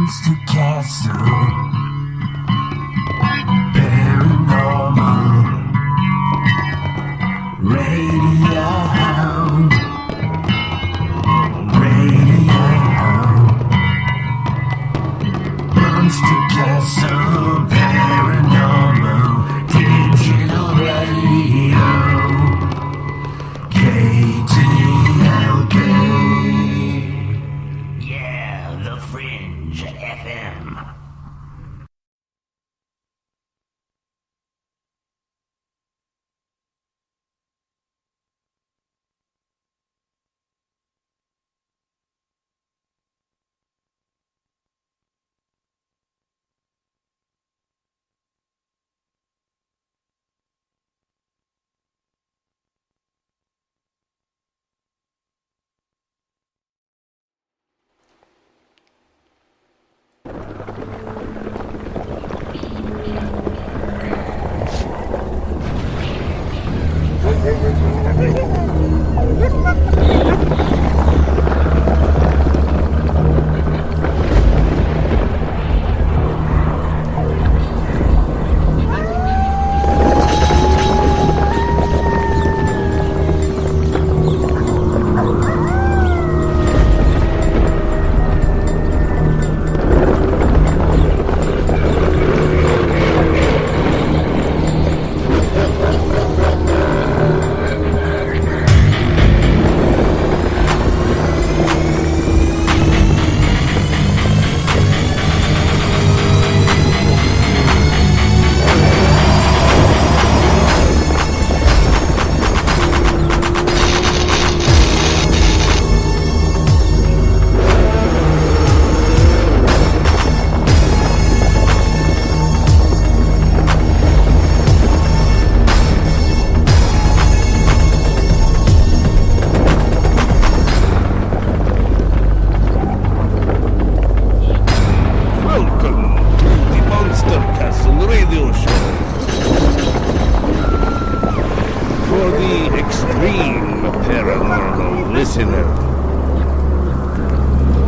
Monster Castle, paranormal, radio hound, Monster Castle, paranormal, digital radio, KTLK. Yeah, the Fringe FM.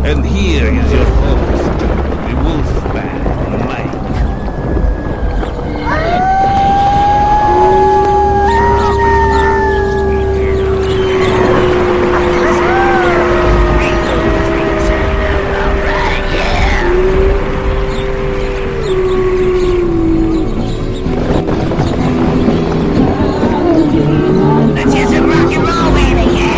And here is your host, the Wolfman, Mike. Let's get some rock and roll, baby, yeah!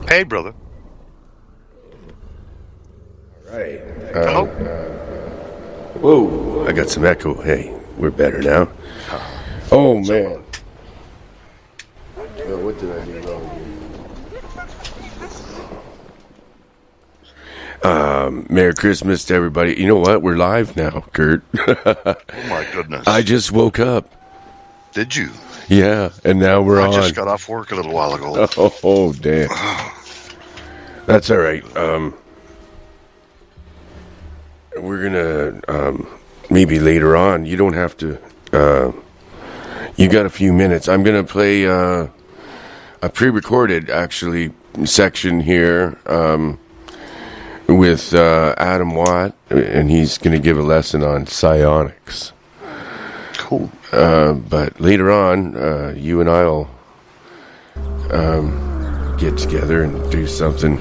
Hey, brother. All right. Hello? Whoa, I got some echo. Hey, we're better now. Oh, man. Oh, what did I do wrong? Merry Christmas to everybody. You know what? We're live now, Kurt. Oh, my goodness. I just woke up. Did you? Yeah, and now we're on. I just got off work a little while ago. Oh, damn. That's all right. We're gonna maybe later on. You don't have to. You got a few minutes. I'm gonna play a pre-recorded actually section here with Adam Watt, and he's gonna give a lesson on psionics. Cool. But later on, you and I'll get together and do something.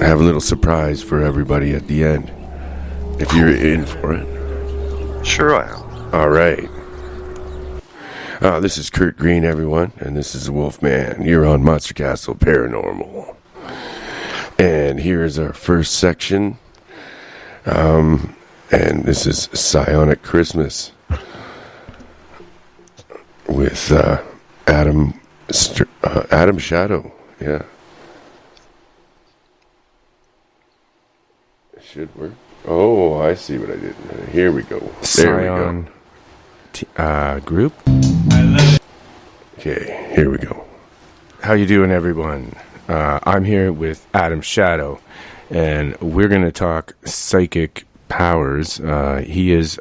Have a little surprise for everybody at the end, if you're in for it. Sure I am. All right. This is Kurt Green, everyone, and this is the Wolfman. You're on Monster Castle Paranormal. And here's our first section. And this is Psionic Christmas with Adam Shadow. Yeah. It should work. Oh, I see what I did. Here we go. There we go. Group. Okay, here we go. How you doing, everyone? I'm here with Adam Shadow, and we're going to talk psychic powers. He is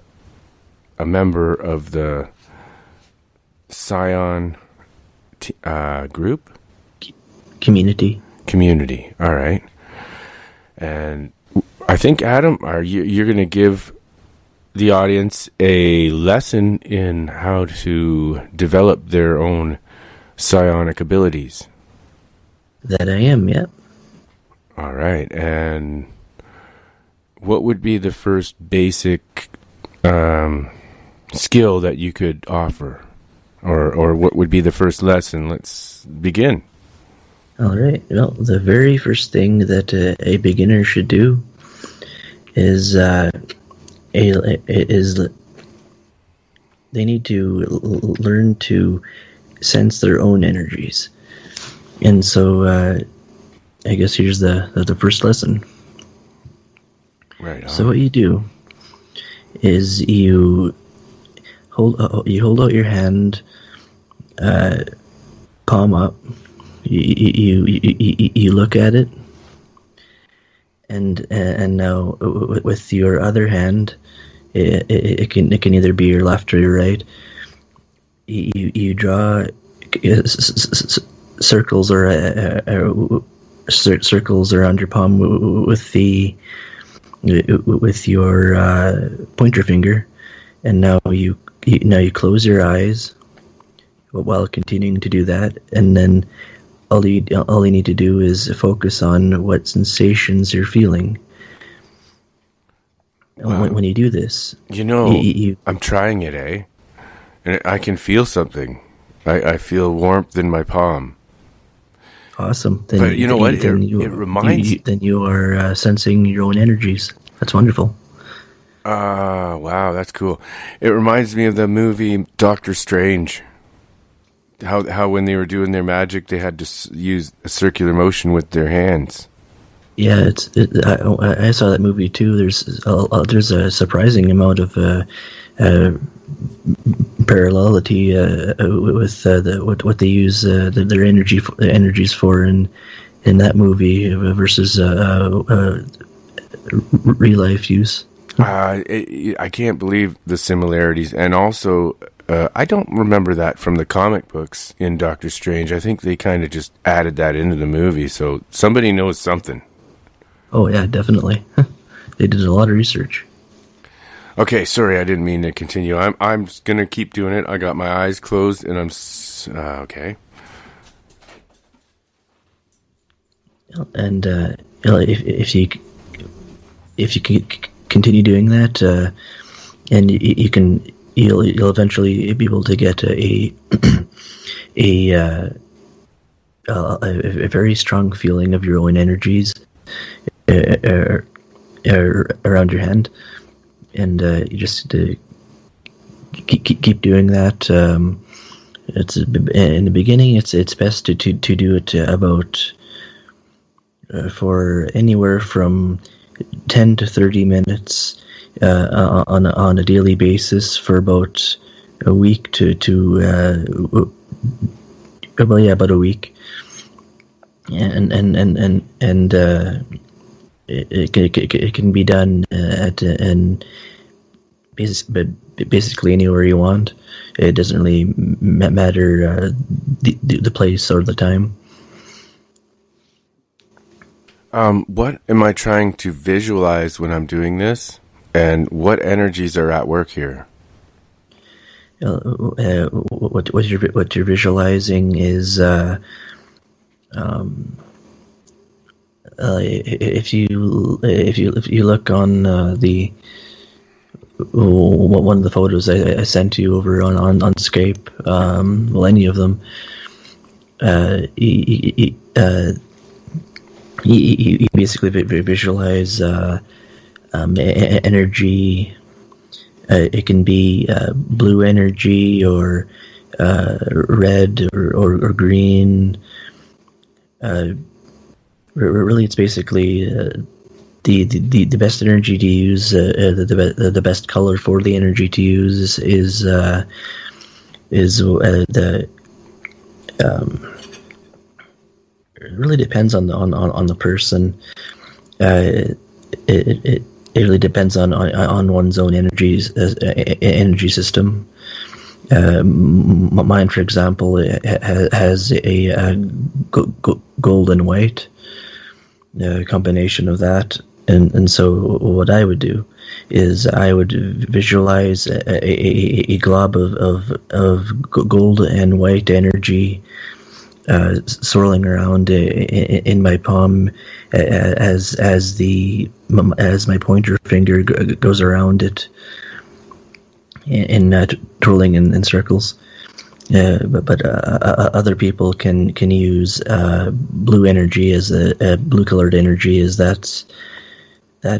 a member of the Scion group? Community. All right. And I think, Adam, you're going to give the audience a lesson in how to develop their own psionic abilities. That I am, yeah. All right. And what would be the first basic skill that you could offer? Or what would be the first lesson? Let's begin. All right. Well, the very first thing that a beginner should do is they need to learn to sense their own energies. And so I guess here's the first lesson. Right on. So what you do is you hold out your hand, palm up. You look at it, and now with your other hand, it can either be your left or your right. You draw circles circles around your palm with your pointer finger, and now you close your eyes while continuing to do that, and then all you need to do is focus on what sensations you're feeling. Wow. When you do this, I'm trying it, eh? And I can feel something. I feel warmth in my palm. Awesome. But you know what? It reminds... Then you are sensing your own energies. That's wonderful. Wow, that's cool. It reminds me of the movie Doctor Strange. How when they were doing their magic, they had to use a circular motion with their hands. Yeah, I saw that movie too. There's a surprising amount of parallelity with what they use their energies for in that movie versus real life use. I can't believe the similarities, and also I don't remember that from the comic books in Doctor Strange. I think they kind of just added that into the movie, so somebody knows something. Oh yeah, definitely. They did a lot of research. Okay, sorry, I didn't mean to continue. I'm just gonna keep doing it. I got my eyes closed, and I'm okay. And if you continue doing that, and you'll eventually be able to get a very strong feeling of your own energies around your hand, and you just keep doing that. It's in the beginning. It's best to do it about for anywhere from 10 to 30 minutes on a daily basis for about a week about a week, and it can be done basically anywhere you want. It doesn't really matter the place or the time. What am I trying to visualize when I'm doing this, and what energies are at work here? What you're visualizing is if you look on the one of the photos I sent you over on Skype, well, any of them, you basically visualize energy. It can be blue energy or red or green. Really, it's basically the best energy to use, the best color for the energy to use is the it really depends on the person. It really depends on one's own energy system. Mine, for example, has a gold and white combination of that, and so what I would do is I would visualize a glob of gold and white energy swirling around in my palm as my pointer finger goes around it and twirling in circles. But other people can use blue energy as a blue colored energy, as that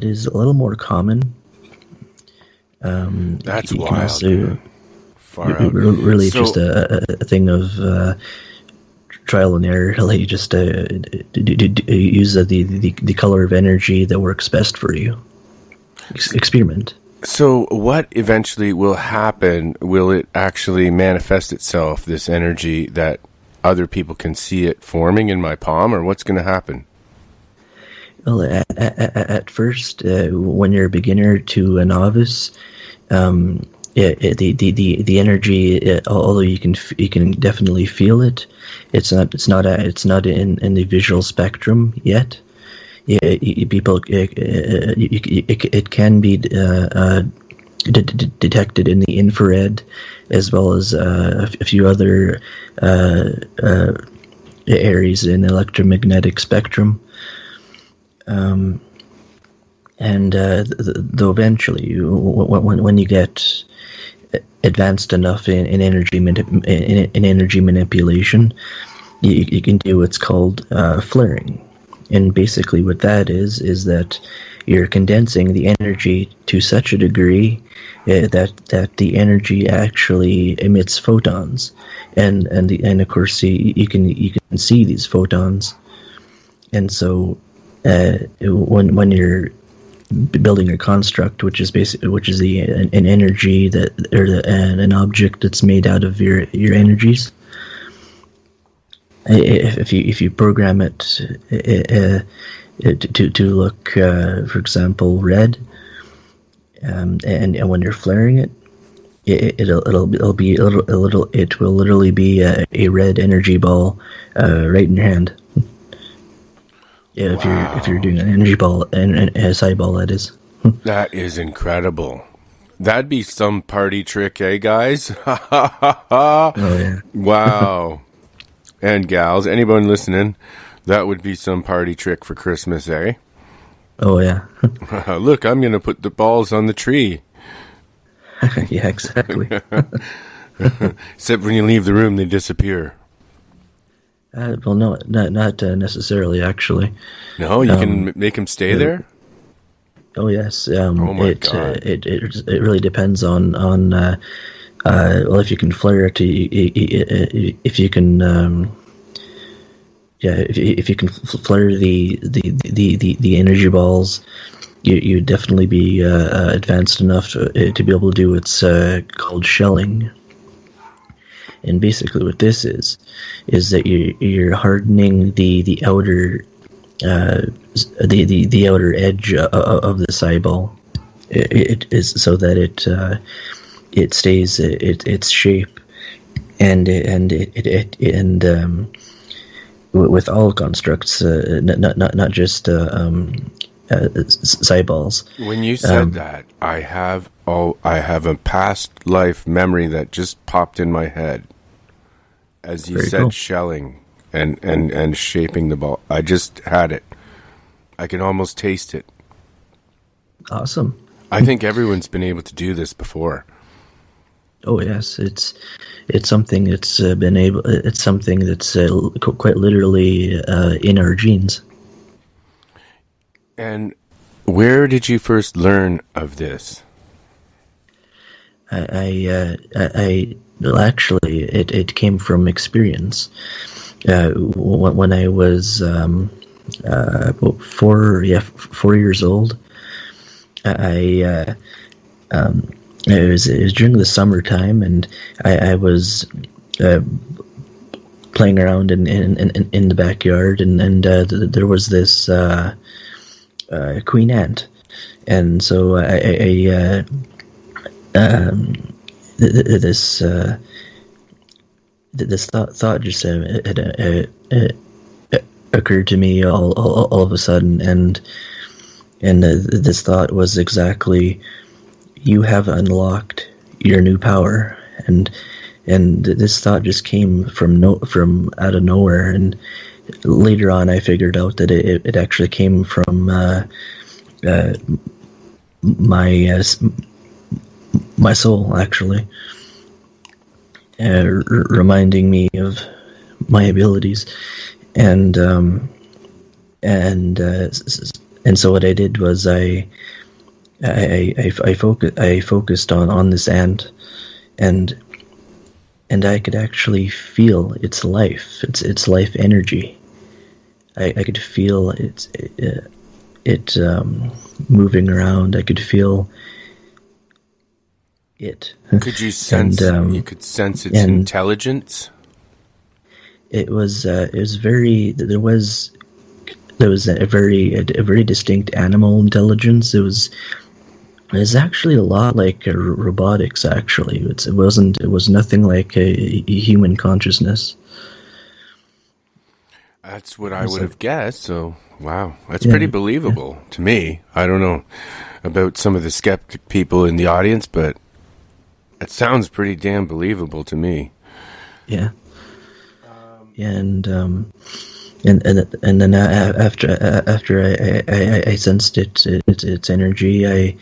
is a little more common. That's you wild. Can also, Far out. Really, So- just a thing of trial and error. Like, you just use the color of energy that works best for you. Experiment. So what eventually will happen? Will it actually manifest itself, this energy, that other people can see it forming in my palm, or what's going to happen? Well, at first, when you're a beginner to a novice, the energy, although you can definitely feel it, it's not in the visual spectrum yet. Yeah, people, it can be detected in the infrared, as well as a few other areas in the electromagnetic spectrum. Though eventually, when you get advanced enough in energy manipulation, you can do what's called flaring. And basically what that is that you're condensing the energy to such a degree that the energy actually emits photons, and of course you can see these photons. And so when you're building your construct, which is an energy an object that's made out of your energies. If you program it to look, for example, red, and when you're flaring it, it will literally be a red energy ball right in your hand. Yeah, if you're doing an energy ball and a SI ball, that is. That is incredible. That'd be some party trick, eh, guys? Oh yeah. Wow. And gals, anyone listening, that would be some party trick for Christmas, eh? Oh yeah. Look, I'm going to put the balls on the tree. Yeah, exactly. Except when you leave the room, they disappear. Well, no, not necessarily, actually. No, you can make them stay there? Oh yes. my God. It really depends on well, if you can flare it, if you can if you can flare the energy balls, you'd definitely be advanced enough to be able to do what's called shelling. And basically, what this is that you're hardening the outer the outer edge of this eyeball. It is so that it stays its shape, and with all constructs, not just eyeballs. When you said that, I have a past life memory that just popped in my head as you Very said cool. shelling and shaping the ball. I just had it. I can almost taste it. Awesome. I think everyone's been able to do this before. Oh yes, it's something that's been able. It's something that's quite literally in our genes. And where did you first learn of this? Well, actually, it came from experience. When I was about 4 years old. It was during the summertime, and I was playing around in the backyard, and there was this queen ant, and so this thought just occurred to me all of a sudden, and this thought was exactly, you have unlocked your new power, and this thought just came from out of nowhere, and later on I figured out that it actually came from my soul, actually, reminding me of my abilities, and so what I did was I focused on this ant, and I could actually feel its life, its life energy. I could feel it moving around. I could feel it. Could you sense? You could sense its intelligence. It was very. There was a very distinct animal intelligence. It was actually a lot like robotics. Actually, it was nothing like a human consciousness. That's what I would have guessed. So, wow, that's pretty believable to me. I don't know about some of the skeptic people in the audience, but it sounds pretty damn believable to me. Yeah. And then after I sensed its energy, I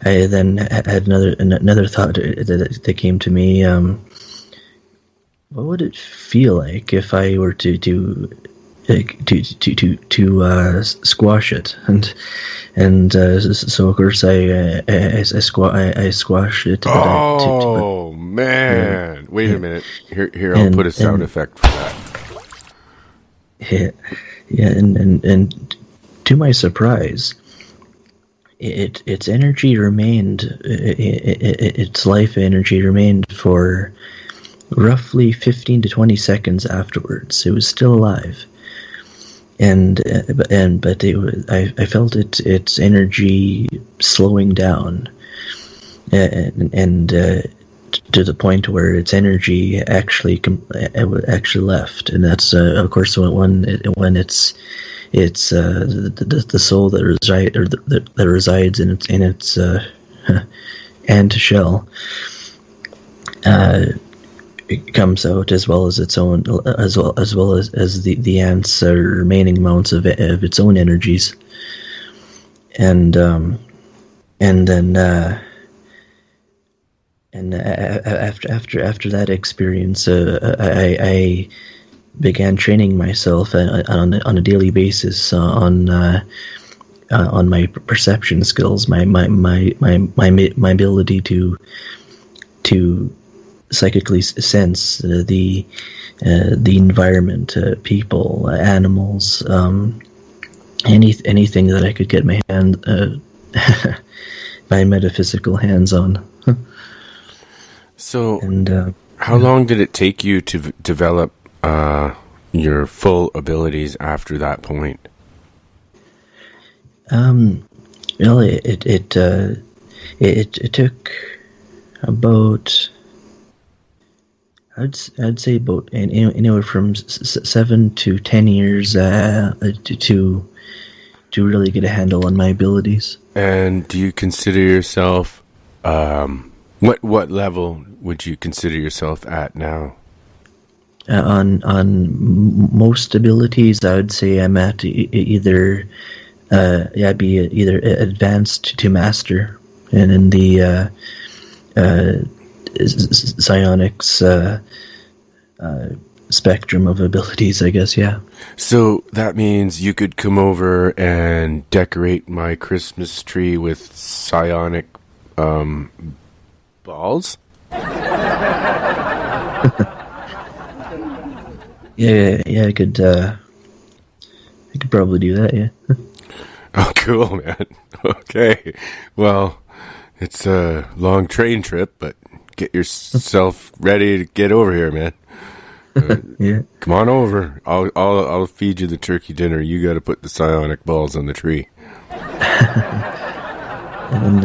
then had another thought that came to me. What would it feel like if I were to squash it? And so of course I squashed it. Oh man! Wait a minute. Here I'll put a sound effect for that. Yeah, and to my surprise, its energy remained, its life energy remained for roughly 15 to 20 seconds afterwards. It was still alive, but I felt its energy slowing down, and to the point where its energy actually left, and that's of course when it's the soul that resides in its ant shell it comes out, as well as its own, as well as the ant's remaining amounts of its own energies, and then. And after that experience, I began training myself on a daily basis on my perception skills, my ability to psychically sense the environment, people, animals, anything that I could get my my metaphysical hands on. So, how long did it take you to develop your full abilities after that point? It took about, I'd say about anywhere from 7 to 10 years to really get a handle on my abilities. And do you consider yourself what level would you consider yourself at now? On most abilities, I would say I'm at either I'd be either advanced to master, and in the psionics spectrum of abilities, I guess. Yeah. So that means you could come over and decorate my Christmas tree with psionic balls? Yeah, I could I could probably do that. Yeah. Oh, cool, man. Okay. Well, it's a long train trip, but get yourself ready to get over here, man. Yeah. Come on over. I'll feed you the turkey dinner. You got to put the psionic balls on the tree. And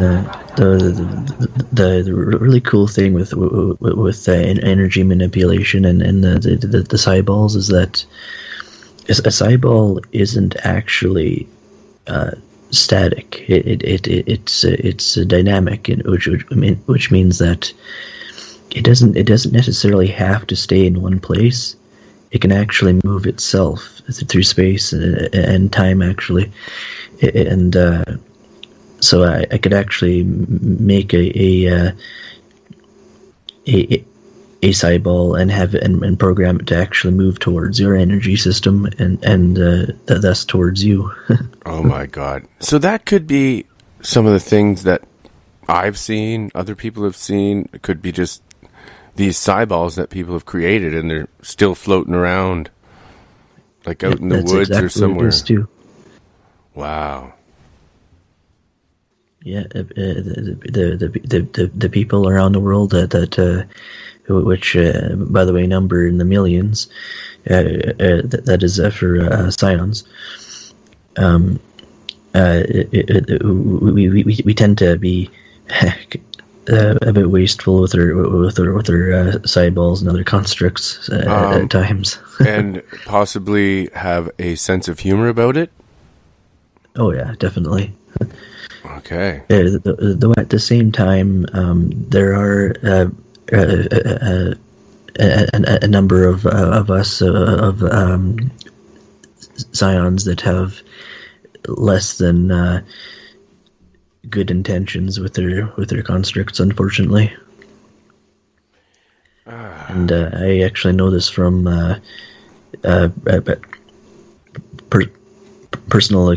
the really cool thing with energy manipulation and the psi-balls is that a psi-ball isn't actually static. It's dynamic, which means that it doesn't necessarily have to stay in one place. It can actually move itself through space and time, actually, and so I could actually make a psi-ball and have it and program it to actually move towards your energy system and thus towards you. Oh my God! So that could be some of the things that I've seen, other people have seen. It could be just these psi-balls that people have created, and they're still floating around, like out in the woods exactly or somewhere. What it is too. Wow. Yeah, the people around the world that which by the way number in the millions, that is for scions. We tend to be a bit wasteful with our psi-balls and other constructs at times. And possibly have a sense of humor about it. Oh yeah, definitely. Okay. Though at the same time, there are a number of us scions that have less than good intentions with their constructs, unfortunately. And I actually know this from personal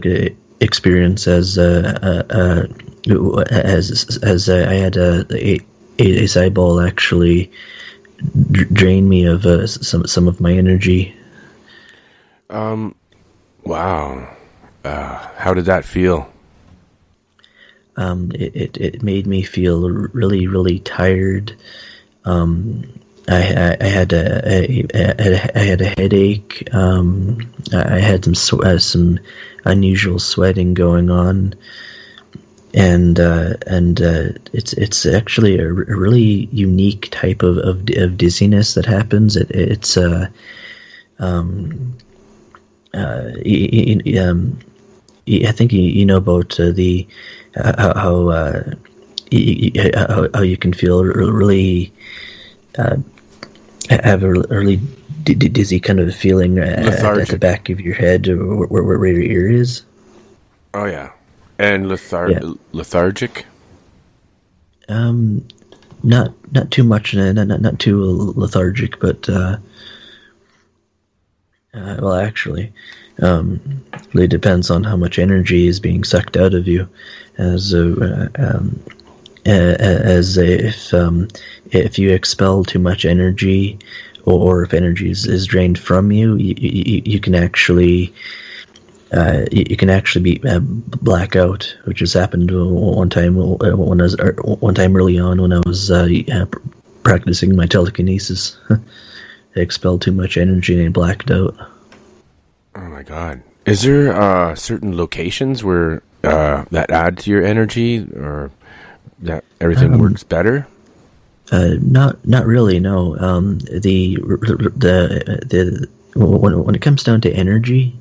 experience, as I had a psi-ball actually drain me of some of my energy. Wow. How did that feel? It made me feel really, really tired. I had a headache. I had some unusual sweating going on, and it's actually a really unique type of dizziness that happens. It's I think you know about the how you can feel really have a really dizzy kind of feeling at the back of your head, or where your ear is. Oh yeah, and lethargic. Not too much, not too lethargic, but well, actually, really depends on how much energy is being sucked out of you, as if you expel too much energy, or if energy is drained from you, you can actually be blackout, which has happened one time early on when I was practicing my telekinesis. I expelled too much energy and I blacked out. Oh my God! Is there certain locations where that add to your energy, or that everything works better? Not really. No. When it comes down to energy,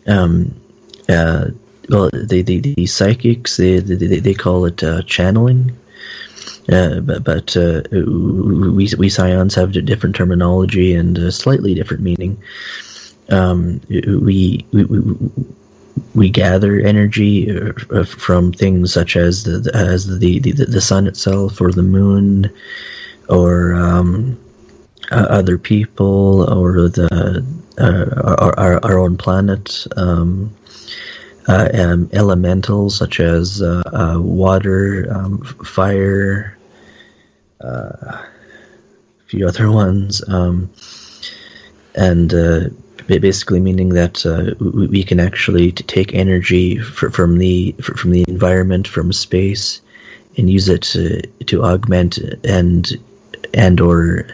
well, the psychics they call it channeling, but we scions have a different terminology and a slightly different meaning. We gather energy from things such as the sun itself, or the moon, or other people, or our own planet, elementals such as water, fire, a few other ones, and basically meaning that we can actually take energy from the environment, from space, and use it to augment and or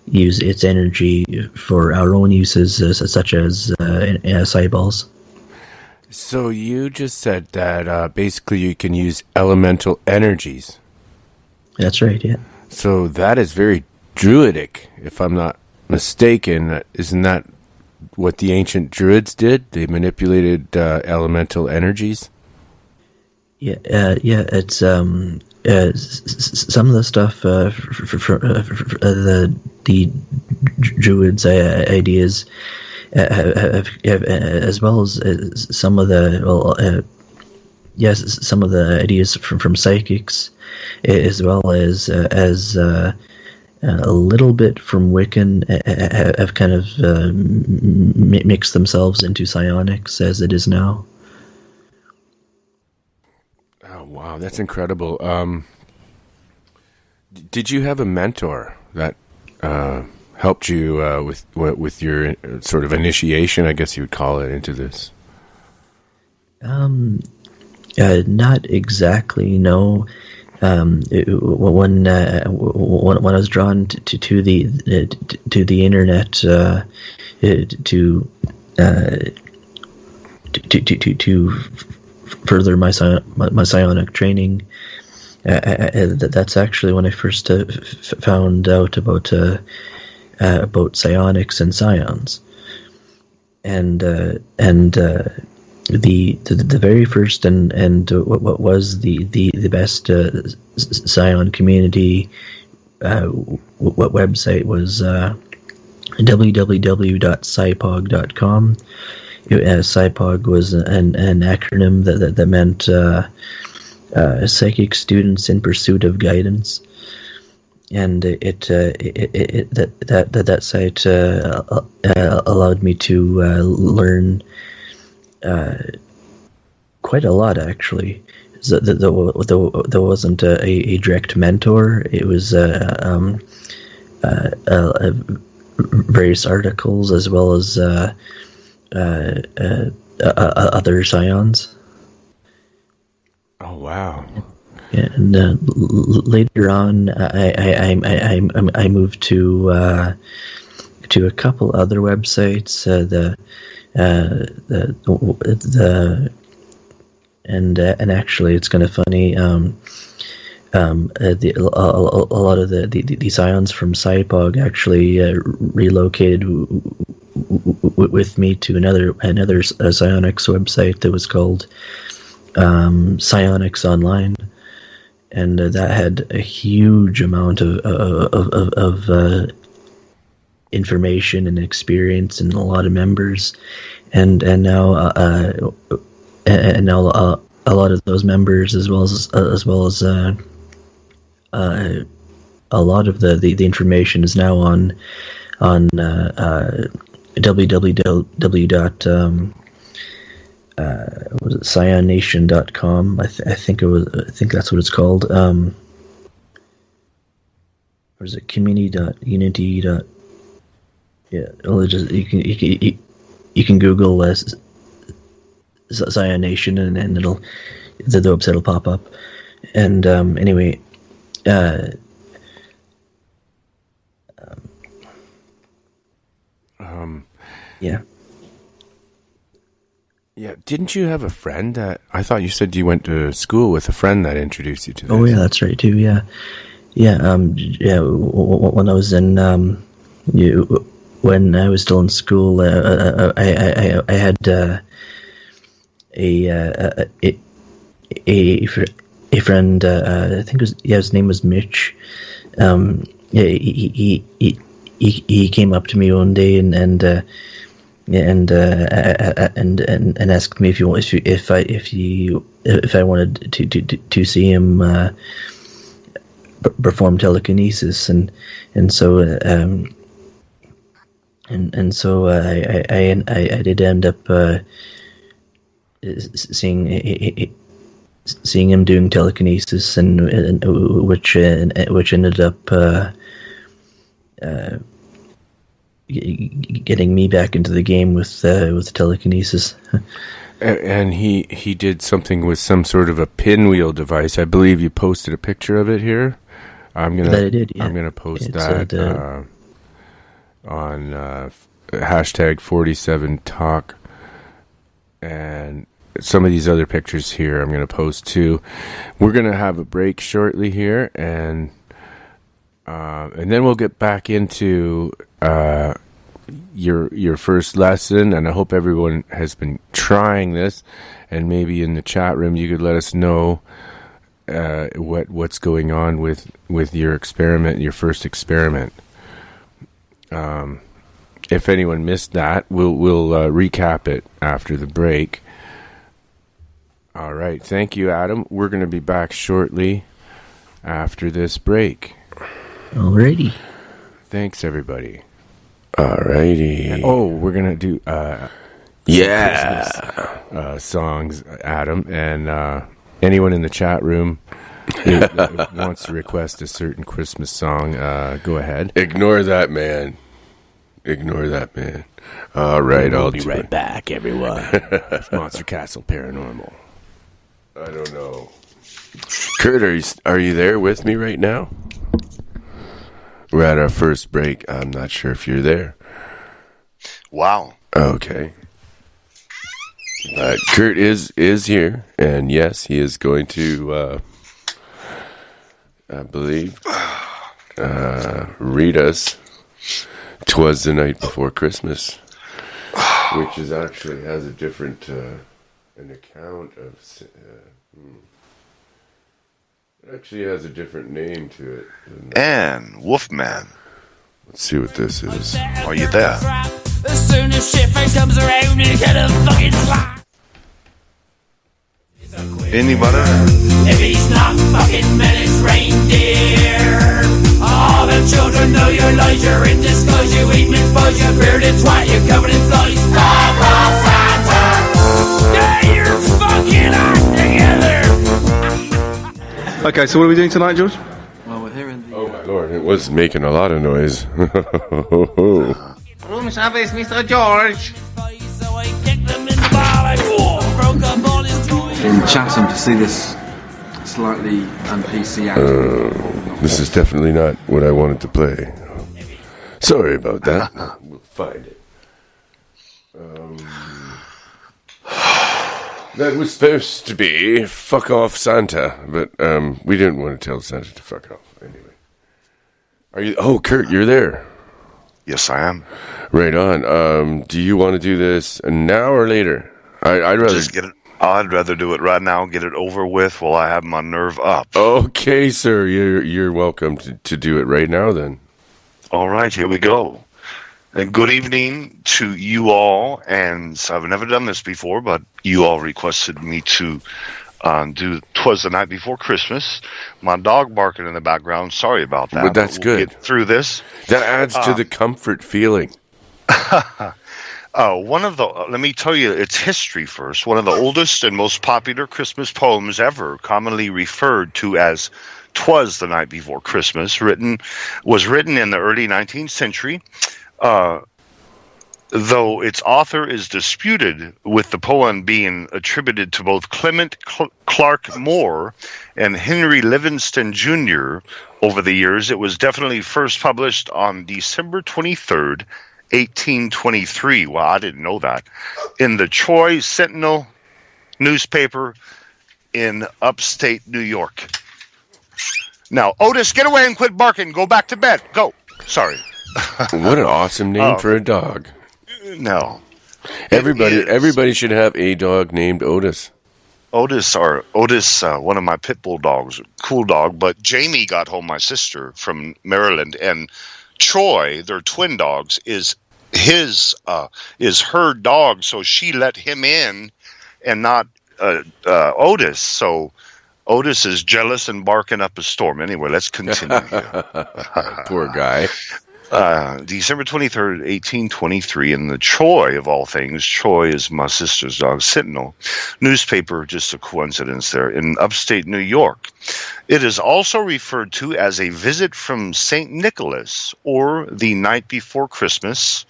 use its energy for our own uses, such as cyballs. So you just said that basically you can use elemental energies. That's right, yeah. So that is very druidic, if I'm not mistaken. Isn't that what the ancient druids did? They manipulated elemental energies? Yeah, it's some of the stuff for the druids' ideas, as well as some of the some of the ideas from psychics, as well as a little bit from Wiccan, have kind of mixed themselves into psionics as it is now. Oh, wow, that's incredible. Did you have a mentor that helped you with your sort of initiation, I guess you would call it, into this? Not exactly, no. When I was drawn to the internet to further my psionic training, that's actually when I first found out about psionics and psions, and the very first and what was the best psion community website was www.scipog.com. Scipog was an acronym that meant Psychic Students in Pursuit of Guidance, and that site allowed me to learn quite a lot, actually. There wasn't a direct mentor. It was various articles as well as other psions. Oh, wow. And later on, I moved to a couple other websites. And actually, it's kind of funny. A lot of the psions from Scipog actually relocated with me to another psionics website that was called Psionics Online, and that had a huge amount of information and experience and a lot of members, and now a lot of those members, as well as a lot of the information is now on www.psionnation.com. I think that's what it's called. Or is it community.unity. Yeah, you can Google Zion Nation and it'll the website will pop up. And anyway, yeah. Yeah, didn't you have a friend that I thought you said you went to school with a friend that introduced you to this? Oh yeah, that's right too. Yeah. When I was in when I was still in school, I had a friend. I think his name was Mitch. He came up to me one day and asked me if I wanted to see him perform telekinesis, and so I did end up seeing him doing telekinesis, and which ended up getting me back into the game with telekinesis. And he did something with some sort of a pinwheel device. I believe you posted a picture of it here. I'm gonna post that on hashtag 47talk, and some of these other pictures here I'm gonna post too. We're gonna have a break shortly here, and then we'll get back into your first lesson, and I hope everyone has been trying this, and maybe in the chat room you could let us know what's going on with your experiment, your first experiment. If anyone missed that, we'll recap it after the break. All right, thank you, Adam. We're going to be back shortly after this break. Alrighty. Thanks, everybody. Alrighty. Oh, we're gonna do Christmas songs, Adam, and anyone in the chat room that wants to request a certain Christmas song, go ahead. Ignore that man. All right, I'll I'll be do right it. back, everyone. It's Monster Castle Paranormal. I don't know. Kurt, are you there with me right now? We're at our first break. I'm not sure if you're there. Wow. Okay. Kurt is here, and yes, he is going to, I believe, read us "'Twas the Night Before Christmas," which is actually has a different an account of. It actually has a different name to it. And Wolfman, Let's see what this is. are you there? As soon as shit comes around, you get a fucking slap. Anybody? If he's not fucking Menace reindeer, all the children know your lies. You're in disguise. You eat mince pies, you bearded twat, you're covered in flies. Stop off Santa. Yeah, you're fucking act together. Okay, so what are we doing tonight, George? Well, we're here in the... Oh my lord, it was making a lot of noise. Room service, Mr. George. So I kicked them in the bar like, whoa, broke up all his toys. In Chatham to see this slightly un-PC act. This is definitely not what I wanted to play. Sorry about that. We'll find it. That was supposed to be "Fuck Off Santa," but we didn't want to tell Santa to fuck off. Anyway, are you? Oh, Kurt, you're there. Yes, I am. Right on. Do you want to do this now or later? I'd rather Just get it. I'd rather do it right now. Get it over with while I have my nerve up. Okay, sir. You're welcome to do it right now. Then. All right, here we go. And good evening to you all. And so I've never done this before, but you all requested me to do "'Twas the Night Before Christmas." My dog barking in the background. Sorry about that. But that's we'll good. Get through this. That adds to the comfort feeling. Let me tell you its history first. One of the oldest and most popular Christmas poems ever, commonly referred to as "'Twas the Night Before Christmas," was written in the early 19th century. Though its author is disputed, with the poem being attributed to both Clement Clark Moore and Henry Livingston Jr. over the years, it was definitely first published on December 23rd, 1823. Well, I didn't know that. In the Troy Sentinel newspaper in upstate New York. Now, Otis, get away and quit barking. Go back to bed. Go. Sorry. What an awesome name for a dog. No. Everybody should have a dog named Otis. Otis, one of my pit bull dogs, cool dog, but Jamie got home, my sister from Maryland, and Troy, their twin dogs, is her dog, so she let him in and not Otis. So Otis is jealous and barking up a storm. Anyway, let's continue here. Poor guy. December 23rd, 1823, in the Troy, of all things, Troy is my sister's dog, Sentinel newspaper, just a coincidence there, in upstate New York. It is also referred to as a visit from St. Nicholas or the night before Christmas.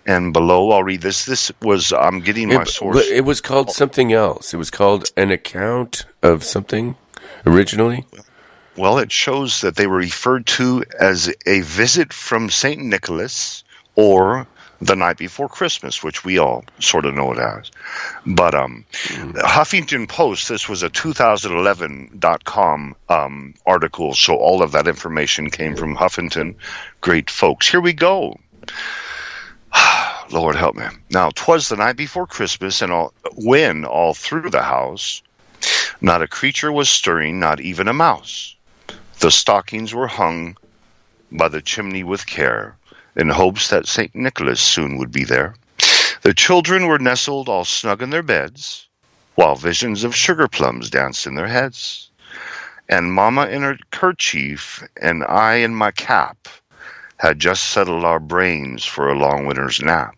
And below, I'll read this. This was, I'm getting my source. It was called something else. It was called an account of something originally. Well, it shows that they were referred to as a visit from St. Nicholas or the night before Christmas, which we all sort of know it as. But Huffington Post, this was a 2011.com article, so all of that information came from Huffington. Great folks. Here we go. Lord help me. Now, 'twas the night before Christmas, and when all through the house not a creature was stirring, not even a mouse. The stockings were hung by the chimney with care, in hopes that St. Nicholas soon would be there. The children were nestled all snug in their beds, while visions of sugar plums danced in their heads. And Mama in her kerchief, and I in my cap, had just settled our brains for a long winter's nap.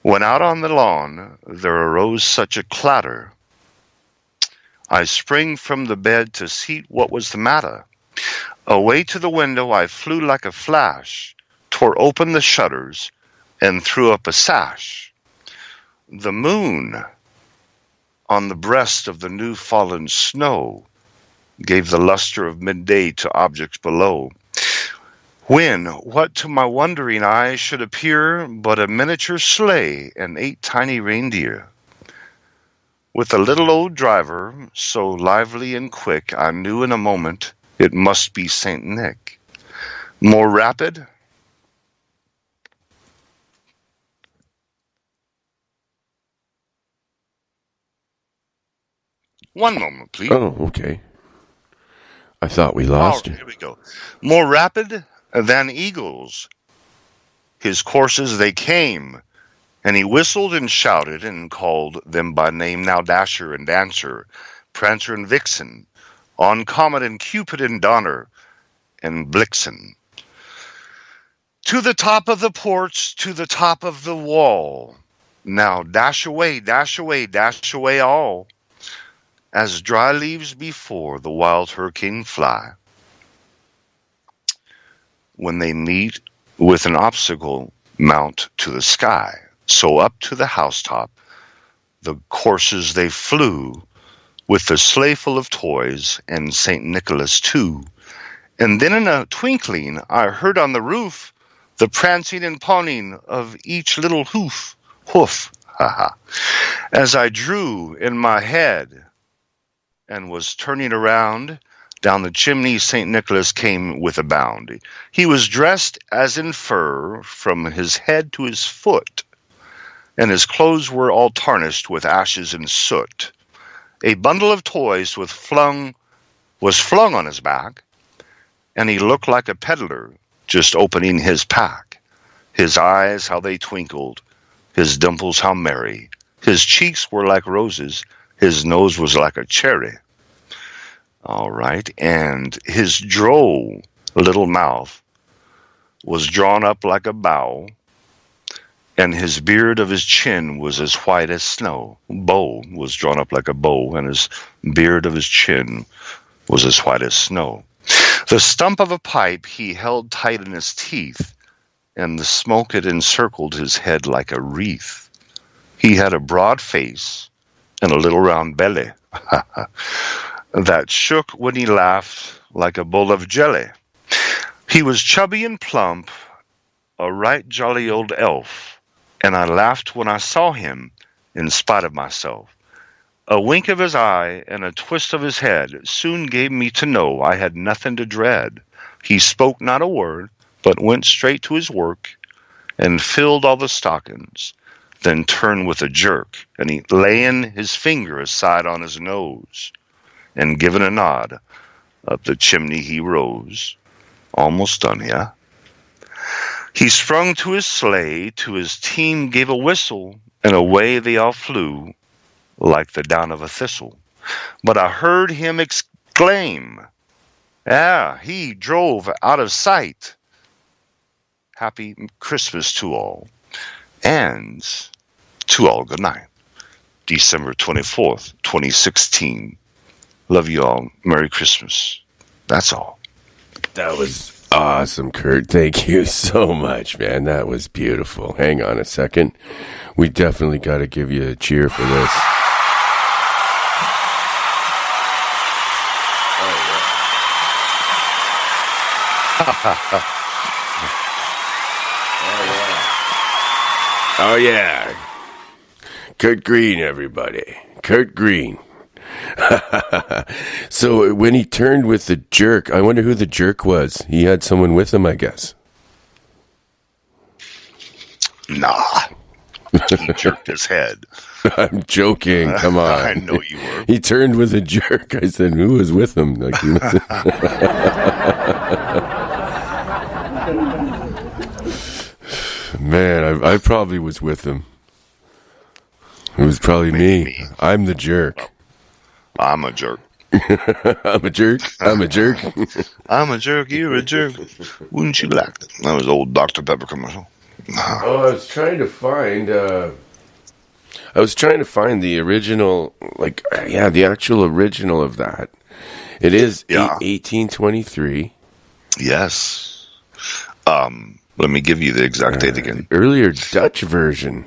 When out on the lawn there arose such a clatter, I sprang from the bed to see what was the matter. Away to the window I flew like a flash, tore open the shutters, and threw up a sash. The moon on the breast of the new fallen snow gave the luster of midday to objects below. When, what to my wondering eyes should appear but a miniature sleigh and 8 tiny reindeer. With a little old driver, so lively and quick, I knew in a moment it must be St. Nick. More rapid? One moment, please. Oh, okay. I thought we lost you. Here we go. More rapid than eagles, his coursers they came, and he whistled and shouted and called them by name. Now Dasher and Dancer, Prancer and Vixen, on Comet and Cupid and Donner and Blixen. To the top of the porch, to the top of the wall. Now dash away, dash away, dash away all, as dry leaves before the wild hurricane fly. When they meet with an obstacle, mount to the sky. So up to the housetop, the coursers they flew, with the sleigh full of toys, and St. Nicholas too. And then in a twinkling, I heard on the roof the prancing and pawing of each little hoof, as I drew in my head and was turning around. Down the chimney St. Nicholas came with a bound. He was dressed as in fur from his head to his foot, and his clothes were all tarnished with ashes and soot. A bundle of toys was flung on his back, and he looked like a peddler just opening his pack. His eyes, how they twinkled, his dimples how merry. His cheeks were like roses, his nose was like a cherry. All right, and his droll little mouth was drawn up like a bow, and his beard of his chin was as white as snow. Bow was drawn up like a bow, and his beard of his chin was as white as snow. The stump of a pipe he held tight in his teeth, and the smoke had encircled his head like a wreath. He had a broad face and a little round belly that shook when he laughed like a bowl of jelly. He was chubby and plump, a right jolly old elf, and I laughed when I saw him in spite of myself. A wink of his eye and a twist of his head soon gave me to know I had nothing to dread. He spoke not a word, but went straight to his work and filled all the stockings, then turned with a jerk, and he laying his finger aside on his nose, and giving a nod, up the chimney he rose. Almost done here. He sprung to his sleigh, to his team gave a whistle, and away they all flew, like the down of a thistle. But I heard him exclaim, he drove out of sight. Happy Christmas to all, and to all good night. December 24th, 2016. Love you all. Merry Christmas. That's all. That was awesome, Kurt. Thank you so much, man. That was beautiful. Hang on a second. We definitely got to give you a cheer for this. Oh, yeah. Kurt Green, everybody. Kurt Green. So when he turned with the jerk, I wonder who the jerk was. He had someone with him, I guess. Nah. He jerked his head. I'm joking. Come on. I know you were. He turned with a jerk. I said, who was with him? Like he was Man, I probably was with him. It was probably me. I'm the jerk. I'm a jerk. I'm a jerk. I'm a jerk. I'm a jerk. You're a jerk. Wouldn't you like that? That was old Dr. Pepper commercial. Oh, I was trying to find. The original, the actual original of that. It is 1823. Yes. Let me give you the exact date again. Earlier Dutch version.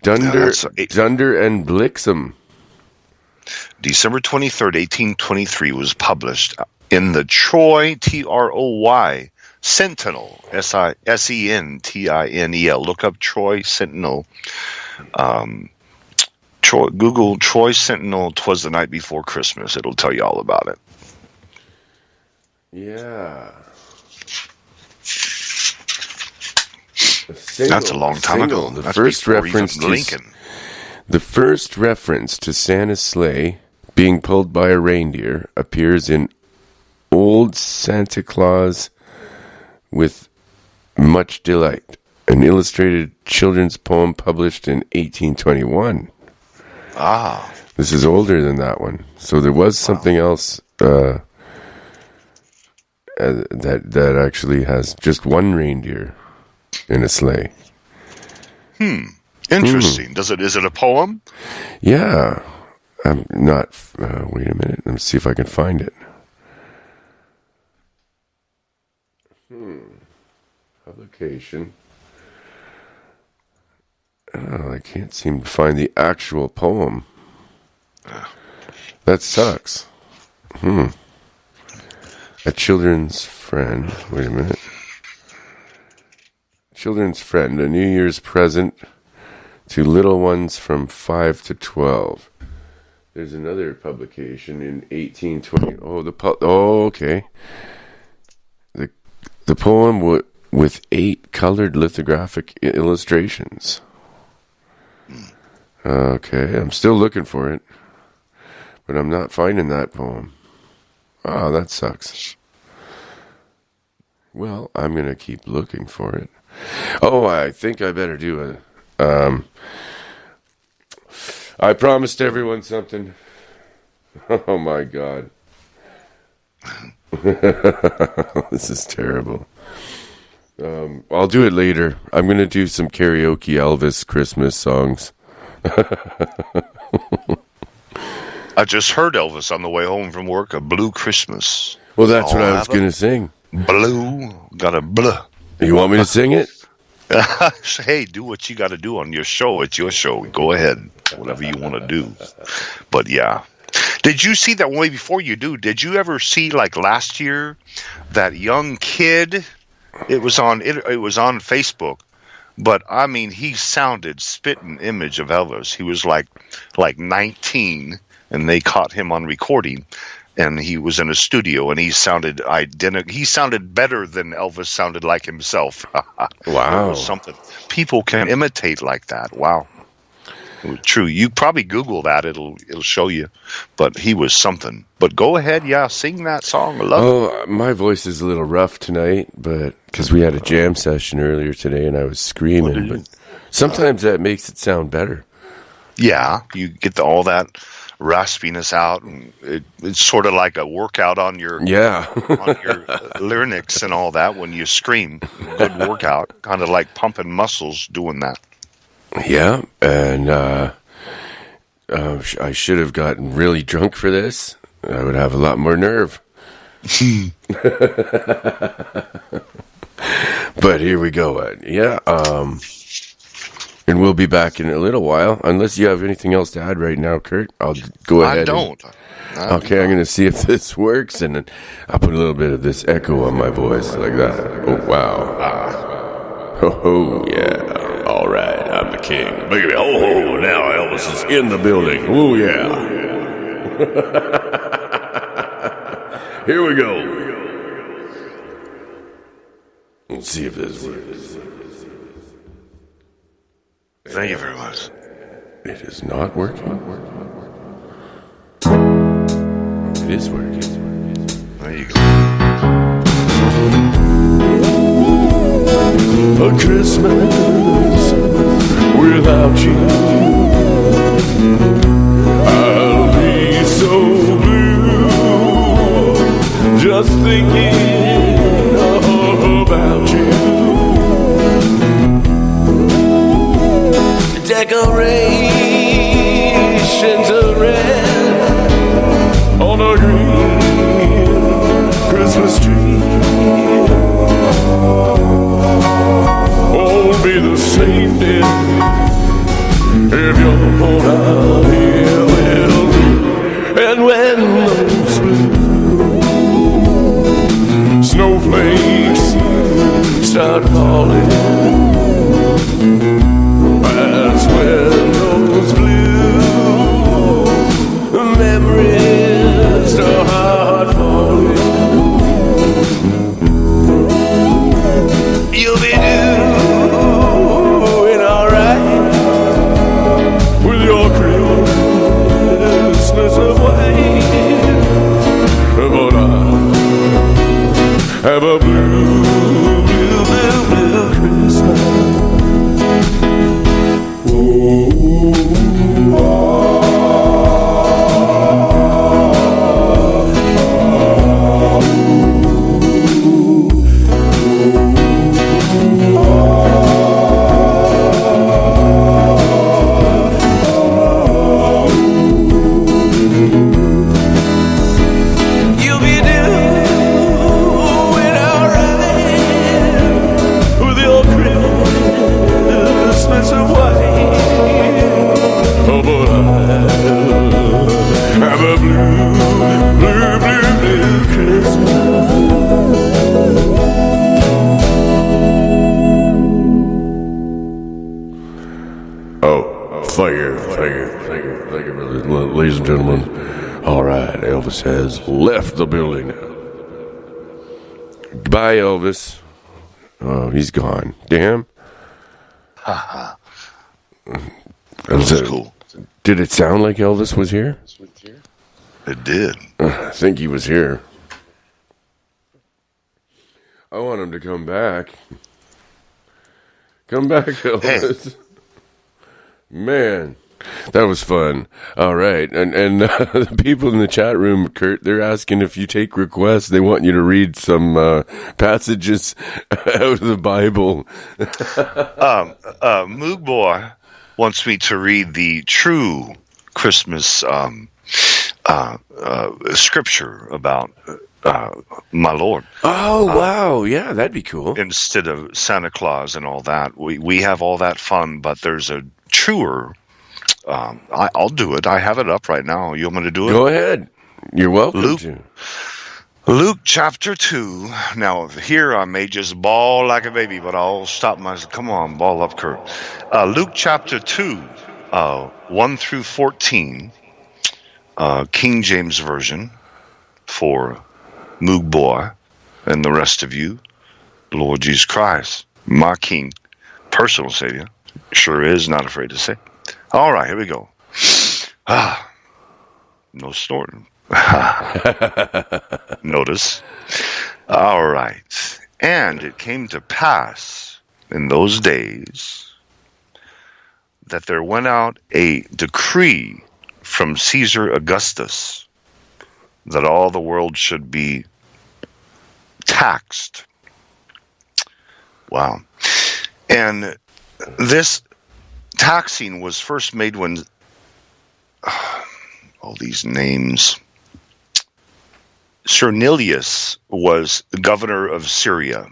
Dunder and Bliksem. December 23rd, 1823 was published in the Troy, Troy, Sentinel, Sentinel. Look up Troy Sentinel. Google Troy Sentinel, 'Twas the Night Before Christmas. It'll tell you all about it. Yeah. That's a long time ago. The That's first before reference even Lincoln. The first reference to Santa's sleigh being pulled by a reindeer appears in Old Santa Claus with Much Delight, an illustrated children's poem published in 1821. Ah. This is older than that one. So there was something else that actually has just one reindeer in a sleigh. Interesting. Is it a poem? Yeah. I'm not... wait a minute. Let me see if I can find it. Publication. Oh, I can't seem to find the actual poem. That sucks. A children's friend. Wait a minute. Children's friend, a New Year's present to little ones from 5 to 12. There's another publication in 1820. Okay. The poem with 8 colored lithographic illustrations. Okay, I'm still looking for it, but I'm not finding that poem. Oh, that sucks. Well, I'm going to keep looking for it. Oh, I think I better do I promised everyone something. Oh, my God. This is terrible. I'll do it later. I'm going to do some karaoke Elvis Christmas songs. I just heard Elvis on the way home from work, a Blue Christmas. Well, that's what I was going to sing. Blue, got a blue. You want me to sing it? Hey, do what you got to do on your show. It's your show. Go ahead. Whatever you want to do. But yeah. Did you see that way before you do? Did you ever see, like last year, that young kid? It was on Facebook. But I mean, he sounded spitting image of Elvis. He was like 19, and they caught him on recording, and he was in a studio, and he sounded He sounded better than Elvis sounded like himself. Wow, it was something. People can imitate like that. Wow, it was true. You probably Google that; it'll show you. But he was something. But go ahead, sing that song. I love it. My voice is a little rough tonight, but because we had a jam session earlier today, and I was screaming. But sometimes that makes it sound better. Yeah, you get all that raspiness out, and it's sort of like a workout on your on your larynx and all that when you scream. Good workout, kind of like pumping muscles doing that. Yeah, and I should have gotten really drunk for this. I would have a lot more nerve. But here we go. And we'll be back in a little while. Unless you have anything else to add right now, Kurt. I'll go ahead. I don't. Okay, I'm going to see if this works, and then I'll put a little bit of this echo on my voice, like that. Oh, wow. Oh, yeah. All right, I'm the king. Baby, oh, now Elvis is in the building. Oh, yeah. Here we go. Let's see if this works. Thank you very much. It is not working. It is working. There you go. A Christmas without you, I'll be so blue, just thinking about you. Decorations of red on a green Christmas tree won't be the same day if you're not here with me. And when those blue snowflakes start falling, that's when those blue memories start falling. You'll be doing alright with your Christmas of white, but I have a blue, blue, blue, blue Christmas. You'll be doing alright with your Christmas of white. Oh, but I have a blue, blue, blue, blue Christmas. Oh, fire, ladies and gentlemen. All right, Elvis has left the building now. Goodbye, Elvis. Oh, he's gone. Damn. Haha. That was cool. Did it sound like Elvis was here? It did. I think he was here. I want him to come back. Come back, Elvis. Man, that was fun. All right. And the people in the chat room, Kurt, they're asking if you take requests. They want you to read some passages out of the Bible. Moog Boy wants me to read the true Christmas scripture about my Lord. Oh, wow. Yeah, that'd be cool. Instead of Santa Claus and all that. We have all that fun, but there's a truer. I'll do it. I have it up right now. You want me to do it? Go ahead. You're welcome to. Luke chapter 2. Now, here I may just bawl like a baby, but I'll stop myself. Come on, ball up, Kurt. Luke chapter 2, 1 through 14, King James Version for Moog Boy and the rest of you. Lord Jesus Christ, my King, personal Savior, sure is, not afraid to say. All right, here we go. No snorting. Notice. All right. And it came to pass in those days that there went out a decree from Caesar Augustus that all the world should be taxed. Wow. And this taxing was first made when all these names. Cernilius was the governor of Syria.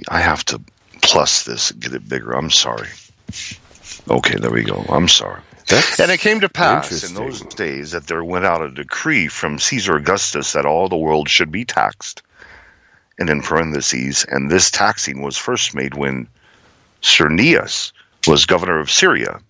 I have to plus this and get it bigger. I'm sorry. Okay, there we go. I'm sorry. And it came to pass in those days that there went out a decree from Caesar Augustus that all the world should be taxed. And in parentheses, and this taxing was first made when Cernilius was governor of Syria.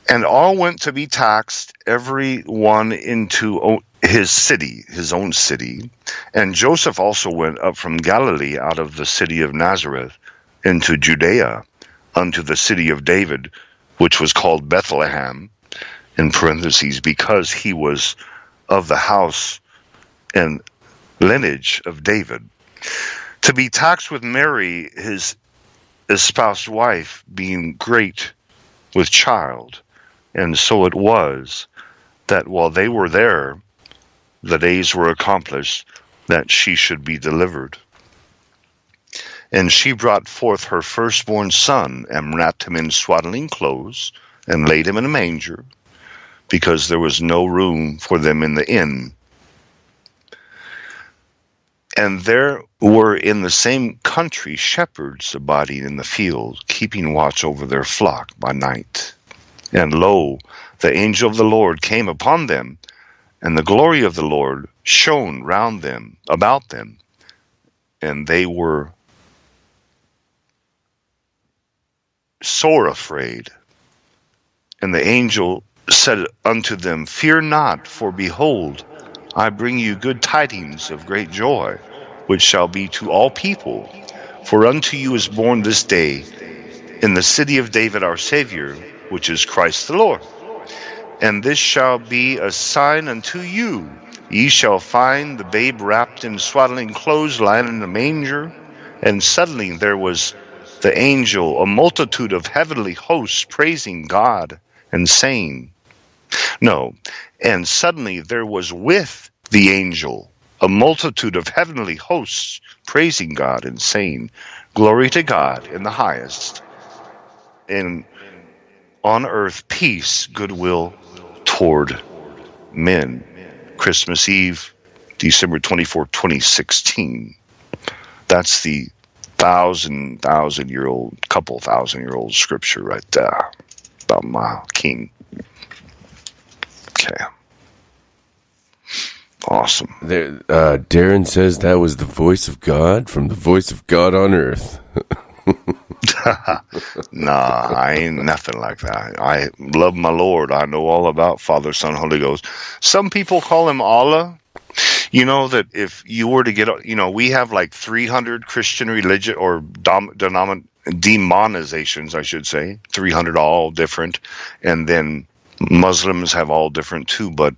And all went to be taxed, every one into his city, his own city. And Joseph also went up from Galilee out of the city of Nazareth into Judea unto the city of David, which was called Bethlehem, in parentheses, because he was of the house and lineage of David, to be taxed with Mary, his espoused wife, being great with child. And so it was that while they were there, the days were accomplished that she should be delivered. And she brought forth her firstborn son, and wrapped him in swaddling clothes, and laid him in a manger, because there was no room for them in the inn. And there were in the same country shepherds abiding in the field, keeping watch over their flock by night. And lo, the angel of the Lord came upon them, and the glory of the Lord shone round them, about them, and they were sore afraid. And the angel said unto them, Fear not, for behold, I bring you good tidings of great joy, which shall be to all people. For unto you is born this day in the city of David our Savior, which is Christ the Lord. And this shall be a sign unto you. Ye shall find the babe wrapped in swaddling clothes, lying in a manger. And suddenly there was the angel, a multitude of heavenly hosts, praising God and saying, and suddenly there was with the angel a multitude of heavenly hosts, praising God and saying, Glory to God in the highest, and on earth peace, goodwill toward men. Christmas Eve, December 24, 2016. That's the couple thousand year old scripture right there about my king. Okay. Awesome. There, Darren says that was the voice of God from the voice of God on earth. Nah, I ain't nothing like that. I love my Lord. I know all about Father, Son, Holy Ghost. Some people call him Allah. You know that if you were to get, we have like 300 Christian religion or demonizations, I should say, 300 all different, and then Muslims have all different too. But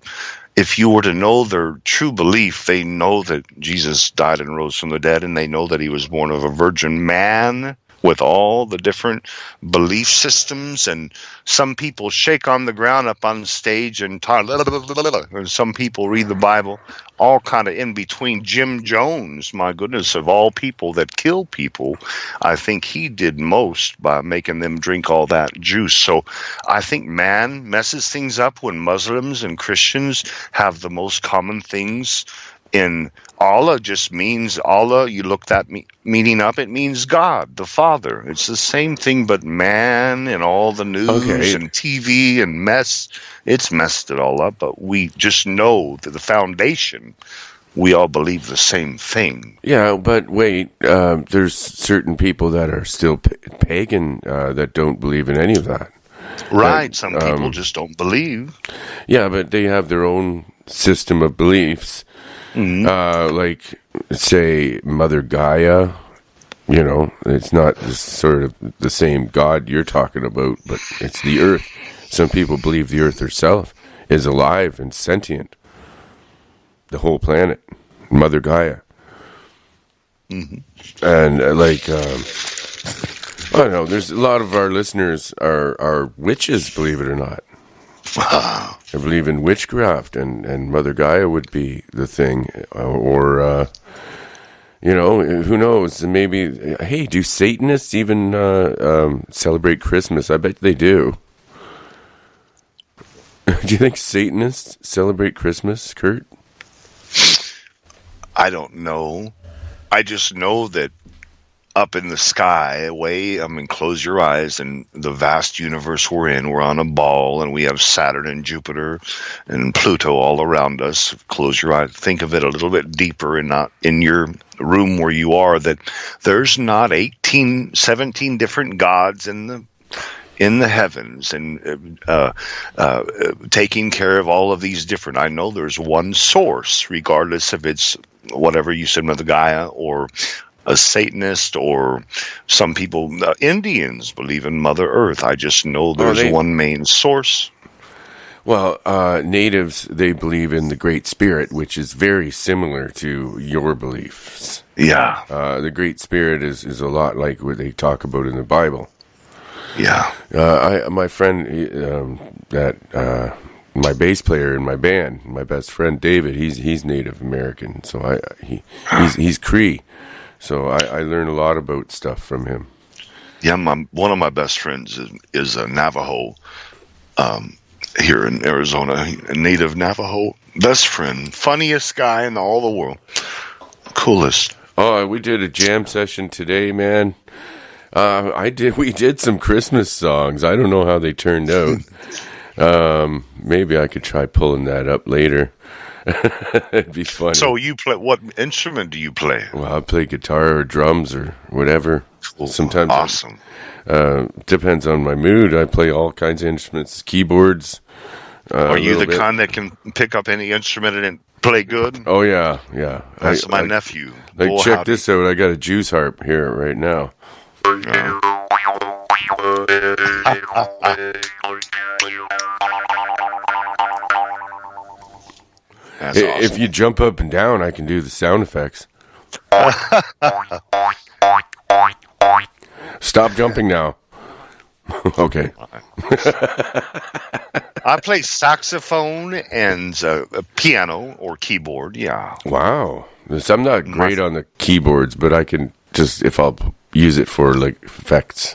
if you were to know their true belief, they know that Jesus died and rose from the dead, and they know that he was born of a virgin man, with all the different belief systems. And some people shake on the ground up on stage and talk, and some people read the Bible, all kind of in between. Jim Jones, my goodness, of all people that kill people, I think he did most by making them drink all that juice. So I think man messes things up when Muslims and Christians have the most common things. In Allah just means Allah, you look that meaning up, it means God, the Father. It's the same thing, but man and all the news and TV and it's messed it all up. But we just know that the foundation, we all believe the same thing. Yeah, but wait, there's certain people that are still pagan that don't believe in any of that. Right, some people just don't believe. Yeah, but they have their own system of beliefs. Mm-hmm. Like, say, Mother Gaia, it's not sort of the same God you're talking about, but it's the earth. Some people believe the earth herself is alive and sentient. The whole planet, Mother Gaia. Mm-hmm. And, I don't know, there's a lot of our listeners are witches, believe it or not. I believe in witchcraft, and Mother Gaia would be the thing, or who knows? Maybe, hey, do Satanists even celebrate Christmas? I bet they do. Do you think Satanists celebrate Christmas, Kurt? I don't know. I just know that up in the sky, close your eyes, and the vast universe we're in, we're on a ball, and we have Saturn and Jupiter and Pluto all around us. Close your eyes. Think of it a little bit deeper and not in your room where you are, that there's not 17 different gods in the heavens and taking care of all of these different. I know there's one source, regardless if it's whatever you said, Mother Gaia, or a Satanist, or some people, Indians believe in Mother Earth. I just know there's one main source. Well, natives, they believe in the Great Spirit, which is very similar to your beliefs. Yeah. The Great Spirit is a lot like what they talk about in the Bible. Yeah. My friend, my bass player in my band, my best friend David, he's Native American, so he's Cree. So I learn a lot about stuff from him. Yeah, one of my best friends is a Navajo here in Arizona, a native Navajo. Best friend, funniest guy in all the world, coolest. Oh, we did a jam session today, man. We did some Christmas songs. I don't know how they turned out. Maybe I could try pulling that up later. It'd be funny. So you play, what instrument do you play? Well, I play guitar or drums or whatever. Cool. Sometimes. Awesome. Depends on my mood. I play all kinds of instruments, keyboards. Are you the kind that can pick up any instrument and play good? Oh, yeah. That's my nephew. Check this out. I got a juice harp here right now. That's awesome. If you jump up and down, I can do the sound effects. Stop jumping now. Okay. I play saxophone and piano or keyboard. Yeah. Wow. I'm not great on the keyboards, but I can just, if I'll use it for like effects.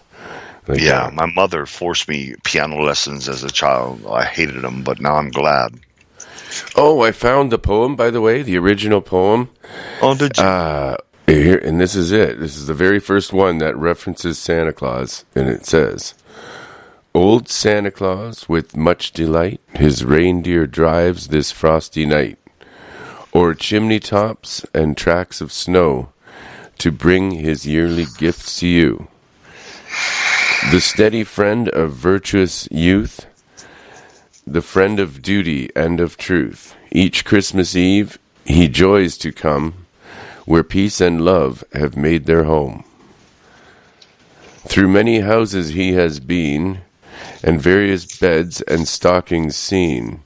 Like, yeah. My mother forced me piano lessons as a child. I hated them, but now I'm glad. Oh, I found the poem, by the way, the original poem. Oh, did you? Here, and this is it. This is the very first one that references Santa Claus, and it says, "Old Santa Claus, with much delight, his reindeer drives this frosty night, o'er chimney tops and tracks of snow, to bring his yearly gifts to you. The steady friend of virtuous youth, the friend of duty and of truth. Each Christmas Eve he joys to come, where peace and love have made their home. Through many houses he has been, and various beds and stockings seen,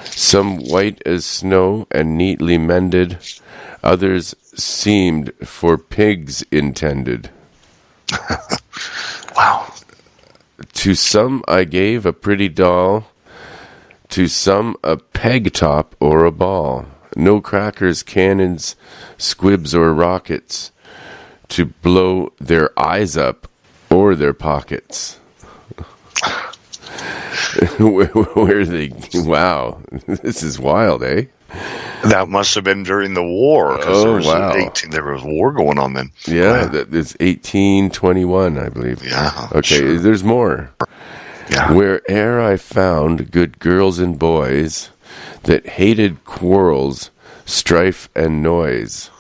some white as snow and neatly mended, others seemed for pigs intended. Wow. To some I gave a pretty doll, to some a peg top or a ball. No crackers, cannons, squibs, or rockets to blow their eyes up or their pockets." Where they? Wow, this is wild, eh? That must have been during the war. Oh, wow. There was war going on then. Yeah, it's 1821, I believe. Yeah. Okay, sure. There's more. Yeah. Where'er I found good girls and boys that hated quarrels, strife, and noise,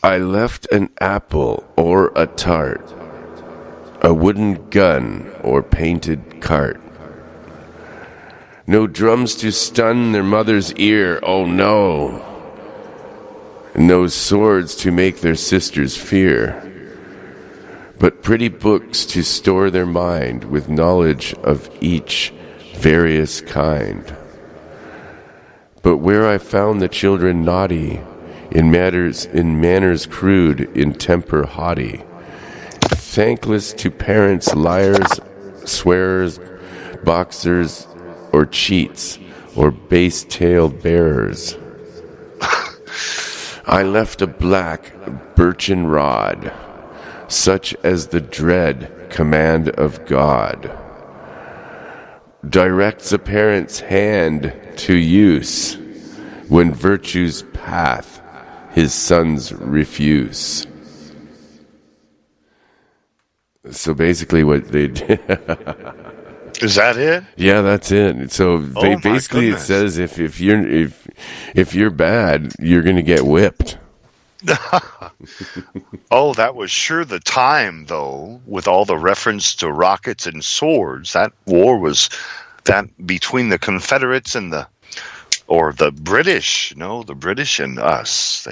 I left an apple or a tart, a wooden gun or painted cart. No drums to stun their mother's ear, oh no. No swords to make their sisters fear, but pretty books to store their mind with knowledge of each various kind. But where I found the children naughty, in manners crude, in temper haughty, thankless to parents, liars, swearers, boxers, or cheats, or base tale bearers, I left a black birchen rod, such as the dread command of God. directs a parent's hand to use when virtue's path his sons refuse. So basically what they did... Is that it? Yeah, that's it. So they basically it says if you're bad, you're going to get whipped. Oh, that was sure the time, though, with all the reference to rockets and swords. That war was that between the Confederates and the British. The British and us.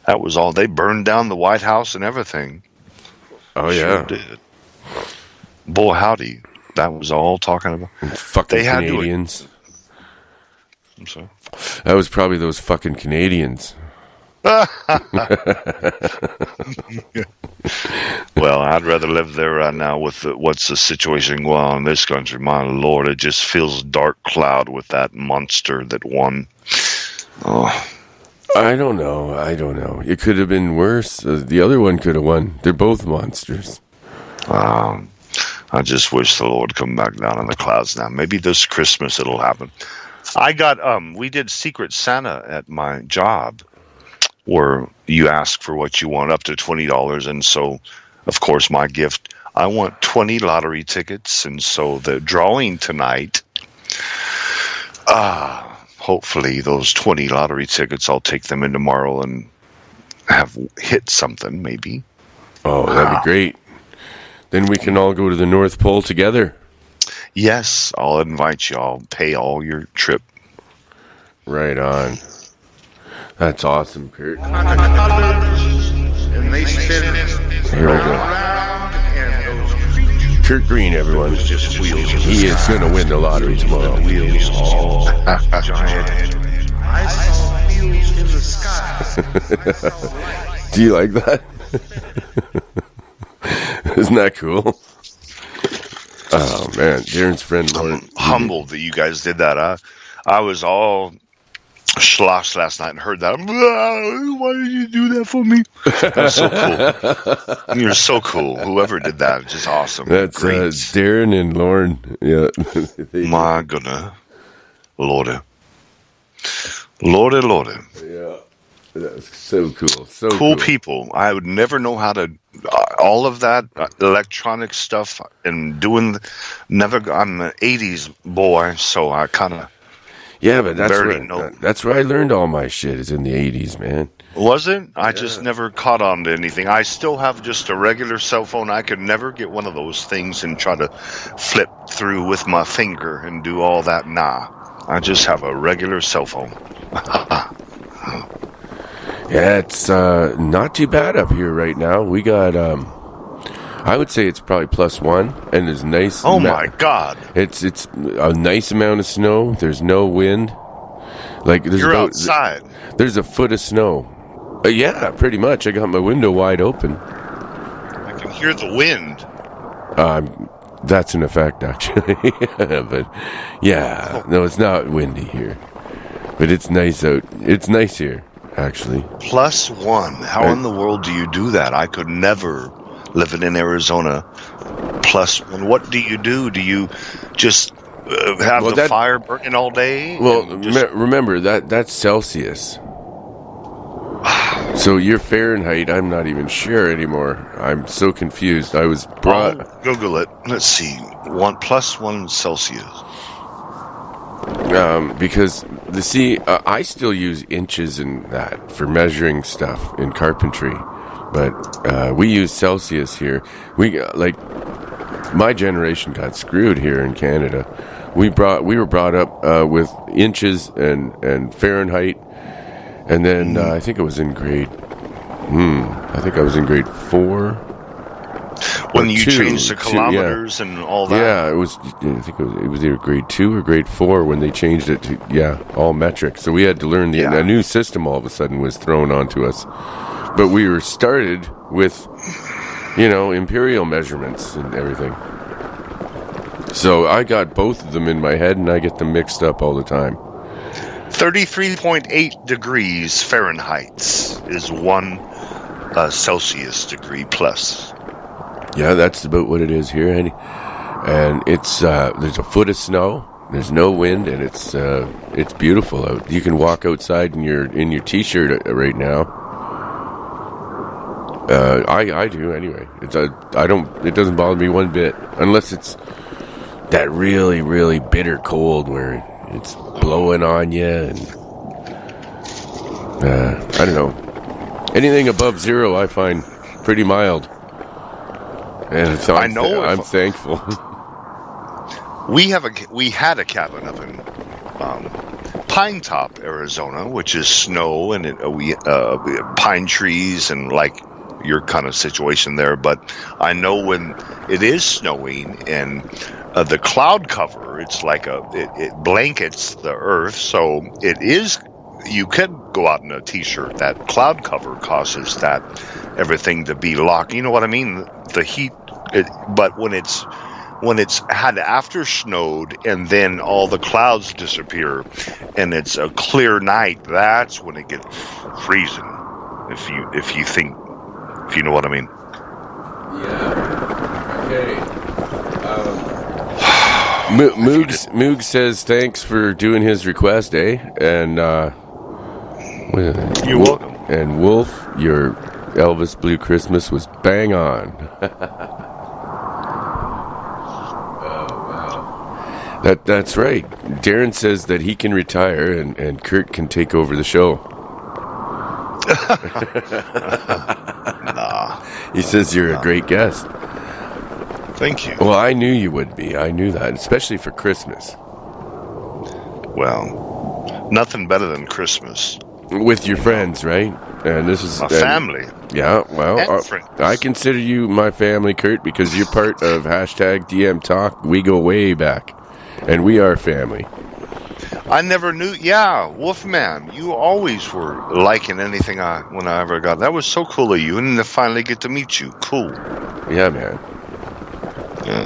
That was all. They burned down the White House and everything. Oh Sure yeah, did. Boy, howdy. That was all talking about. Fucking Canadians. I'm sorry. That was probably those fucking Canadians. Well, I'd rather live there right now with what's the situation going on in this country. My Lord, it just feels dark cloud with that monster that won. Oh, I don't know. It could have been worse. The other one could have won. They're both monsters. I just wish the Lord come back down in the clouds now. Maybe this Christmas it'll happen. We did Secret Santa at my job, where you ask for what you want up to $20, and so, of course, my gift, I want 20 lottery tickets, and so the drawing tonight, hopefully those 20 lottery tickets, I'll take them in tomorrow and have hit something, maybe. Oh, that'd be great. Then we can all go to the North Pole together. Yes, I'll invite you. I'll pay all your trip. Right on. That's awesome, Kurt. And they spin Here we go. Kurt Green, everyone. He is going to win the lottery tomorrow. wheels all giant. I saw wheels in the sky. Do you like that? Isn't that cool? Oh, man. Darren's friend, Lauren. I'm humbled that you guys did that. I was all sloshed last night and heard that. Why did you do that for me? That's so cool. You're so cool. Whoever did that is just awesome. That's Great. Darren and Lauren. Yeah. My goodness. Lordy. Lordy. Yeah. That's so cool. So Cool people. I would never know how to all of that electronic stuff and doing. I'm an '80s boy, so I kind of. Yeah, but that's where I learned all my shit is in the 80s, man. Was it? I just never caught on to anything. I still have just a regular cell phone. I could never get one of those things and try to flip through with my finger and do all that. Nah, I just have a regular cell phone. Yeah, it's not too bad up here right now. We got, I would say it's probably +1, and there's nice. Oh my God! It's a nice amount of snow. There's no wind. Like You're outside. There's a foot of snow. Yeah, pretty much. I got my window wide open. I can hear the wind. That's an effect, actually. But yeah, no, it's not windy here. But it's nice out. It's nice here, actually. +1. How in the world do you do that? I could never, living in Arizona, +1. What do you do? Do you just have the fire burning all day? Well, remember, that's Celsius. So your Fahrenheit, I'm not even sure anymore. I'm so confused. I was brought... I'll Google it. Let's see. +1 Celsius. Because I still use inches and that for measuring stuff in carpentry, but we use Celsius here. My generation got screwed here in Canada. We were brought up with inches and Fahrenheit, and then I think it was in grade. I think I was in grade 4. When you changed the kilometers and all that? Yeah, it was. I think it was either grade 2 or grade 4 when they changed it to all metric. So we had to learn a new system. All of a sudden was thrown onto us, but we were started with, imperial measurements and everything. So I got both of them in my head, and I get them mixed up all the time. 33.8 degrees Fahrenheit is 1 Celsius degree plus. Yeah, that's about what it is here. and it's there's a foot of snow. There's no wind, and it's beautiful out. You can walk outside in your t-shirt right now. I do anyway. I don't. It doesn't bother me one bit, unless it's that really, really bitter cold where it's blowing on you, and I don't know. Anything above zero, I find pretty mild, and so I'm thankful. We had a cabin up in Pine Top, Arizona, which is snow and pine trees and like your kind of situation there. But I know when it is snowing and the cloud cover, it's like it blankets the earth, so it is. You can go out in a t-shirt. That cloud cover causes that everything to be locked. You know what I mean? The heat. But when it's had after snowed and then all the clouds disappear and it's a clear night, that's when it gets freezing. If you know what I mean. Yeah. Okay. Moog says thanks for doing his request, And you're welcome. And Wolf, your Elvis Blue Christmas was bang on. That's right. Darren says that he can retire and Kurt can take over the show. Nah. He says you're a great guest. Thank you. Well, I knew you would be. I knew that, especially for Christmas. Well, nothing better than Christmas. With your friends, right? And this is a family. Yeah, well, friends. I consider you my family, Kurt, because you're part of #DM Talk. We go way back. And we are family. I never knew. Yeah, Wolfman, you always were liking anything when I ever got. That was so cool of you, and to finally get to meet you. Cool. Yeah, man. Yeah.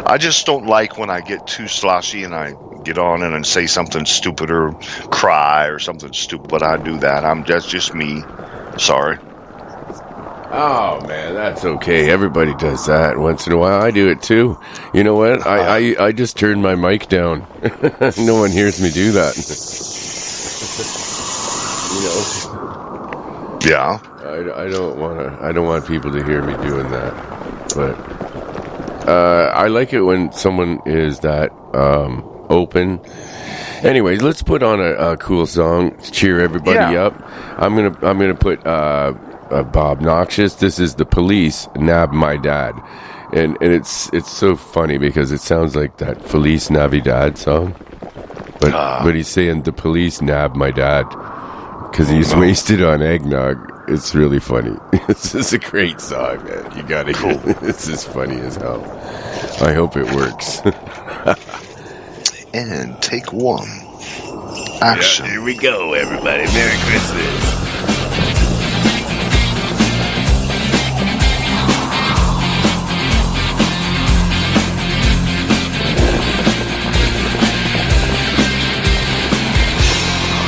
I just don't like when I get too sloshy and I get on and say something stupid or cry or something stupid. I do that. That's just me. Sorry. Oh, man, that's okay. Everybody does that once in a while. I do it, too. You know what? I just turned my mic down. No one hears me do that. You know? Yeah. I don't want people to hear me doing that. But I like it when someone is that open. Anyway, let's put on a cool song to cheer everybody up. I'm gonna put Bob Noxious. This is The Police, Nab My Dad, and it's so funny because it sounds like that Feliz Navidad song, but he's saying The Police Nab My Dad because he's wasted on eggnog. It's really funny. This is a great song, man. You gotta hear it. This is funny as hell. I hope it works. And take one. Action. Yeah, here we go, everybody. Merry Christmas.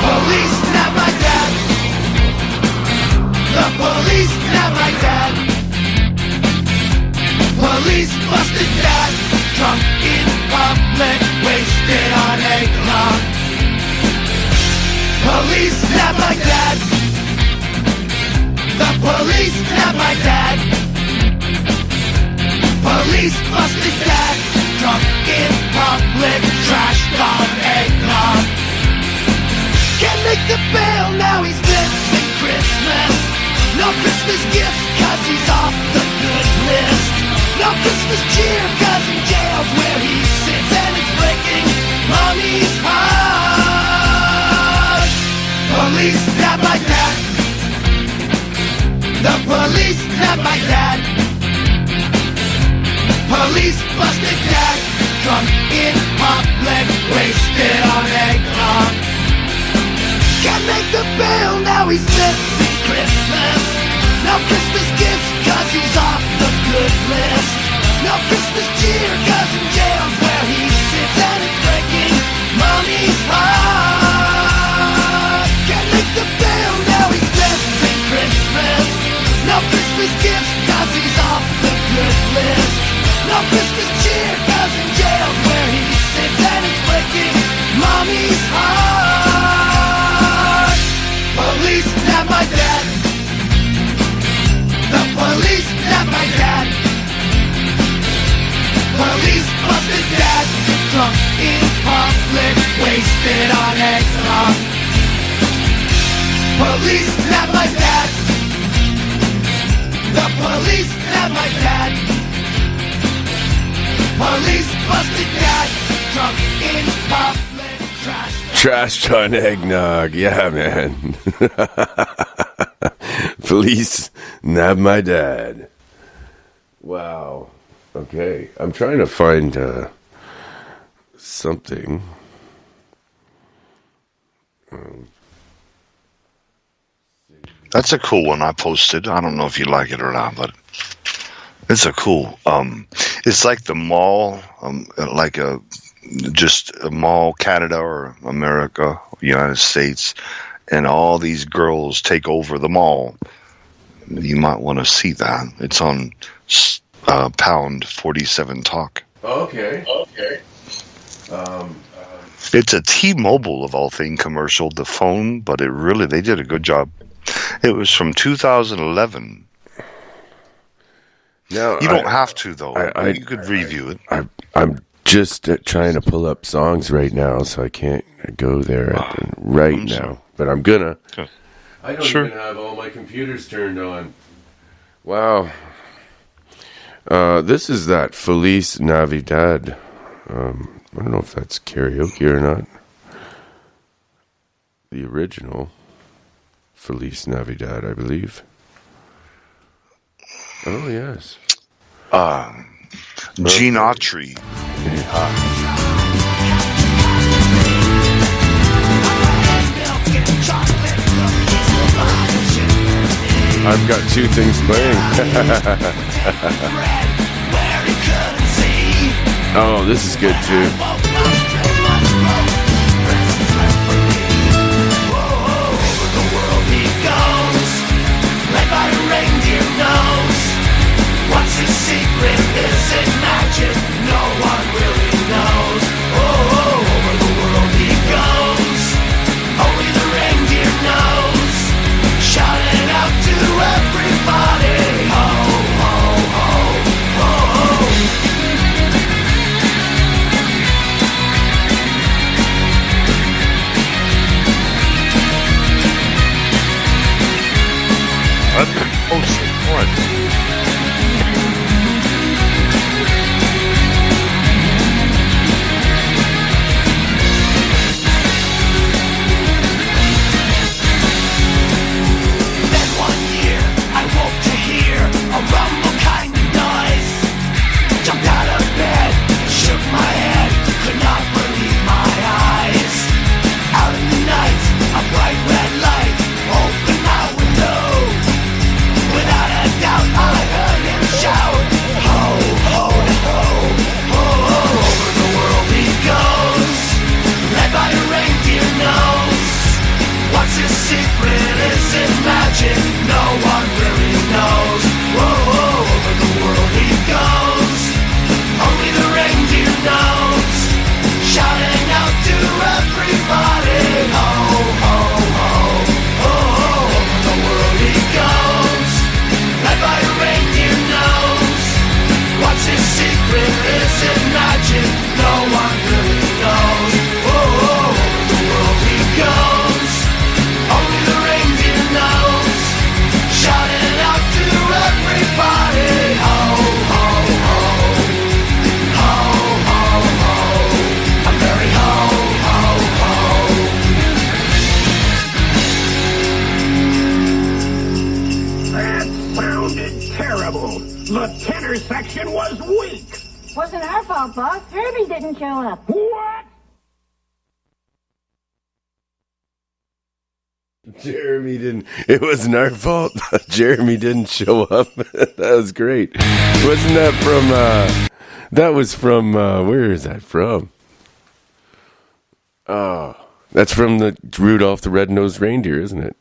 Police, not my dad. The police, not my dad. Police busted dad. Drunk in public, wasted on eggnog. Police, not my dad. The police, not my dad. Police busted dad. Drunk in public, trashed on eggnog. Can't make the bail, now he's missing Christmas. No Christmas gifts, cause he's off the good list. No Christmas cheer, cause in jail's where he sits. And it's breaking mommy's heart. Police, not my dad. The police, not my dad. Police busted dad. Drunk in public, wasted on eggnog. Can't make the bail, now he's missing Christmas. No Christmas gifts, cause he's off the good list. No Christmas cheer, cause in jail's where he sits. And it's breaking mommy's heart. Can't make the bail, now he's missing Christmas. No Christmas gifts, cause he's off the good list. No Christmas cheer, Police nabbed my dad. The police nabbed my dad. Police busted dad. Drunk in public trash. Trash on eggnog. Yeah, man. Police nabbed my dad. Wow. Okay. I'm trying to find something. That's a cool one I posted. I don't know if you like it or not, but it's a cool. It's like the mall, just a mall, Canada or America, United States, and all these girls take over the mall. You might want to see that. It's on Pound 47 Talk. Okay. It's a T-Mobile of all things commercial, the phone, but they did a good job. It was from 2011. Now, You don't have to, though. You could review it. I'm just trying to pull up songs right now, so I can't go there right now. But I'm gonna. Okay. I don't Sure. even have all my computers turned on. Wow. This is that Feliz Navidad. I don't know if that's karaoke or not. The original Feliz Navidad, I believe. Oh, yes. Gene Autry. I've got two things playing. Oh, this is good too. What's his secret? Is it magic? No one really knows. Oh, over the world he goes. Only the reindeer knows. Shouting out to everybody. Ho, ho, ho, ho, ho. That's the closest one. Then one year I woke to hear a rumble kind of noise. Jumped out of bed, shook my head, could not believe my eyes. Out in the night, a bright red light opened my window. Without a doubt, I heard him shout, ho, ho, ho, ho, over the world he goes, led by a reindeer nose. What's his secret? Is it magic? No one really knows. Whoa, over the world he goes, only the reindeer knows. Shouting out to everybody, ho, ho, ho, ho, over the world he goes, led by a reindeer nose. What's his secret? Is it magic? No one really knows. Whoa, over the world he goes, only the reindeer knows. Shouting out to everybody, ho, ho, ho, ho, ho, ho. I'm very ho, ho, ho. That sounded terrible. The tenor section was weak. Wasn't our fault, boss. Herbie didn't show up. What? Jeremy didn't. It wasn't our fault. Jeremy didn't show up. That was great. Wasn't that from? That was from. Where is that from? Oh, that's from the Rudolph the Red-Nosed Reindeer, isn't it?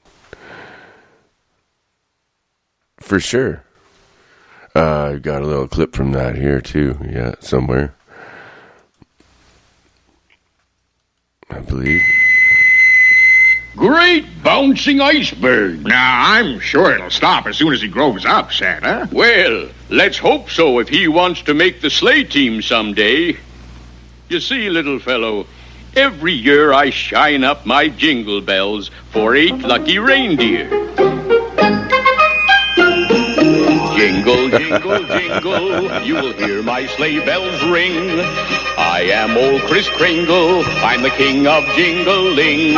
For sure. I've got a little clip from that here too. Yeah, somewhere. I believe. Great bouncing iceberg. Now, I'm sure it'll stop as soon as he grows up, Santa. Well, let's hope so if he wants to make the sleigh team someday. You see, little fellow, Every year I shine up my jingle bells for 8 lucky reindeer. Jingle, jingle, jingle, you will hear my sleigh bells ring. I am old Kris Kringle, I'm the king of jingling.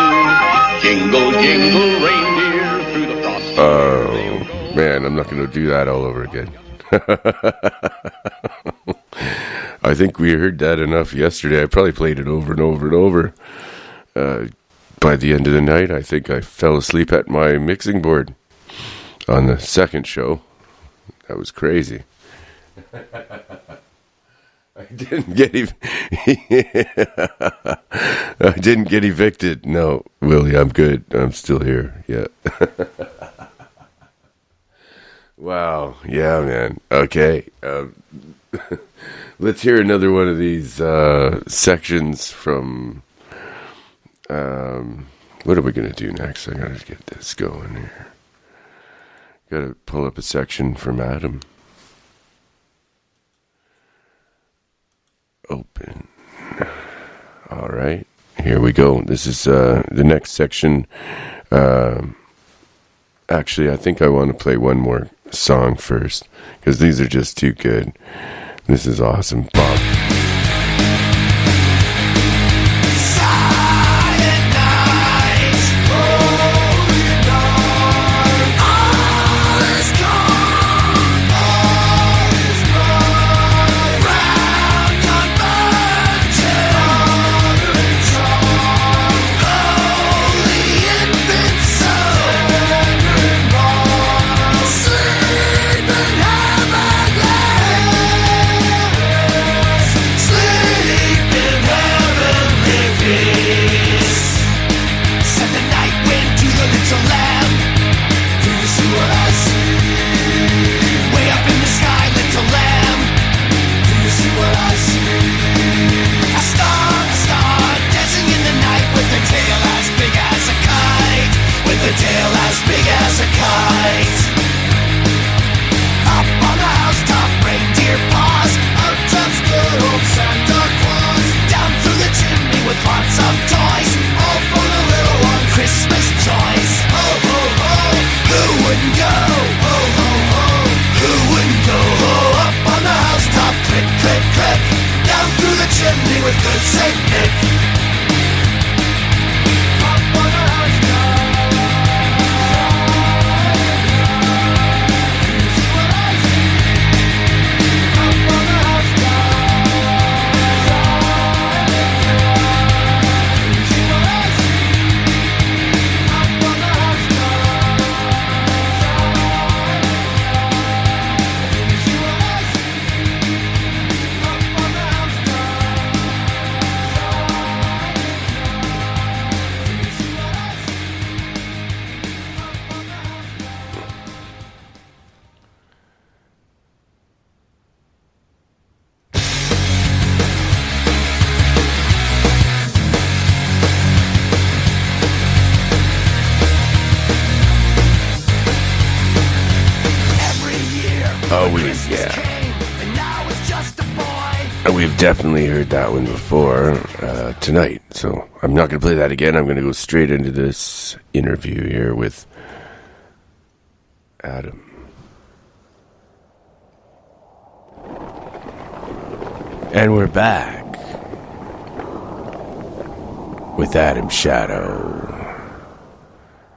Jingle, jingle, reindeer through the frosty. Oh, man, I'm not going to do that all over again. I think we heard that enough yesterday. I probably played it over and over and over. By the end of the night, I think I fell asleep at my mixing board on the second show. That was crazy. I didn't get evicted. No, Willie, I'm good. I'm still here. Yeah. Wow. Yeah, man. Okay. Let's hear another one of these sections from. What are we going to do next? I got to get this going here. Got to pull up a section from Adam. Open. All right. Here we go. This is the next section. Actually, I think I want to play one more song first because these are just too good. This is awesome. Bob. We've definitely heard that one before tonight, so I'm not going to play that again. I'm going to go straight into this interview here with Adam. And we're back with Adam Shadow.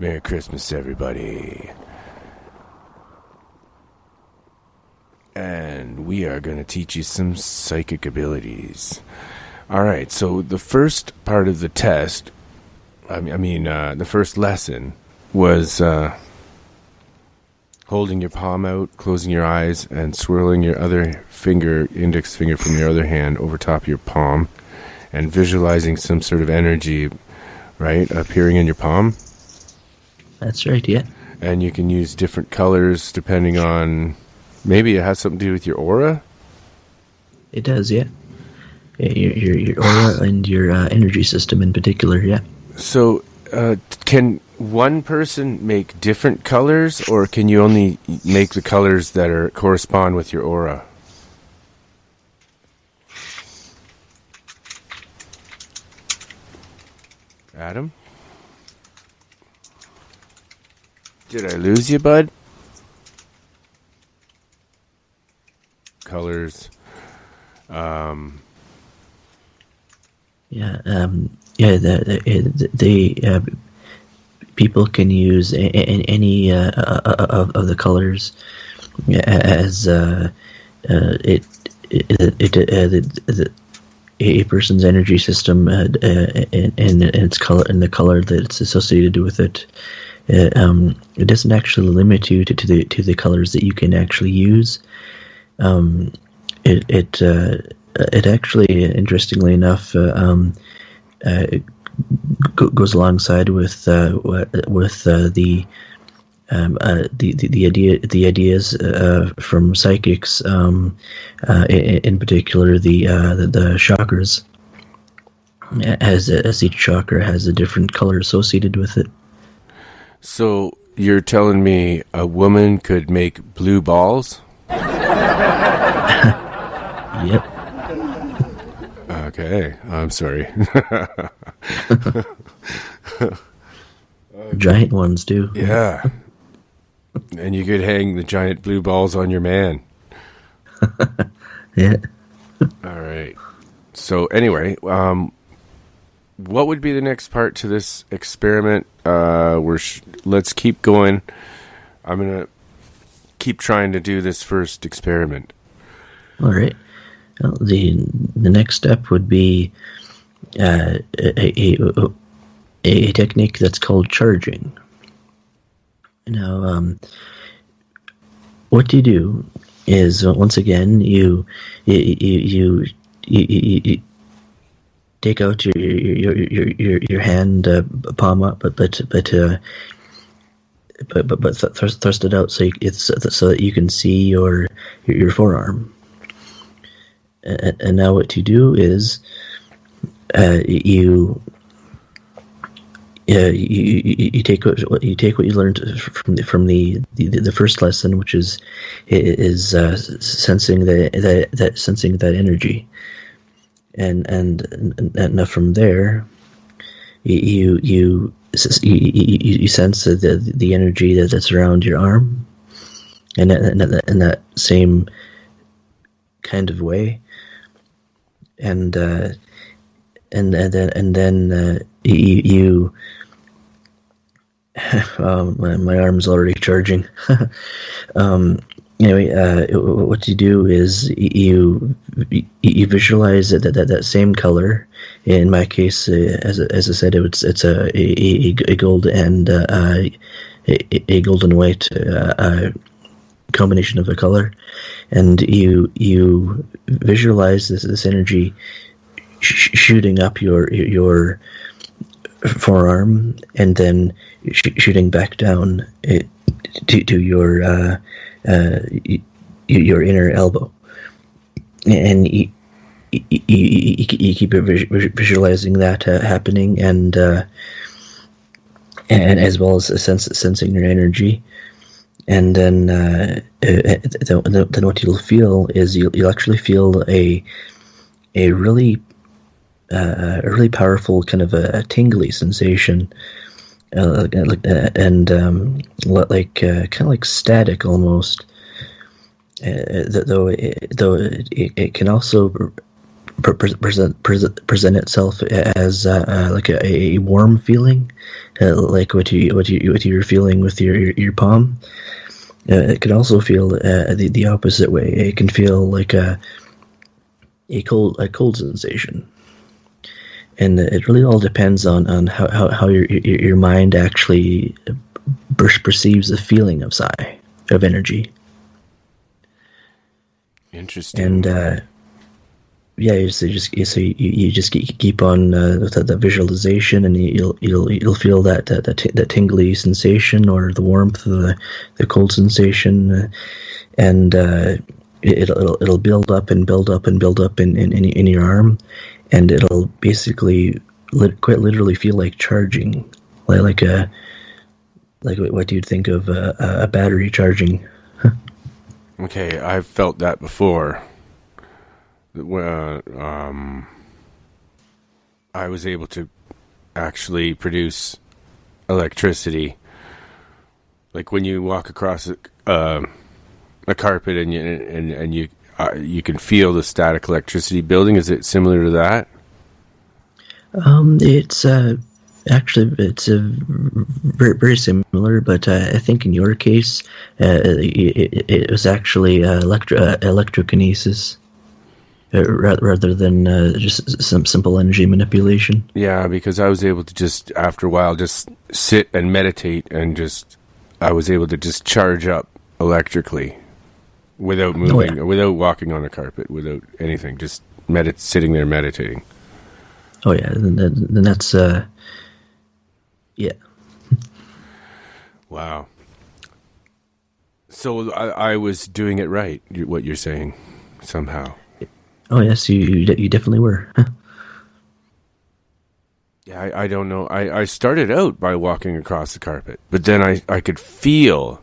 Merry Christmas, everybody. And we are going to teach you some psychic abilities. All right, so the first part of the test, the first lesson was holding your palm out, closing your eyes, and swirling your other finger, index finger from your other hand over top of your palm, and visualizing some sort of energy, right, appearing in your palm. That's right, yeah. And you can use different colors depending on... Maybe it has something to do with your aura? It does, yeah. Your aura and your energy system in particular, yeah. So, can one person make different colors, or can you only make the colors that correspond with your aura? Adam? Did I lose you, bud? Colors. People can use any of the colors as a person's energy system and its color and the color that's associated with it. It doesn't actually limit you to the colors that you can actually use. It actually, interestingly enough, goes alongside with the ideas from psychics, in particular the chakras, as each chakra has a different color associated with it. So you're telling me a woman could make blue balls? Yep. Okay, I'm sorry. Giant ones too. Yeah. And you could hang the giant blue balls on your man. Yeah. All right. So anyway, what would be the next part to this experiment? Let's keep going. I'm gonna keep trying to do this first experiment. All right. Well, the next step would be a technique that's called charging. Now, what you do is once again you take out your hand palm up, but thrust it out so so that you can see your forearm. And now what you do is you take what you learned from the first lesson, which is sensing that energy, and from there you sense the energy that's around your arm, and in that same kind of way. And then you my arm's already charging. Anyway, what you do is you visualize that same color. In my case, as I said, it's a gold and a gold and white combination of a color, and you visualize this energy shooting up your forearm and then shooting back down to your inner elbow, and you keep visualizing that happening, and as well as sensing your energy. And then what you'll feel is you'll actually feel a really powerful kind of a tingly sensation, and kind of like static almost. Though it can also present itself as like a warm feeling, like what you're feeling with your palm. It can also feel the opposite way. It can feel like a cold sensation, and it really all depends on how your mind actually perceives the feeling of psi, of energy. Interesting. And you just keep on with the visualization, and you'll feel that tingly sensation or the warmth of the cold sensation, and it'll build up and build up and build up in your arm, and it'll basically quite literally feel like charging, like what you'd think of a battery charging. Okay, I've felt that before. I was able to actually produce electricity. Like when you walk across a carpet and you can feel the static electricity building. Is it similar to that? It's actually it's very, very similar, but I think in your case, it was actually electrokinesis rather than just some simple energy manipulation. Yeah, because I was able to just after a while just sit and meditate, and I was able to just charge up electrically without moving, or without walking on a carpet, without anything, just sitting there meditating. Oh yeah, then that's yeah. Wow. So I was doing it right. What you're saying, somehow. Oh yes, you definitely were. Yeah, I don't know. I started out by walking across the carpet, but then I could feel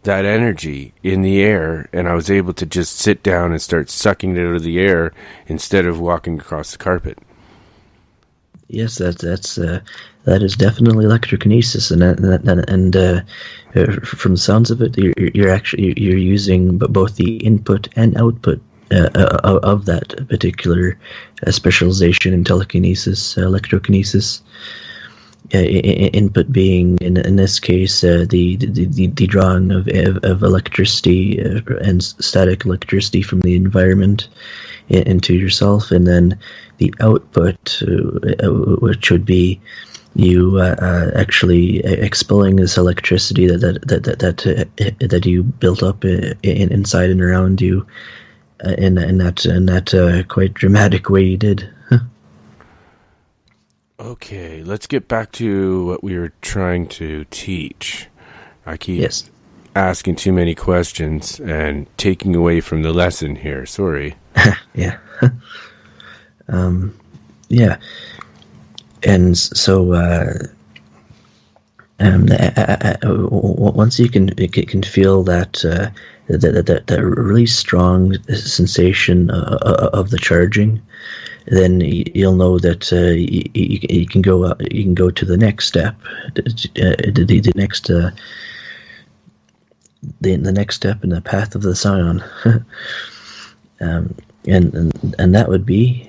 that energy in the air, and I was able to just sit down and start sucking it out of the air instead of walking across the carpet. Yes, that is definitely electrokinesis, and from the sounds of it, you're using both the input and output of that particular specialization in telekinesis, electrokinesis. Input being in this case the drawing of electricity and static electricity from the environment into yourself, and then the output, which would be you actually expelling this electricity that you built up inside and around you in that quite dramatic way you did. Okay, let's get back to what we were trying to teach. I keep asking too many questions and taking away from the lesson here. Sorry. Yeah. Yeah. And so once you can feel that really strong sensation of the charging, then you'll know that you can go to the next step, the next step in the path of the scion, and that would be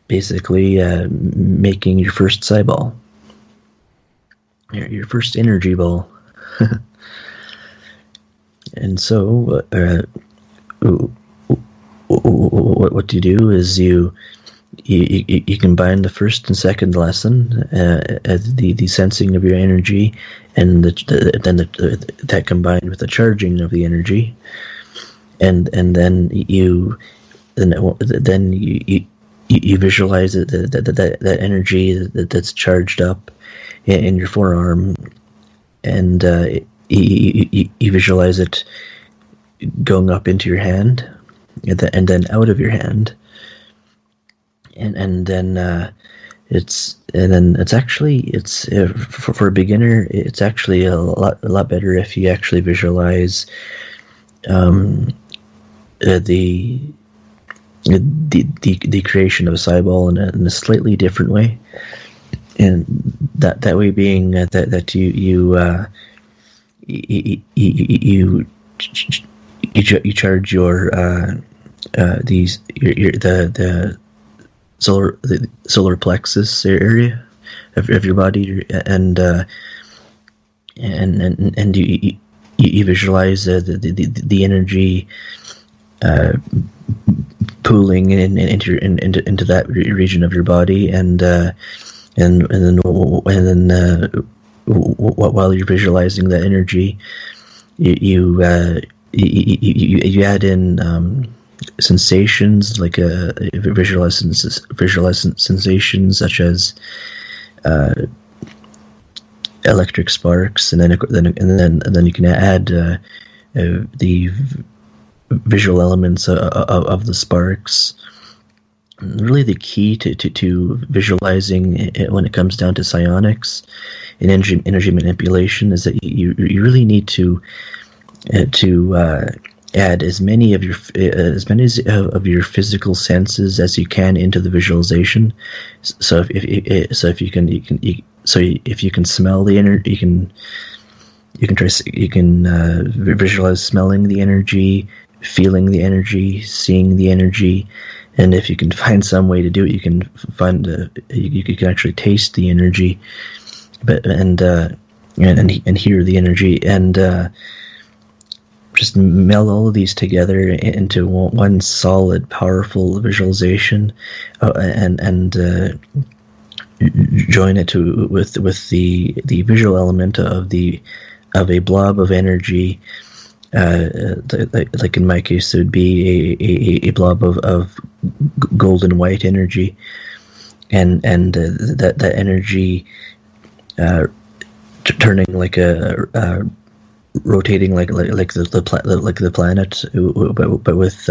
basically making your first psi ball, your first energy ball. And so what you do is you combine the first and second lesson, the sensing of your energy, and that combined with the charging of the energy, and then you visualize that energy that's charged up in your forearm, and you visualize it going up into your hand, and then out of your hand, and then it's actually for a beginner, it's actually a lot better if you actually visualize the creation of a psi ball in a slightly different way, and that way being that you charge your the solar plexus area of your body, and you visualize the energy pooling into that region of your body, and then while you're visualizing that energy, you add in sensations, like visualize sensations such as electric sparks, and then you can add the visual elements of the sparks. Really, the key to visualizing when it comes down to psionics and energy manipulation is that you really need to add as many of your physical senses as you can into the visualization. So if you can smell the energy, you can visualize smelling the energy, feeling the energy, seeing the energy, and if you can find some way to do it, you can you can actually taste the energy, and hear the energy, and just meld all of these together into one solid, powerful visualization, and join it with the visual element of a blob of energy. Like in my case, it would be a blob of golden white energy, and that energy turning like a rotating like the planet, but with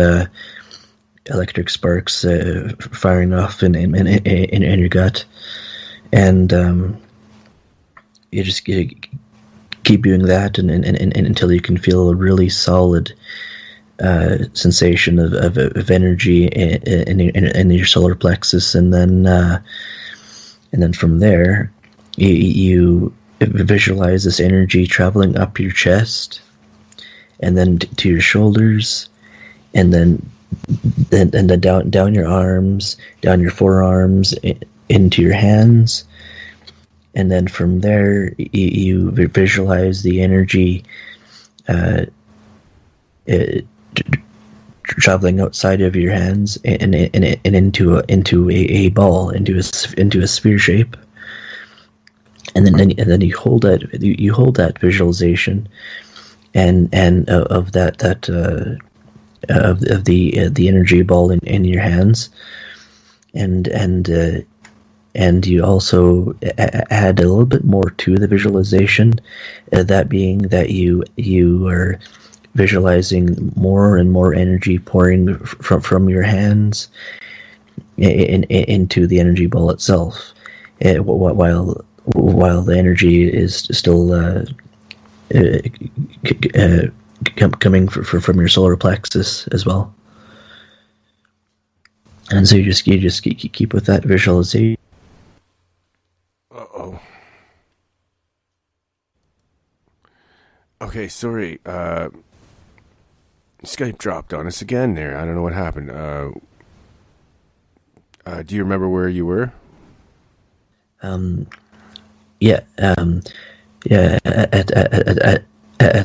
electric sparks firing off in your gut, and you just keep doing that and until you can feel a really solid sensation of energy in your solar plexus, and then from there you visualize this energy traveling up your chest, and then to your shoulders, and then down your arms, down your forearms, into your hands, and then from there you visualize the energy traveling outside of your hands and into a ball, into a sphere shape. And then you hold that visualization, and of the energy ball in your hands, and you also add a little bit more to the visualization, that being that you are visualizing more and more energy pouring from your hands into the energy ball itself, while the energy is still coming from your solar plexus as well. And so you just keep with that visualization. Uh-oh. Okay, sorry. Skype dropped on us again there. I don't know what happened. Do you remember where you were? Yeah, at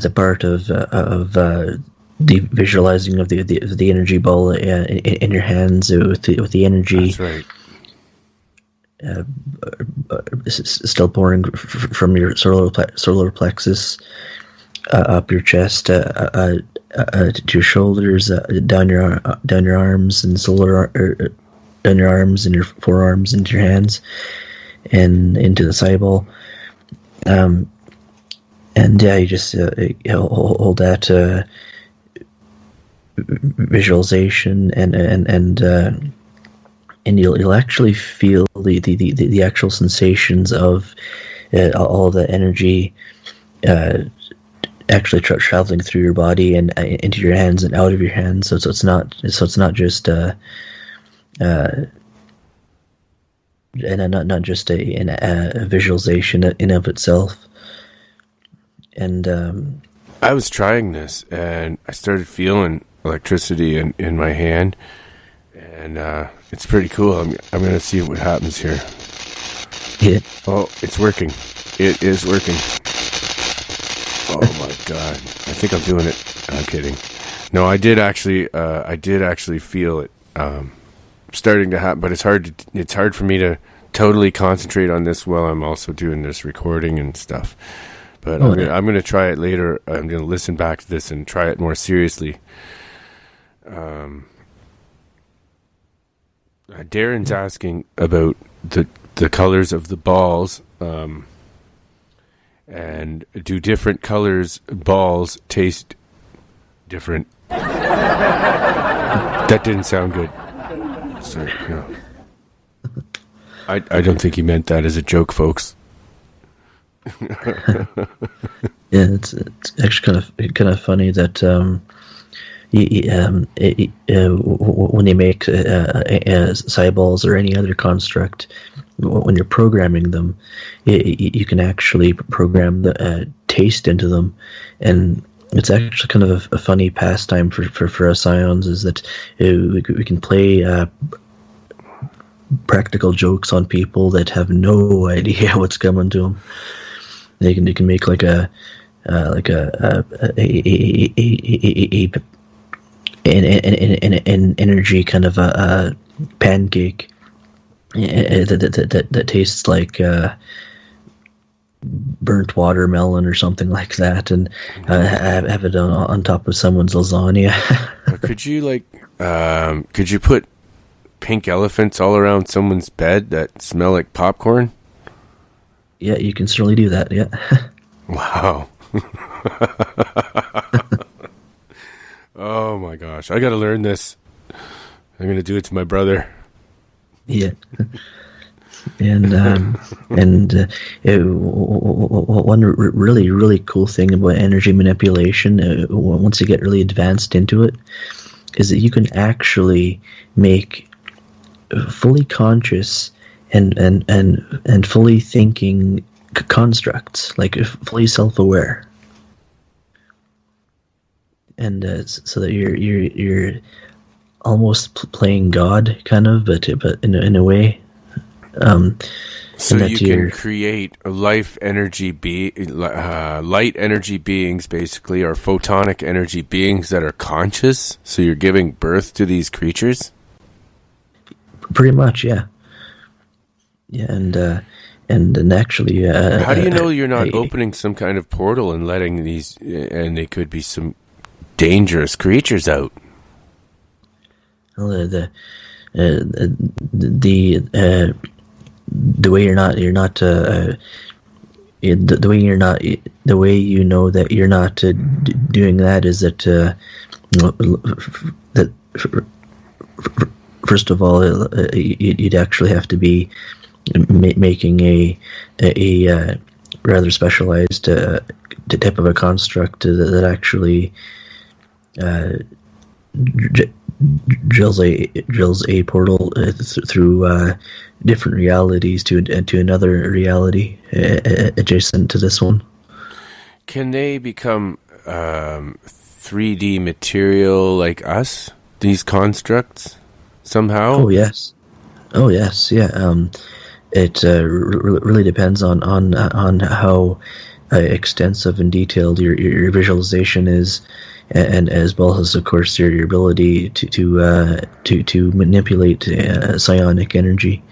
the part of the visualizing of the energy ball in your hands with the energy. That's right. Still pouring from your solar plexus up your chest, to your shoulders, down your arms, and down your arms and your forearms into your hands, and into the side ball. And yeah, you just hold that visualization, and you'll actually feel the actual sensations of all the energy actually traveling through your body and into your hands and out of your hands. So it's not just and not just a visualization in of itself. And I was trying this, and I started feeling electricity in my hand, and it's pretty cool. I'm going to see what happens here. Yeah. Oh, it's working. It is working. Oh my god! I think I'm doing it. I'm kidding. No, I did actually feel it starting to happen, but it's hard for me to totally concentrate on this while I'm also doing this recording and stuff. But I'm gonna try it later. I'm gonna listen back to this and try it more seriously. Darren's asking about the colors of the balls. And do different colors balls taste different? That didn't sound good. Sorry, no. I don't think he meant that as a joke, folks. Yeah, it's actually kind of funny that when they make cyballs or any other construct, when you're programming them, you can actually program the taste into them, and it's actually kind of a funny pastime for us scions, is that we can play practical jokes on people that have no idea what's coming to them. They can make like an energy kind of a pancake that tastes like burnt watermelon or something like that, and have it on top of someone's lasagna. Could you put pink elephants all around someone's bed that smell like popcorn? Yeah, you can certainly do that. Yeah. Wow. Oh my gosh, I gotta learn this. I'm gonna do it to my brother. Yeah. And one really cool thing about energy manipulation, once you get really advanced into it, is that you can actually make fully conscious and fully thinking constructs, like fully self-aware, and so that you're almost playing God, kind of, but in a way. So you can create light energy beings, basically, or photonic energy beings that are conscious. So you're giving birth to these creatures. Pretty much, yeah. Yeah, and actually, how do you know you're not opening some kind of portal and letting these, and they could be some dangerous creatures out? Well, the way the way you know that you're not doing that is that first of all, you'd actually have to be making a rather specialized type of a construct that actually drills a portal through different realities to another reality adjacent to this one. Can they become 3D material like us? These constructs somehow? Oh yes, yeah. It really depends on how extensive and detailed your visualization is, and as well as, of course, your ability to manipulate psionic energy.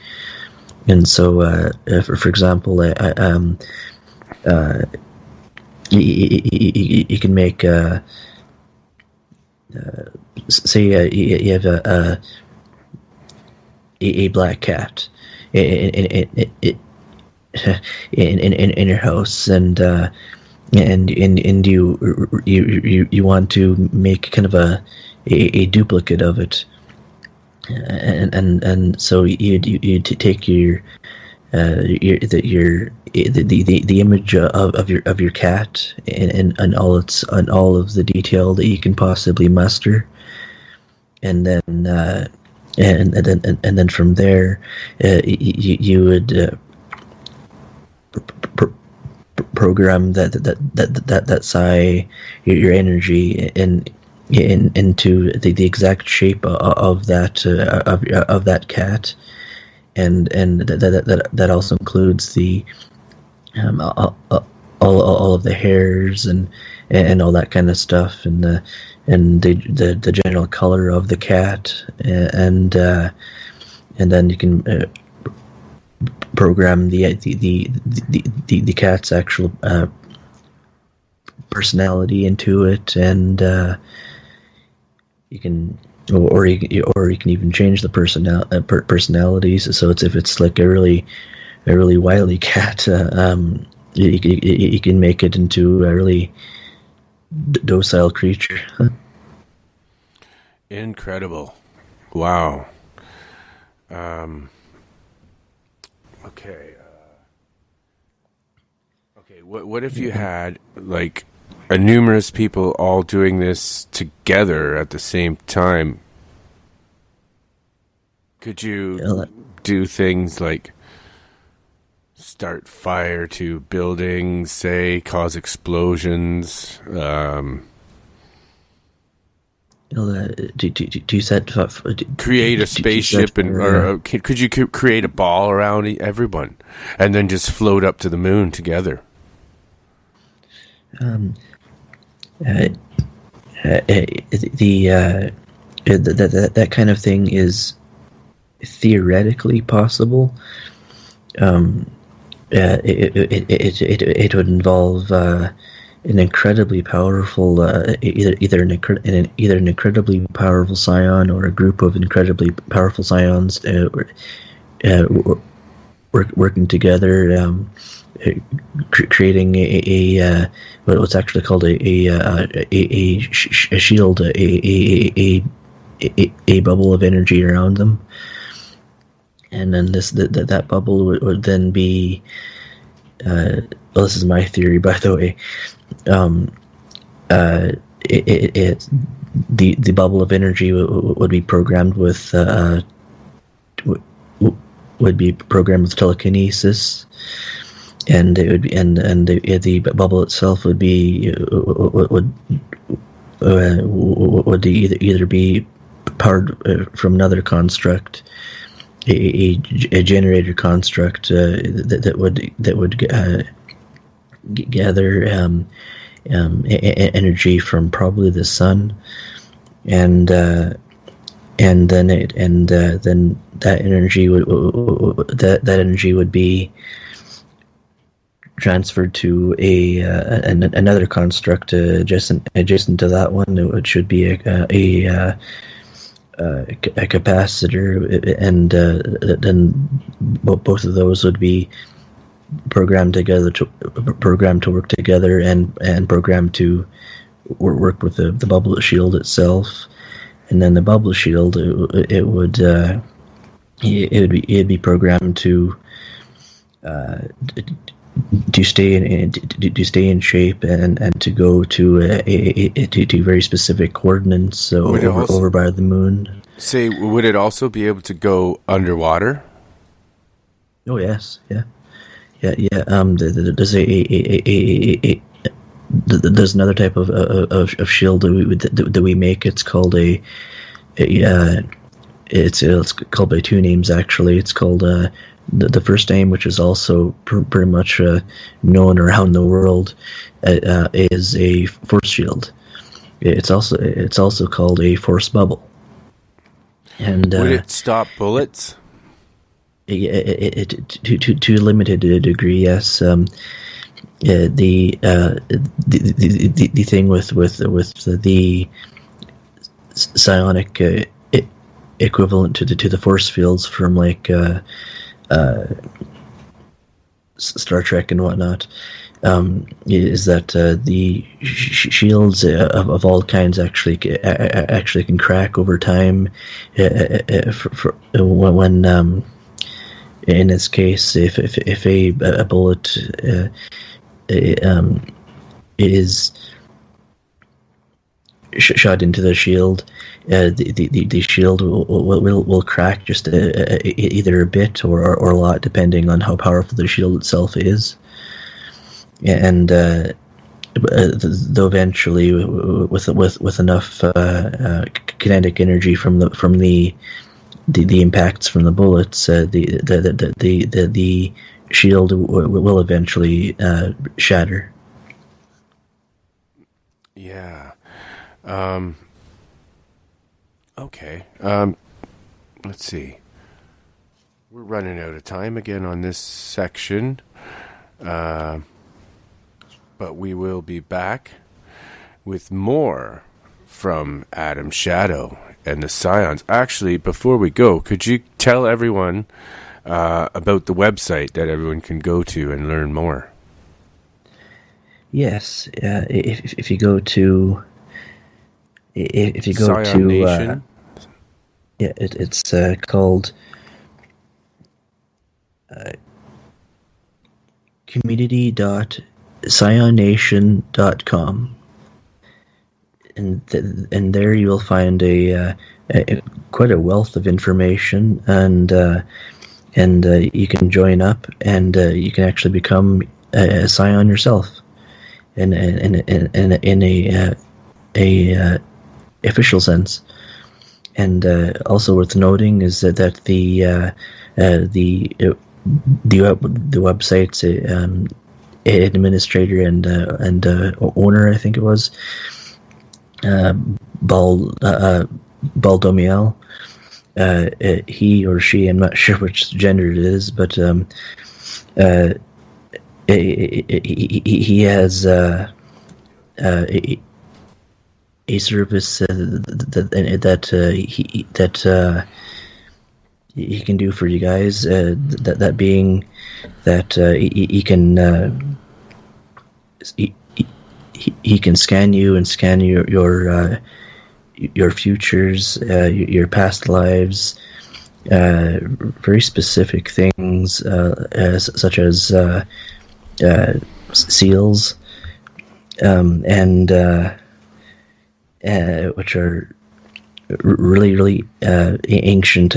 And so, for example, you can make say you have a black cat in your house, and you want to make kind of a duplicate of it, and so you take the image of your cat and all of the detail that you can possibly muster, and then and then from there you would program that psi, your energy into the exact shape of that cat, and that also includes the all of the hairs and all that kind of stuff, and the general color of the cat, and then you can program the cat's actual personality into it, and you can even change the personalities. So if it's like a really wily cat, you can make it into a really docile creature. Incredible! Wow. Okay. What if you had, like, numerous people all doing this together at the same time, could you do things like start fire to buildings, say, cause explosions? Do set create a spaceship, or could you create a ball around everyone, and then just float up to the moon together? That kind of thing is theoretically possible. It would involve an incredibly powerful, either an incredibly powerful scion or a group of incredibly powerful scions working together, creating what's actually called a shield, a bubble of energy around them, and then that bubble would then be. Well, this is my theory, by the way. The bubble of energy would be programmed with telekinesis, and it would be the bubble itself would be would either be powered from another construct, a generator construct that would gather energy from probably the sun, and then that energy would be transferred to another construct adjacent to that one. It should be a capacitor, and then both of those would be programmed to work together, and programmed to work with the bubble shield itself. And then the bubble shield, it would be programmed to stay in shape and to go to very specific coordinates over by the moon. Say, would it also be able to go underwater? Oh yes, yeah. There's another type of shield that we make. It's called it's called by two names actually. It's called the first name, which is also pretty much known around the world, is a force shield. It's also called a force bubble. And would it stop bullets? To a limited degree, yes. The thing with the psionic equivalent to the force fields from like Star Trek and whatnot, is that the shields of all kinds actually can crack over time. When in this case, if a bullet is shot into the shield, the shield will crack just either a bit or a lot, depending on how powerful the shield itself is. And though eventually, with enough kinetic energy from the impacts from the bullets, the shield will eventually shatter. Yeah. Okay. Let's see. We're running out of time again on this section. But we will be back with more from Adam Shadow and the Scions. Actually, before we go, could you tell everyone about the website that everyone can go to and learn more? Yes, if you go to Scion Nation. It's called community.scionnation.com. and there you will find quite a wealth of information, and you can join up, and you can actually become a scion yourself, in a official sense. And also worth noting is that the website's administrator and owner, I think it was, Baldomiel. He or she, I'm not sure which gender it is, but he has a service that he can do for you guys. That being that he can he can scan you and scan your futures, your past lives, very specific things, such as seals, and which are really ancient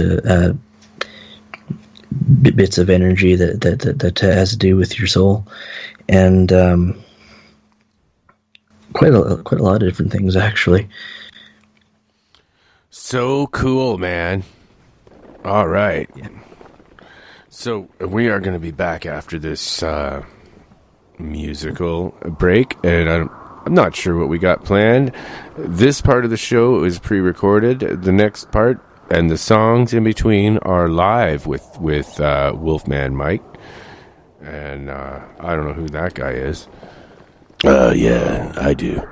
bits of energy that has to do with your soul, and quite a lot of different things, actually. So cool, man. All right. Yeah. So we are going to be back after this musical break, and I'm not sure what we got planned. This part of the show is pre-recorded. The next part and the songs in between are live with Wolfman Mike. And I don't know who that guy is. Yeah, I do.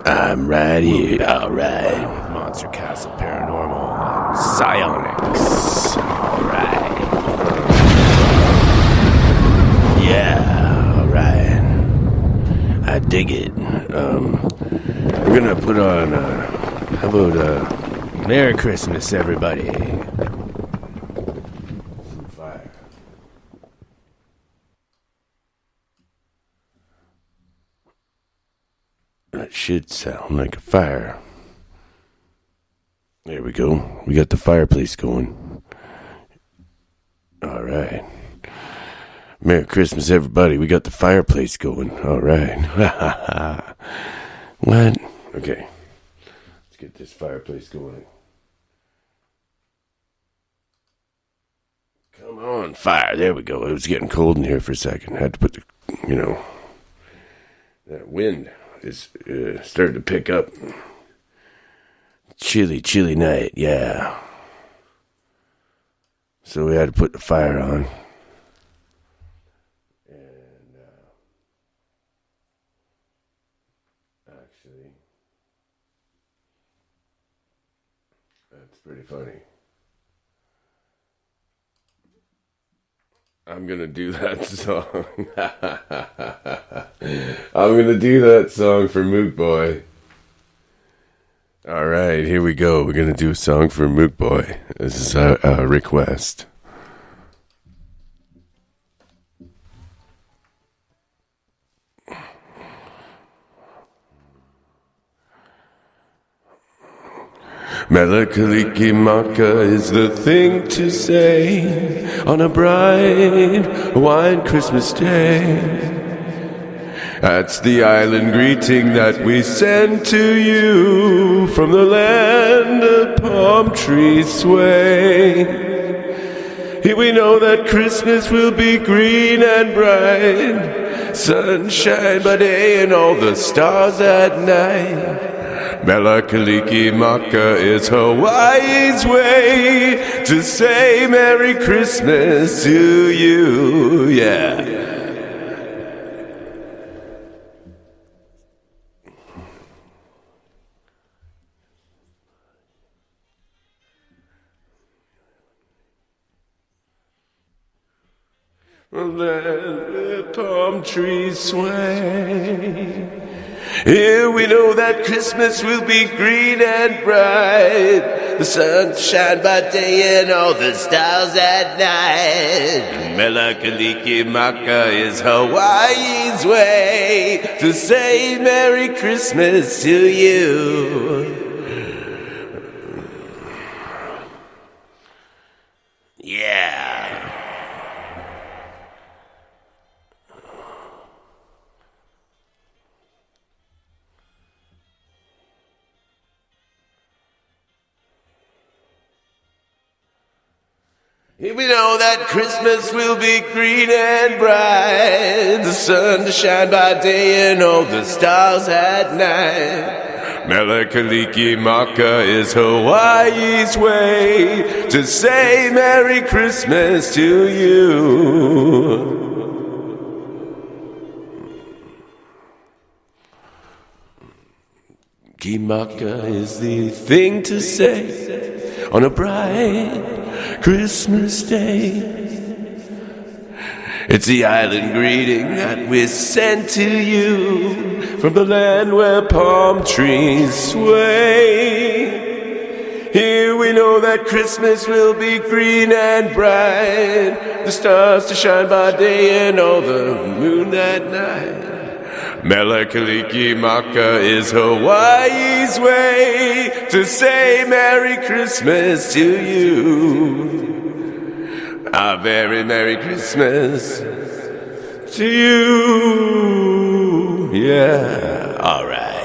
I'm right here. All right. With Monster Castle Paranormal Psionics. All right. Yeah, all right. I dig it. We're gonna put on. How about Merry Christmas, everybody. some fire? That should sound like a fire. There we go. We got the fireplace going. All right. Merry Christmas, everybody. We got the fireplace going. All right. What? Okay. Let's get this fireplace going. Come on, fire. There we go. It was getting cold in here for a second. Had to put the, that wind is started to pick up. Chilly night, yeah. So we had to put the fire on. And actually, that's pretty funny. I'm gonna do that song. I'm gonna do that song for Mook Boy. All right, here we go. We're gonna do a song for Mook Boy. This is a request. Melakaliki Maka is the thing to say on a bright Hawaiian Christmas day. That's the island greeting that we send to you from the land of palm trees sway. Here we know that Christmas will be green and bright, sunshine by day and all the stars at night. Melakaliki Maka is Hawaii's way to say Merry Christmas to you, yeah. Let the palm trees sway. Here we know that Christmas will be green and bright. The sun shine by day and all the stars at night. Mele Kalikimaka is Hawaii's way to say Merry Christmas to you. Yeah. Here we know that Christmas will be green and bright, the sun to shine by day and all the stars at night. Mele Kalikimaka is Hawaii's way to say Merry Christmas to you. Kimaka is the thing to say on a bright Christmas Day. It's the island greeting that we send to you from the land where palm trees sway. Here we know that Christmas will be green and bright, the stars to shine by day and all the moon at night. Mele Kalikimaka is Hawaii's way to say Merry Christmas to you. A very Merry Christmas to you. Yeah, all right.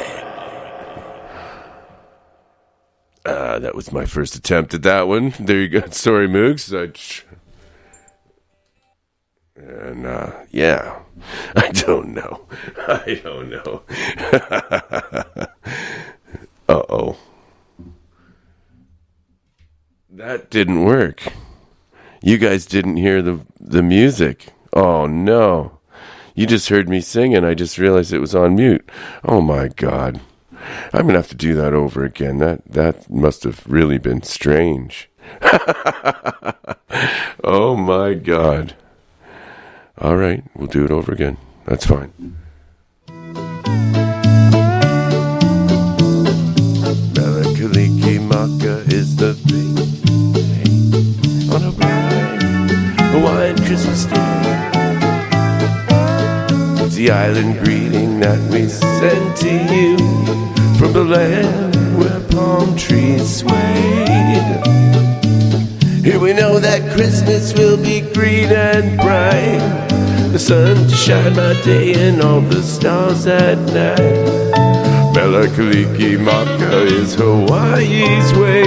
That was my first attempt at that one. There you go. Sorry, Moogs. Yeah. I don't know. Uh-oh. That didn't work. You guys didn't hear the music. Oh, no. You just heard me sing and I just realized it was on mute. Oh, my God. I'm going to have to do that over again. That must have really been strange. Oh, my God. All right, we'll do it over again. That's fine. Mele Kalikimaka is the thing on a bright Hawaiian Christmas Day. It's the island greeting that we send to you from the land where palm trees sway. Here we know that Christmas will be green and bright, the sun to shine by day and all the stars at night. Mele Kalikimaka is Hawaii's way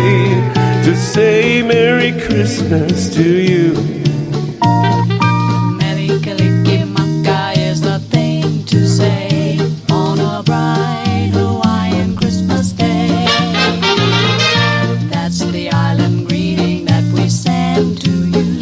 to say Merry Christmas to you. Mele Kalikimaka is the thing to say on a bright Hawaiian Christmas day. That's the island greeting that we send to you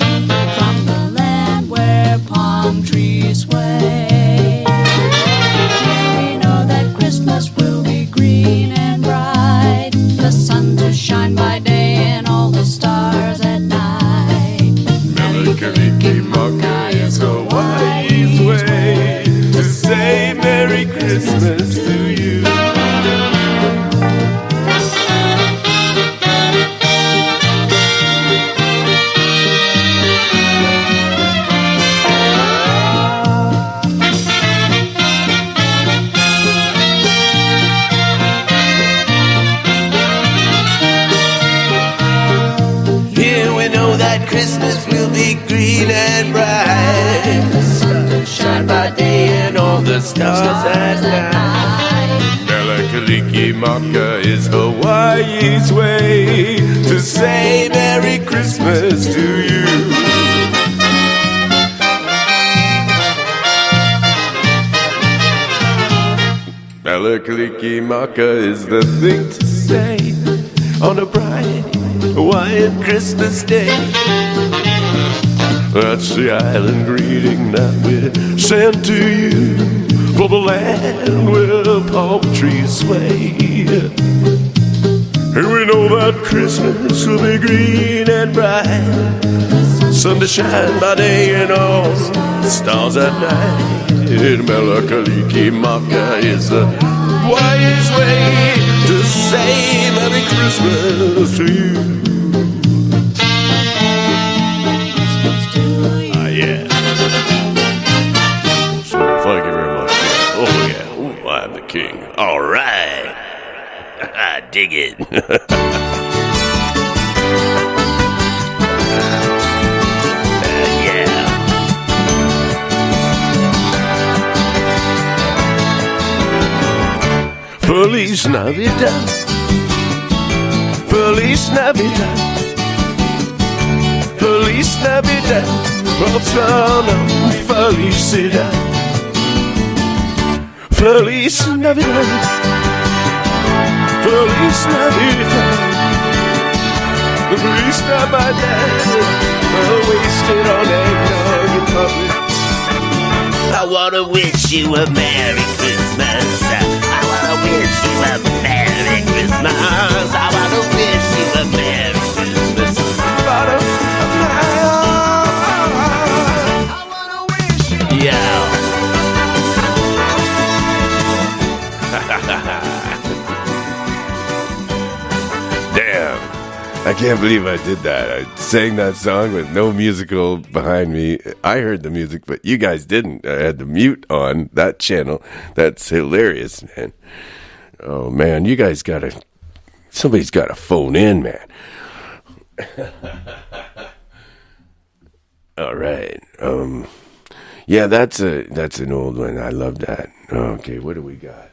from the land where palm trees sway. Here we know that Christmas will be green and bright, the sun to shine by day and all the stars at night. Mele Kalikimaka is Hawaii's way to say Merry Christmas to you. Christmas will be green and bright, the sun will shine by day and all the stars at night. Mele Kalikimaka is Hawaii's way to say Merry Christmas to you. Mele Kalikimaka is the thing to say on a bright Hawaiian Christmas Day. That's the island greeting that we send to you from the land where palm trees sway. And we know that Christmas will be green and bright, sun to shine by day and all the stars at night. Mele Kalikimaka is the wise way to say Merry Christmas to you. Ah, yeah. So, thank you very much. Oh, yeah. Ooh, I'm the king. All right. I dig it. Yeah. Feliz Navidad. Feliz Navidad. Feliz Navidad. Próxima felicidad. Feliz Navidad. Feliz Navidad. Feliz Navidad. Wasted on eggnog in public. I wanna wish you a Merry Christmas. I wanna wish you a Merry Christmas. I wanna wish you a Merry Christmas. Yeah. Damn. I can't believe I did that. I sang that song with no musical behind me. I heard the music, but you guys didn't. I had the mute on that channel. That's hilarious, man. Oh, man, you guys gotta... Somebody's gotta phone in, man. All right. Yeah, that's an old one. I love that. Okay, what do we got?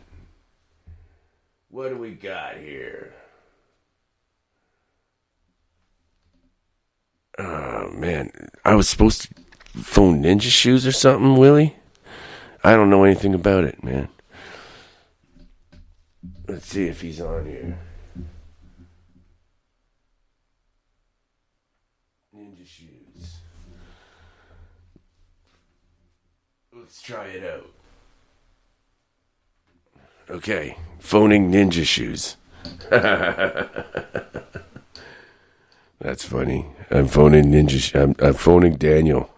What do we got here? Oh, man. I was supposed to phone Ninja Shoes or something, Willie? I don't know anything about it, man. Let's see if he's on here. Ninja Shoes. Let's try it out. Okay, phoning Ninja Shoes. That's funny. I'm phoning I'm phoning Daniel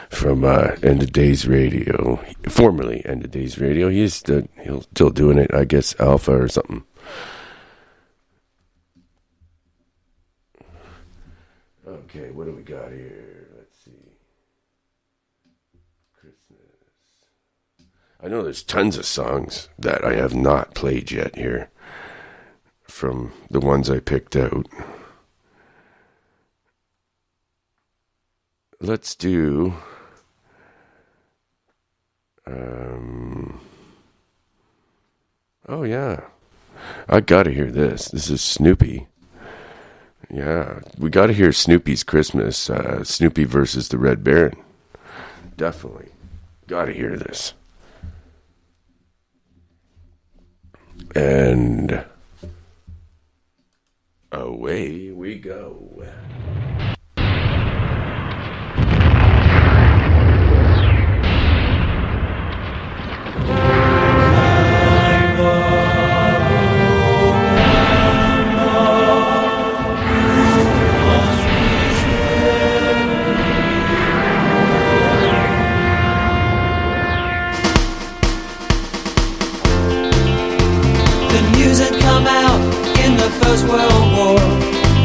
from End of Days Radio, formerly End of Days Radio. He's still doing it, I guess, Alpha or something. Okay, what do we got here? Let's see. Christmas. I know there's tons of songs that I have not played yet here from the ones I picked out. Let's do oh yeah, I gotta hear this. This is Snoopy. Yeah, we gotta hear Snoopy's Christmas. Snoopy versus the Red Baron. Definitely gotta hear this. And away we go. First World War,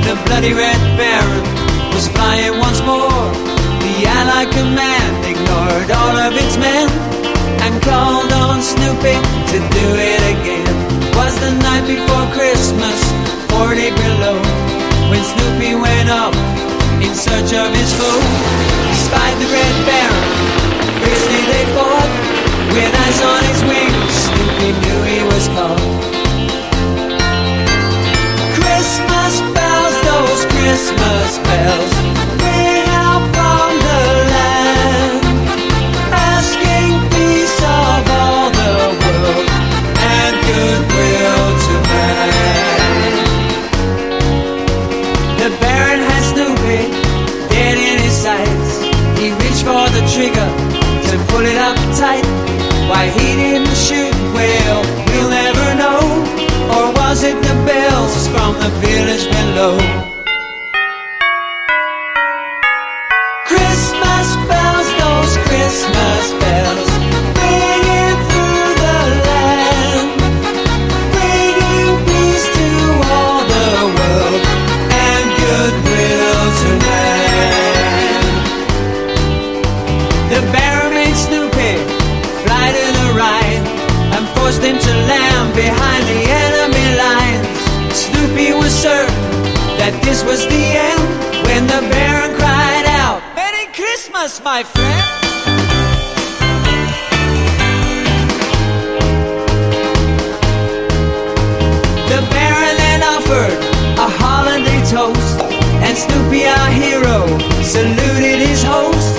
the bloody Red Baron was flying once more. The Allied command ignored all of its men and called on Snoopy to do it again. Was the night before Christmas, 40 below, when Snoopy went up in search of his foe. Spied the Red Baron, fiercely they fought. With ice on his wings, Snoopy knew he was caught. Christmas bells, those Christmas bells, ring out from the land, asking peace of all the world and goodwill to man. The Baron had Snoopy dead in his sights. He reached for the trigger to pull it up tight. Why he didn't shoot, well, we'll never know. Or was it the bells from the village below? Christmas bells, those Christmas bells, ringing through the land, into land behind the enemy lines. Snoopy was certain that this was the end when the Baron cried out, "Merry Christmas, my friend!" The Baron then offered a holiday toast, and Snoopy, our hero, saluted his host.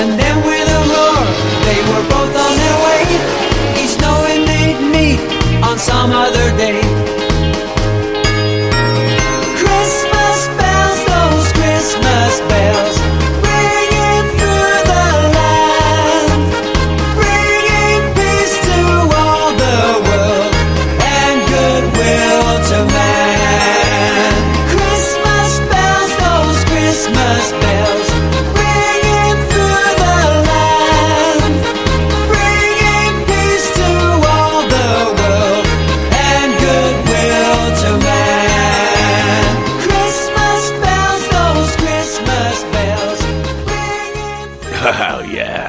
And then with a roar, they were both on their way, each knowing they'd meet on some other day. Christmas bells, those Christmas bells, ringing through the land, bringing peace to all the world and goodwill to man. Christmas bells, those Christmas bells, ringing through the land, bringing peace to all the world and goodwill to man. Christmas bells, those Christmas bells, ringing through. Oh, yeah.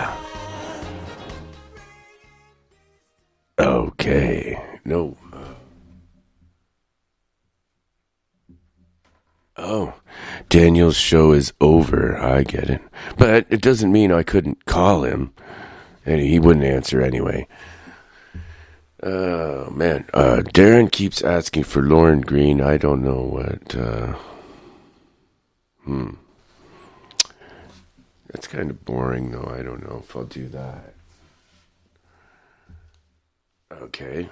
Okay. No. Oh, Daniel's show is over. I get it. But it doesn't mean I couldn't call him. And he wouldn't answer anyway. Oh, man. Darren keeps asking for Lauren Green. I don't know what... That's kind of boring, though. I don't know if I'll do that. Okay.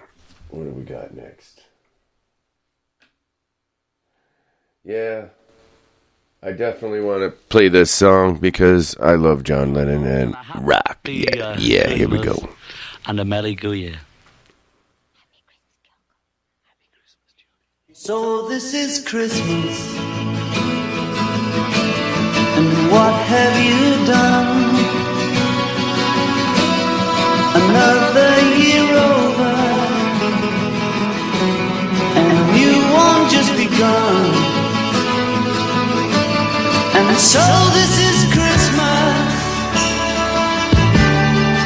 What do we got next? Yeah. I definitely want to play this song because I love John Lennon and rock. Yeah, here we go. And a Merry Go Year. So this is Christmas, and what have you done? Another year over, and a new one just begun. And so this is Christmas.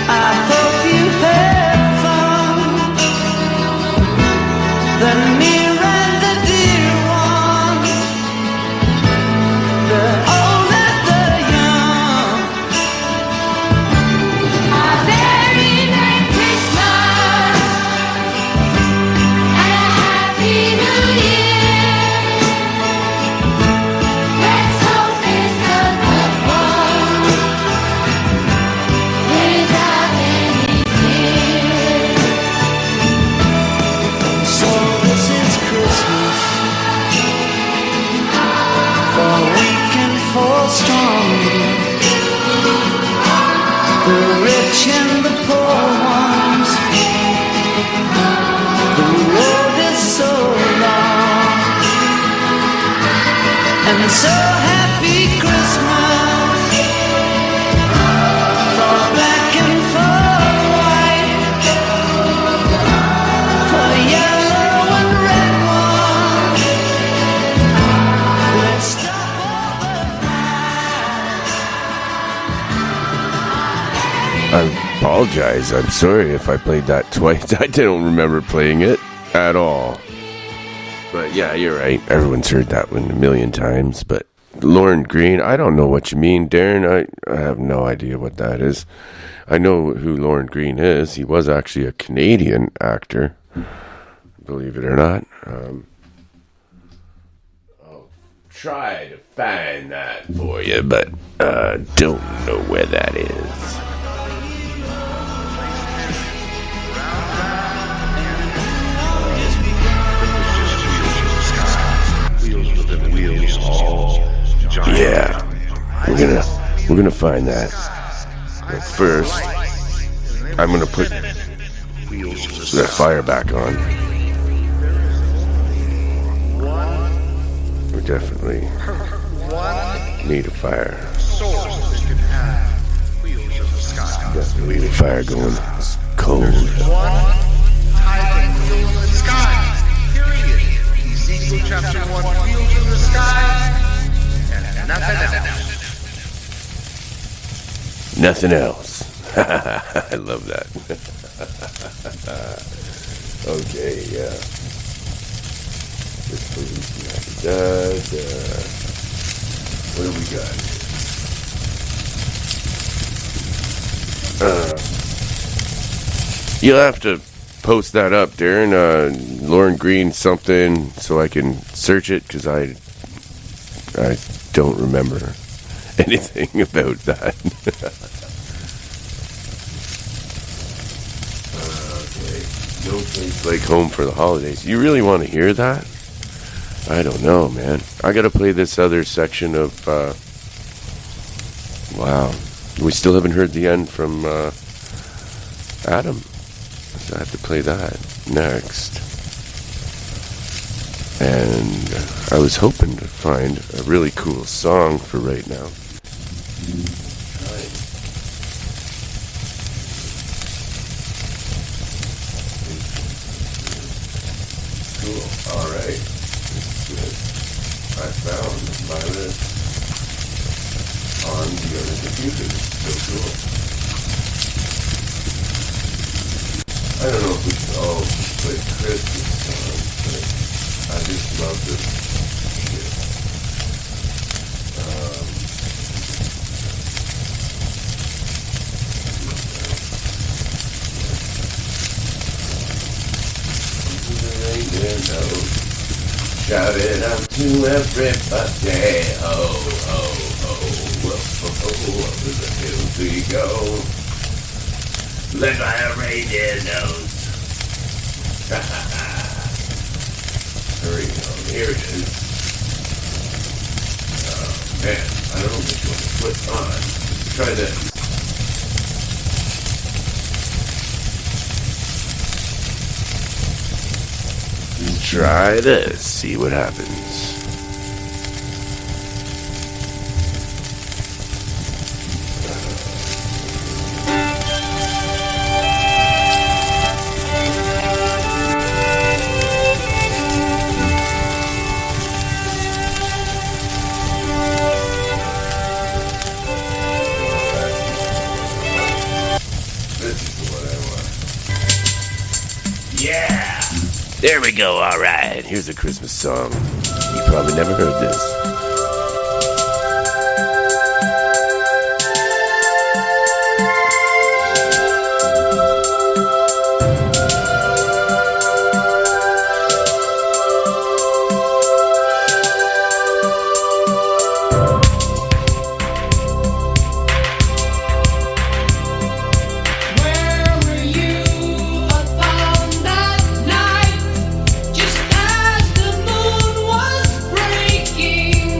I hope you had fun. The near and the dear ones, the old and the young. A very Merry Christmas and a Happy New Year. Let's hope it's a good one without any fear. So this is Christmas, for weak and for strong, the rich and the poor ones. The road is so long, and so happy Christmas for black and for white, for yellow and red ones. Let's stop all the I apologize. I'm sorry if I played that twice. I don't remember playing it at all. But yeah, you're right. Everyone's heard that one a million times. But Lauren Green, I don't know what you mean, Darren. I have no idea what that is. I know who Lauren Green is. He was actually a Canadian actor, believe it or not. I'll try to find that for you, but don't know where that is. Yeah, we're gonna find that. But first, I'm gonna put that fire back on. We definitely need a fire. Definitely need a fire going. It's cold. Chapter 1, Wheels in the Sky, and nothing else. Nothing else. I love that. Okay, yeah. What do we got here? You'll have to post that up, Darren. Lauren Green something so I can search it because I don't remember anything about that. Okay. No place like home for the holidays. You really want to hear that? I don't know, man. I gotta play this other section of, wow. We still haven't heard the end from, Adam. So I have to play that next. And I was hoping to find a really cool song for right now. Cool. All right. I found my list on the other computer. So cool. I don't know if we should all play Christmas songs, but I just love this shit. Shout it out to everybody. Oh, oh, oh, over the hills we go. Let my reindeer nose. Hurry on, here it is. Oh, man, I don't know which one to put on. Try this. Try this, see what happens. This is the one I want. Yeah! There we go, alright. Here's a Christmas song. You probably never heard this. Where were you upon that night, just as the moon was breaking?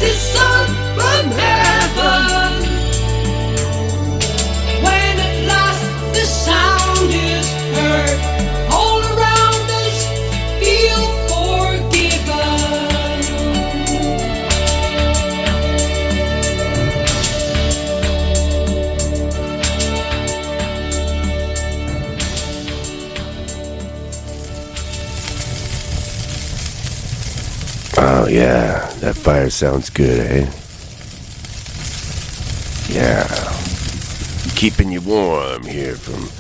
this son from heaven. When at last the sound is heard, all around us feel forgiven. Oh, yeah. That fire sounds good, eh? Yeah. Keeping you warm here from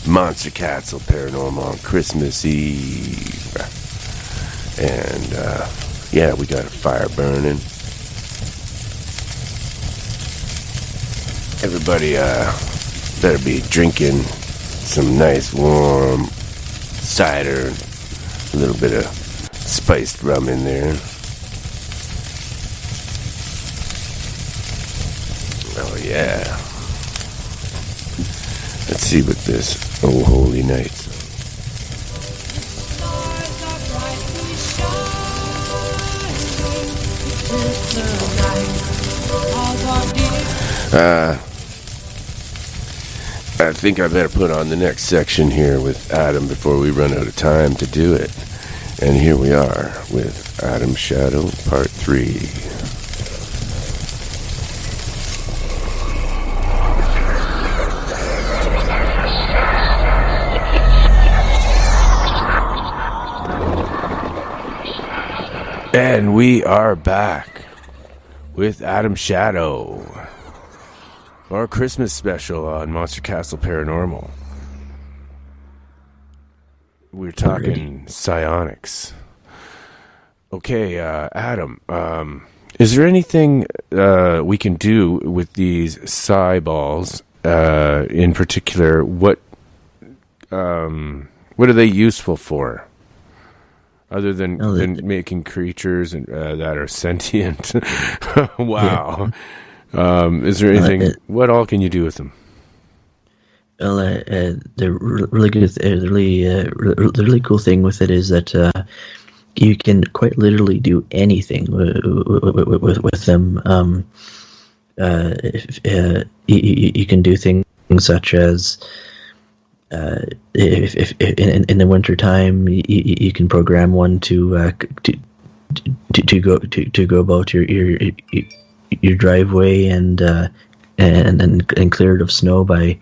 Monster Castle Paranormal on Christmas Eve. And, yeah, we got a fire burning. Everybody, better be drinking some nice warm cider, a little bit of spiced rum in there. Oh, yeah. Let's see what this Oh Holy Night. I think I better put on the next section here with Adam before we run out of time to do it. And here we are with Adam's Shadow Part 3. And we are back with Adam Shadow for our Christmas special on Monster Castle Paranormal. We're talking psionics. Okay, Adam, is there anything we can do with these psi balls? In particular, what are they useful for? Other than making creatures that are sentient. Wow. Is there anything? What all can you do with them? Well, the really good, the really cool thing with it is that you can quite literally do anything with them. You can do things such as if in the winter time you can program one to go about your driveway and clear it of snow by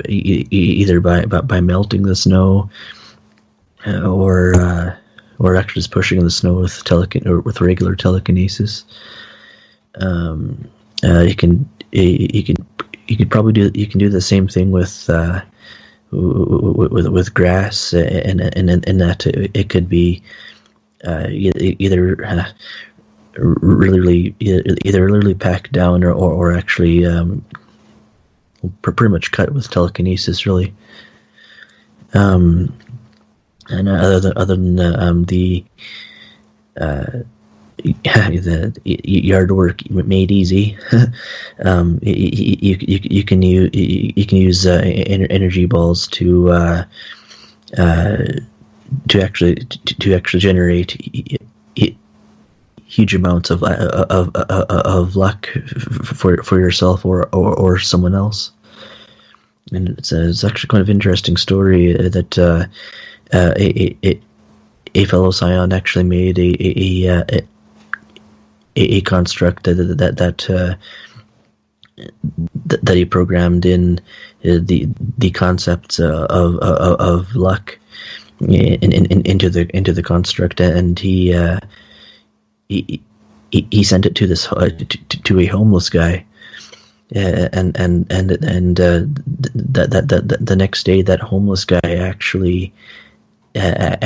either by melting the snow or actually just pushing the snow with regular telekinesis. You can do the same thing with grass, and that it could be either literally packed down or actually pretty much cut with telekinesis, really. And other than the yard work made easy, you can use energy balls to actually generate huge amounts of luck for yourself or someone else. And it's actually kind of interesting story that a fellow scion actually made a construct that he programmed in the concepts of luck into the construct, and he sent it to to a homeless guy, and the next day that homeless guy actually got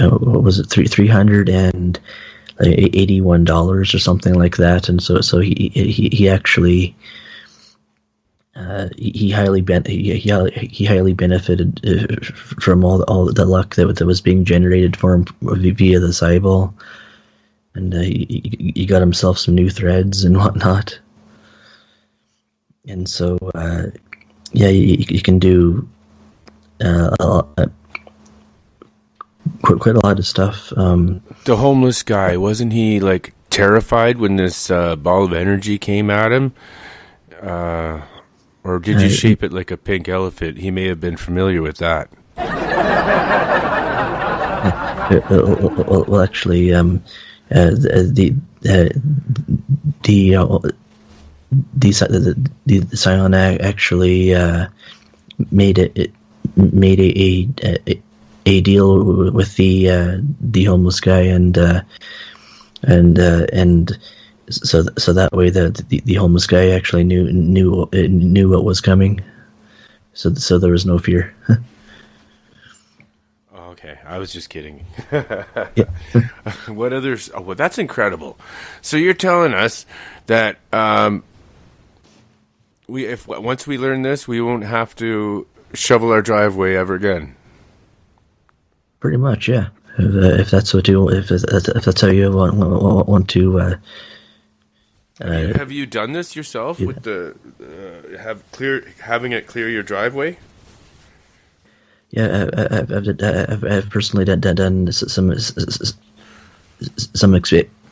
what was it, $381 or something like that, and so he actually he highly benefited from all the luck that was being generated for him via the Cyball, and he got himself some new threads and whatnot. And so you can do quite a lot of stuff. The homeless guy, wasn't he like terrified when this ball of energy came at him? Or did you shape it like a pink elephant? He may have been familiar with that. Well, actually, the Scion actually made a deal with the homeless guy, and so that way the homeless guy actually knew what was coming, so there was no fear. Okay, I was just kidding. Yeah. What others? Oh, well, that's incredible. So you're telling us that once we learn this, we won't have to shovel our driveway ever again. Pretty much, yeah. If that's what you, if that's how you want to. Have you done this yourself with the having it clear your driveway? Yeah, I've personally done some experience,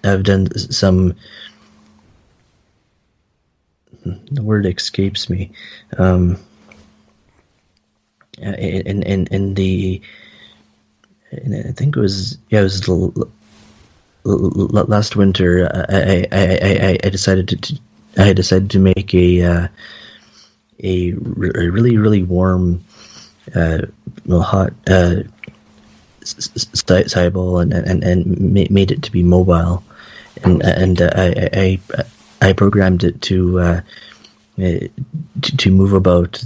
I've done some. The word escapes me. And I think it was last winter. I decided to make a really warm, hot sideball and made it to be mobile, and I programmed it to move about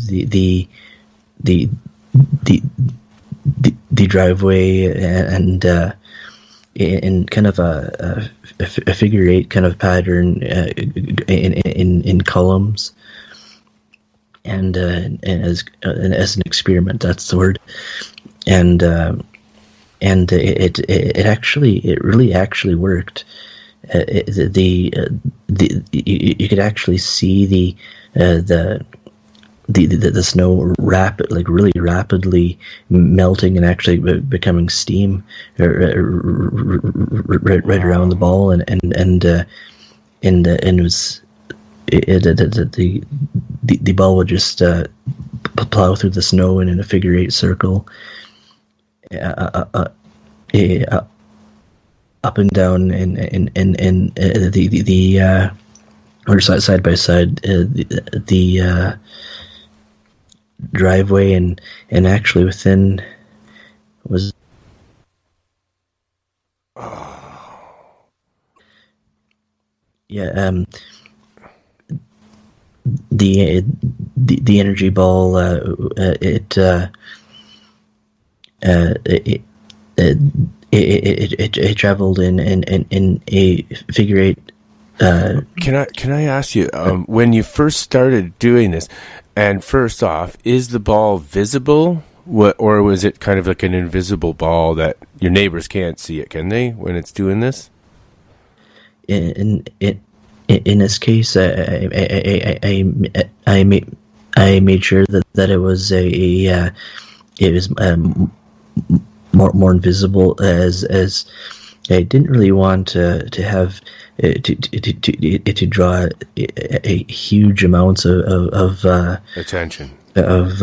the driveway and in kind of a figure eight kind of pattern in columns, and as an experiment, that's the word, and it really actually worked. You could actually see the snow really rapidly melting and actually becoming steam right around the ball, and it was the ball would just plow through the snow in a figure eight circle, up and down in the or side by side the driveway, and actually within was the energy ball it traveled in a figure eight. Can I ask you, when you first started doing this, and first off, is the ball visible, or was it kind of like an invisible ball that your neighbors can't see it? Can they when it's doing this? In this case, I made sure that it was more invisible, as I didn't really want to have to draw a huge amounts of attention, of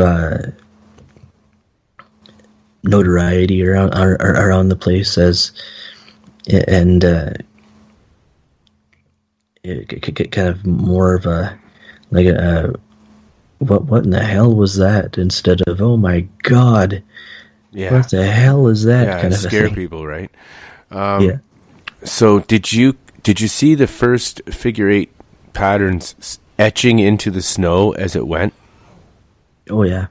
notoriety around the place, and kind of more of a what in the hell was that, instead of oh my god. Yeah. What the hell is that? Yeah, kind of scare thing. people, right? Yeah. So did you see the first figure eight patterns etching into the snow as it went? Oh yeah,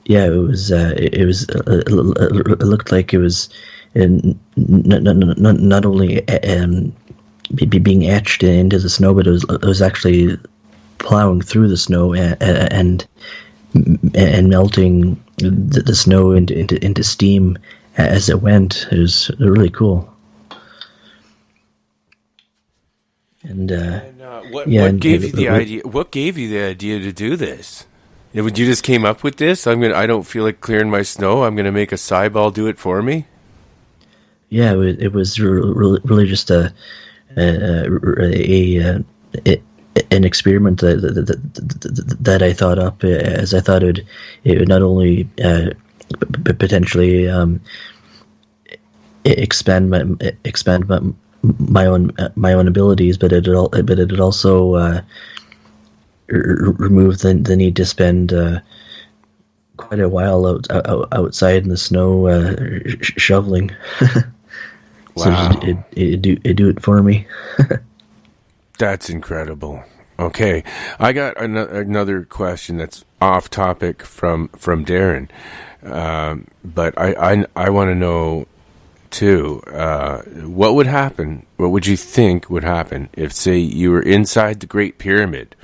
yeah. It was. It looked like it was not only being etched into the snow, but it was actually plowing through the snow and melting the snow into steam as it went. It was really cool. And what and gave you the idea? What gave you the idea to do this? You just came up with this. I don't feel like clearing my snow. I'm gonna make a Cyball do it for me. Yeah, it was really just an experiment that I thought up, as I thought it would not only potentially expand my own abilities, but it also remove the need to spend quite a while outside in the snow shoveling. Wow. So it do it for me. That's incredible. Okay, I got another question that's off topic from Darren, but I want to know too. What would happen? What would you think would happen if, say, you were inside the Great Pyramid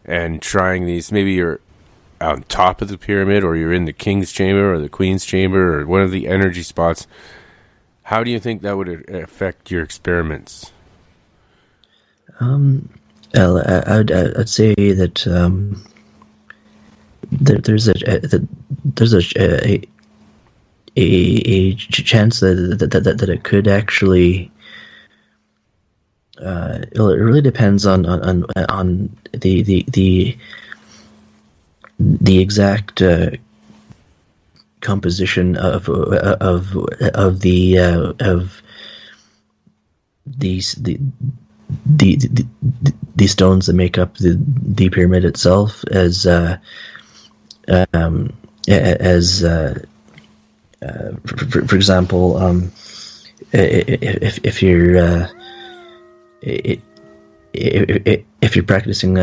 and trying these? Maybe you're on top of the pyramid, or you're in the King's Chamber or the Queen's Chamber or one of the energy spots. How do you think that would affect your experiments? I'd say that there's a chance that it could actually. It really depends on the exact composition of the stones that make up the pyramid itself, as for example, if you're practicing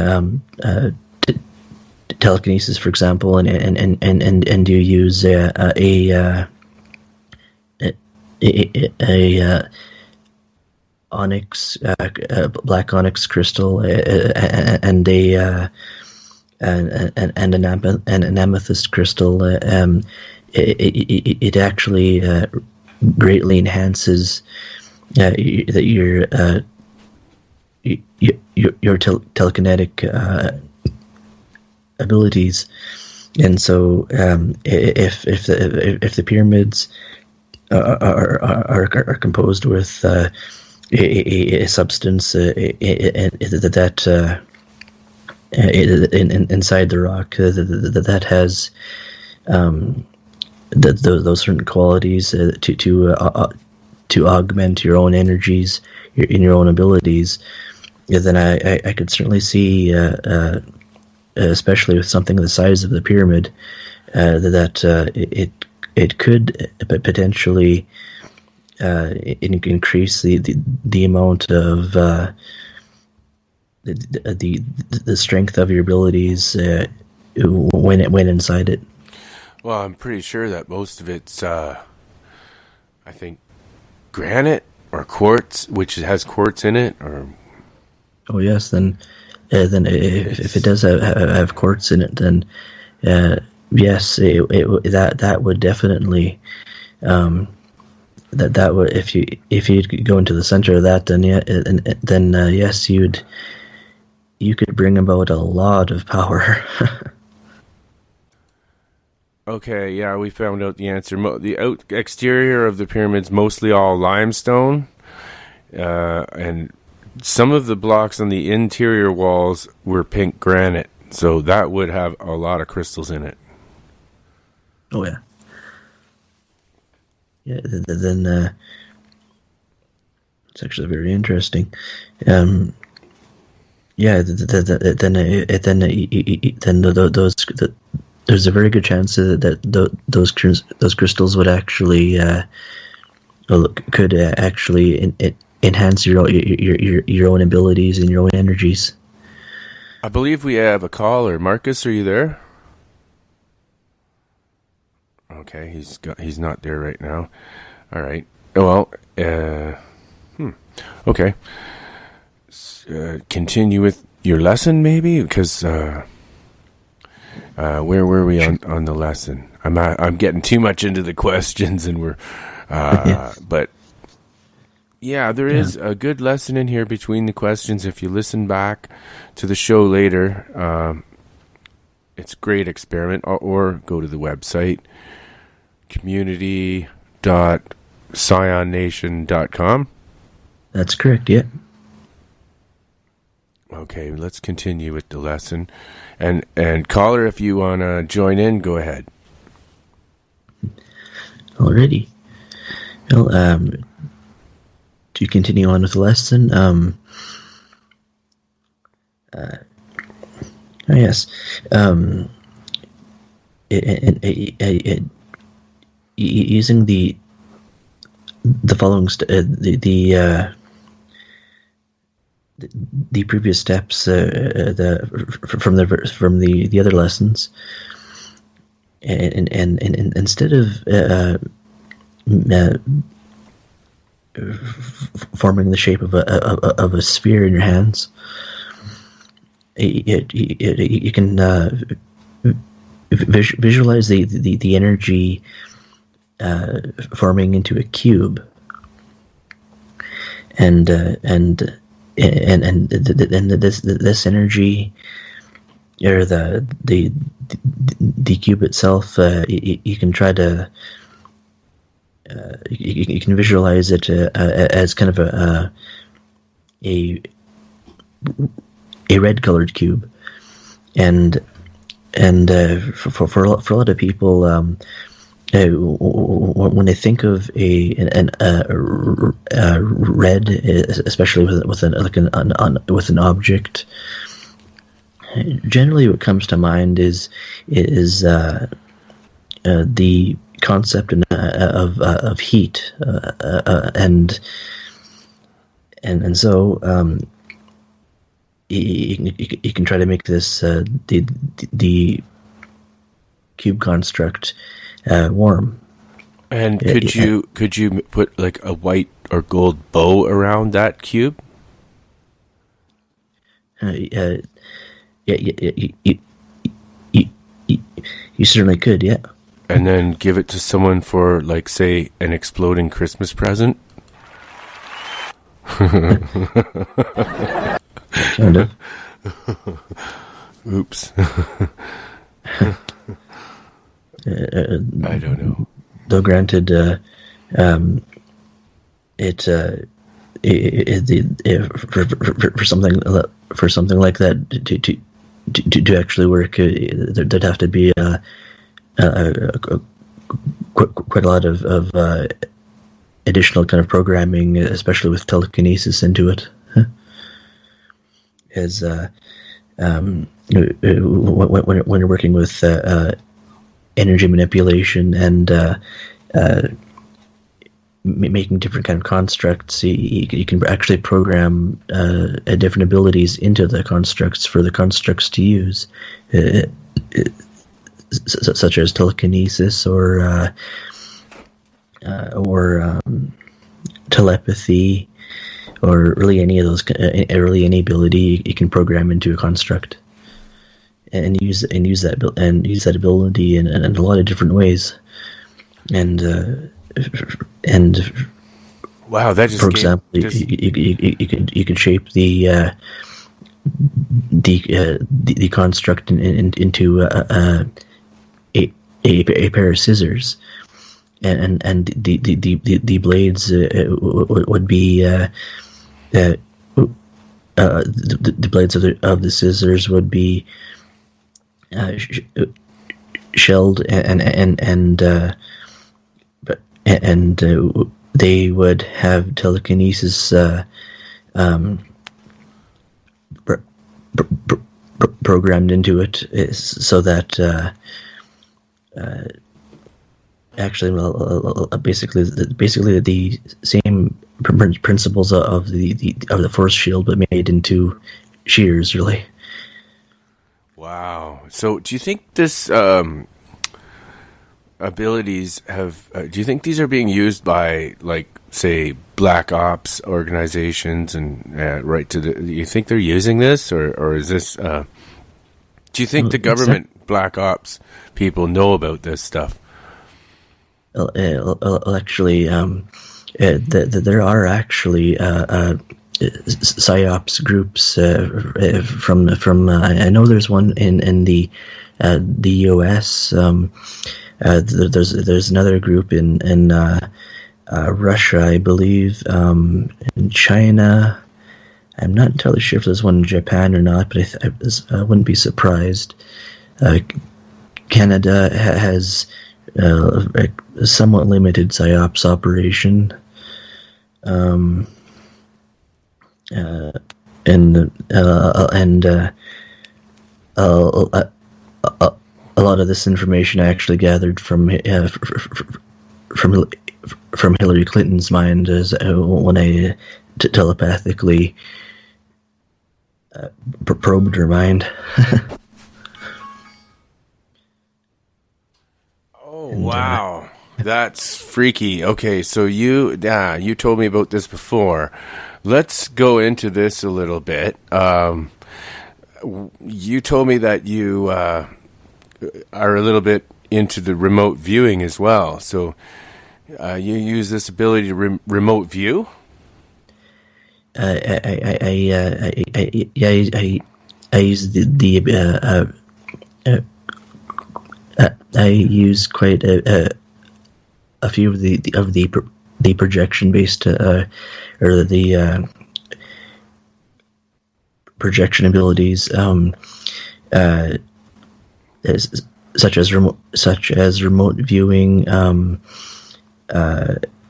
telekinesis, for example, and you use a onyx, black onyx crystal, and an amethyst crystal, it actually greatly enhances your telekinetic abilities. And so if the pyramids are composed with a substance that inside the rock that has those certain qualities to augment your own energies in your own abilities, then I could certainly see, especially with something the size of the pyramid, that it could potentially increase the amount of the strength of your abilities when inside it. Well, I'm pretty sure that most of it's, I think, granite or quartz, which has quartz in it, or. Oh yes, then if it does have quartz in it, then yes, that would definitely that would, if you go into the center of that, then yes, you could bring about a lot of power. Okay, yeah, we found out the answer. The exterior of the pyramid's mostly all limestone, and some of the blocks on the interior walls were pink granite, so that would have a lot of crystals in it. Oh yeah. Yeah, then it's actually very interesting. Yeah, there's a very good chance that those crystals would actually could actually enhance your own abilities and your own energies. I believe we have a caller. Marcus, are you there? Okay, he's not there right now. All right. Well, okay. Continue with your lesson, maybe, because where were we on the lesson? I'm getting too much into the questions, and we're but Yeah, there is a good lesson in here between the questions. If you listen back to the show later, it's a great experiment. Or go to the website, community.scionnation.com. That's correct, yeah. Okay, let's continue with the lesson. And caller, if you want to join in, go ahead. Alrighty. Well, to continue on with the lesson, yes, using the following the previous steps from the other lessons, and instead of forming the shape of a sphere in your hands, you can visualize the energy forming into a cube, and this energy, or the cube itself, you can try to you can visualize it as kind of a red colored cube, and for a lot of people, when they think of a red, especially with an object, generally what comes to mind is the concept of heat, and so you can try to make this the cube construct warm. And could you put like a white or gold bow around that cube? You certainly could, yeah. And then give it to someone for, like, say, an exploding Christmas present? Kind of. Oops. I don't know. Though granted, for something like that to actually work, there'd have to be quite a lot of additional kind of programming, especially with telekinesis into it. As when you're working with energy manipulation and making different kind of constructs, you can actually program different abilities into the constructs for the constructs to use, such as telekinesis or telepathy, or really any of those, any ability you can program into a construct, and use that ability in a lot of different ways, and wow, that just, for example, you could shape the construct into a pair of scissors, and the blades would be the blades of the scissors would be shelled, and they would have telekinesis programmed into it, so that actually, basically the same principles of the force shield, but made into shears, really. Wow. So, do you think this abilities have? Do you think these are being used by, like, say, black ops organizations, and right to the? Do you think they're using this, or is this? Do you think the government black ops people know about this stuff? Actually, there are actually psyops groups from I know there's one in the US. There's another group in Russia, I believe, in China. I'm not entirely sure if there's one in Japan or not, but I wouldn't be surprised. Canada has a somewhat limited psyops operation. And a lot of this information I actually gathered from Hillary Clinton's mind as when I telepathically probed her mind. Oh, wow. That's freaky. Okay, so you told me about this before. Let's go into this a little bit. You told me that you are a little bit into the remote viewing as well. So you use this ability to remote view? I use I use quite a few of the projection based or the projection abilities, such as remote viewing,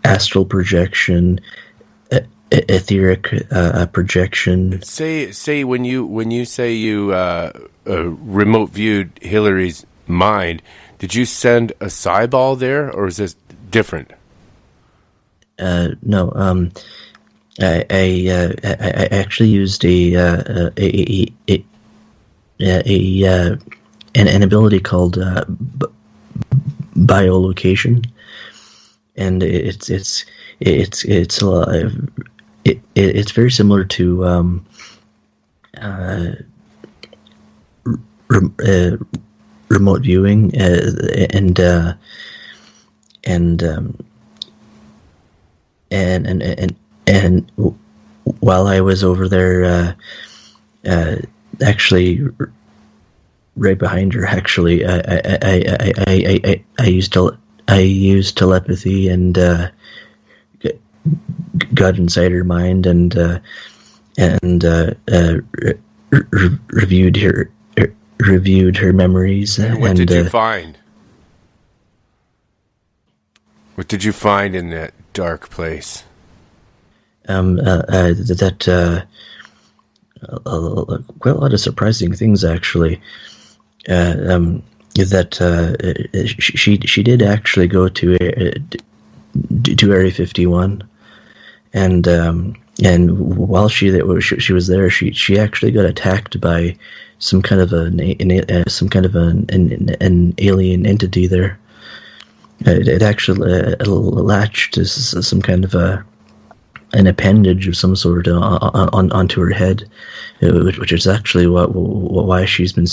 astral projection, etheric projection. Say when you say you remote viewed Hillary's mind, did you send a Cyball there, or is this different? No. I actually used an ability called biolocation, and it's very similar to remote viewing, and while I was over there, actually, right behind her, actually, I used telepathy and got inside her mind and reviewed her memories. And what did you find? What did you find in that dark place? That quite a lot of surprising things, actually. That she did actually go to Area 51, and while she was there, she actually got attacked by some kind of an alien entity there. It actually latched as some kind of an appendage of some sort onto her head, which is actually why she's been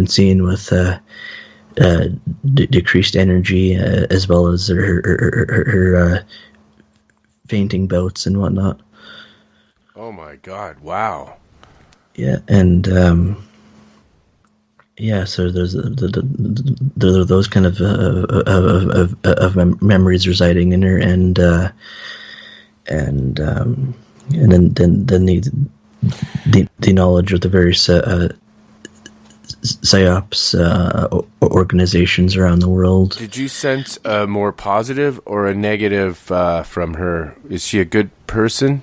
seen with decreased energy, as well as her fainting bouts and whatnot. Oh my God! Wow. Yeah, and so there's those kind of memories residing in her, and then the knowledge of the various psyops organizations around the world. Did you sense a more positive or a negative from her? Is she a good person?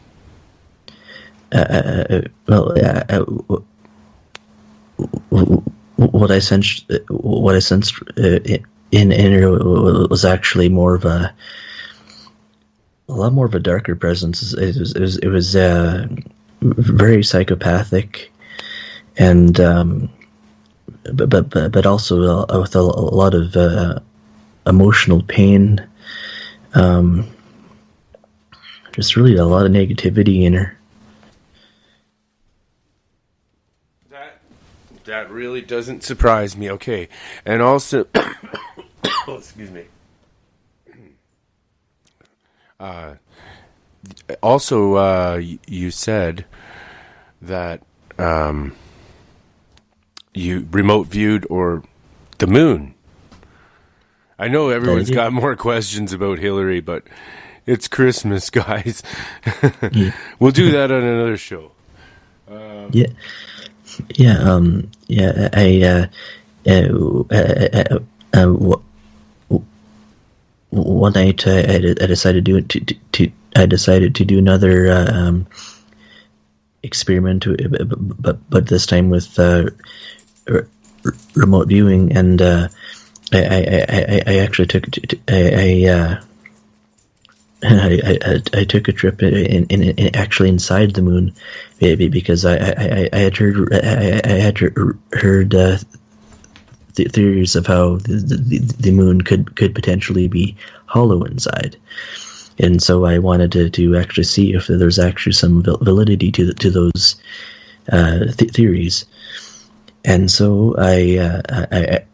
What I sensed in her was actually more of a lot more of a darker presence. It was very psychopathic, and but also with a lot of emotional pain. Just really a lot of negativity in her. That really doesn't surprise me. Okay, and also, excuse me. Also, you said that you remote viewed or the moon. I know everyone's got more questions about Hillary, but it's Christmas, guys. Yeah. We'll do that on another show. Yeah. One night I decided to do another experiment, but this time with remote viewing, and I actually took I took a trip in actually inside the moon, because I had heard theories of how the moon could potentially be hollow inside, and so I wanted to actually see if there's actually some validity to those theories, and so I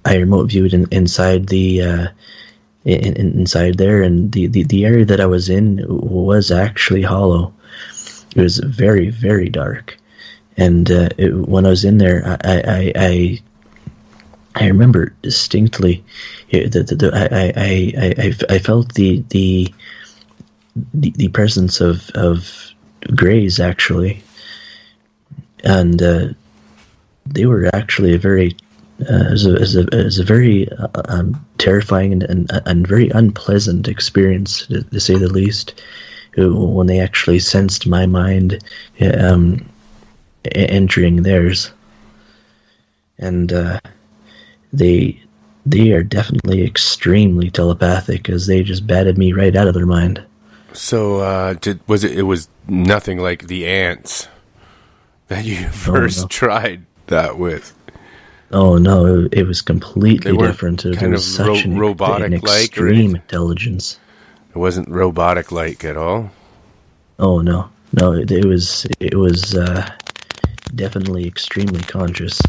remote viewed inside the inside there, and the area that I was in was actually hollow. It was very, very dark, and when I was in there, I remember distinctly that I felt the presence of greys, actually, and they were actually a very as a very terrifying and very unpleasant experience, to say the least, when they actually sensed my mind entering theirs. And they are definitely extremely telepathic, as they just batted me right out of their mind. So it was nothing like the ants that you first tried that with? Oh no, it was completely different. It was such an extreme intelligence. It wasn't robotic-like at all. Oh no, it was definitely extremely conscious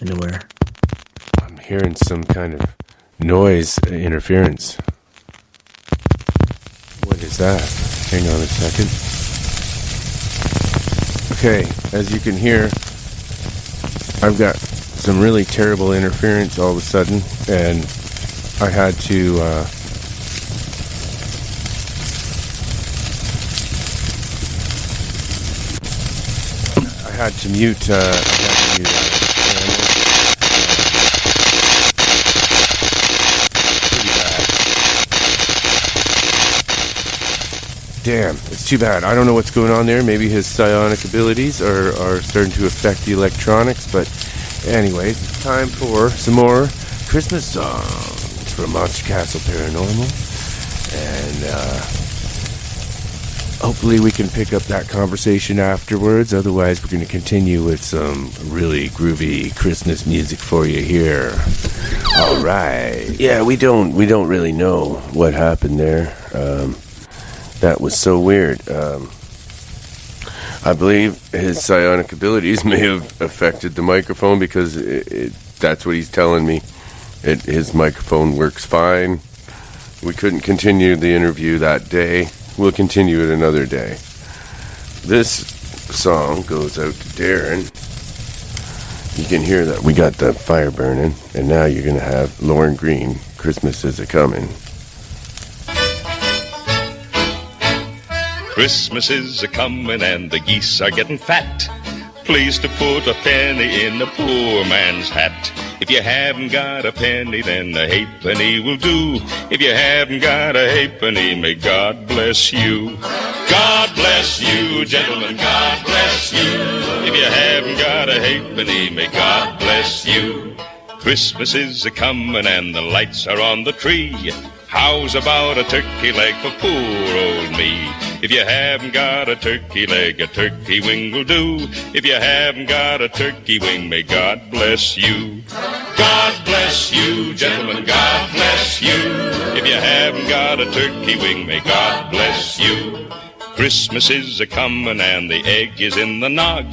and aware. I'm hearing some kind of noise interference. What is that? Hang on a second. Okay, as you can hear, I've got some really terrible interference all of a sudden, and I had to mute the channel. Pretty bad. Damn, it's too bad. I don't know what's going on there. Maybe his psionic abilities are starting to affect the electronics, but anyways, it's time for some more Christmas songs from Monster Castle Paranormal, and hopefully we can pick up that conversation afterwards. Otherwise, we're going to continue with some really groovy Christmas music for you here. All right. Yeah, we don't really know what happened there. That was so weird. I believe his psionic abilities may have affected the microphone, because that's what he's telling me. His microphone works fine. We couldn't continue the interview that day. We'll continue it another day. This song goes out to Darren. You can hear that we got the fire burning, and now you're going to have Lauren Green, Christmas Is A-Comin'. Christmas is a-comin' and the geese are getting fat. Please to put a penny in the poor man's hat. If you haven't got a penny, then a halfpenny will do. If you haven't got a halfpenny, may God bless you. God bless you, gentlemen, God bless you. If you haven't got a halfpenny, may God bless you. Christmas is a-comin' and the lights are on the tree. How's about a turkey leg for poor old me? If you haven't got a turkey leg, a turkey wing will do. If you haven't got a turkey wing, may God bless you. God bless you, gentlemen, God bless you. If you haven't got a turkey wing, may God bless you. Christmas is a-comin' and the egg is in the nog.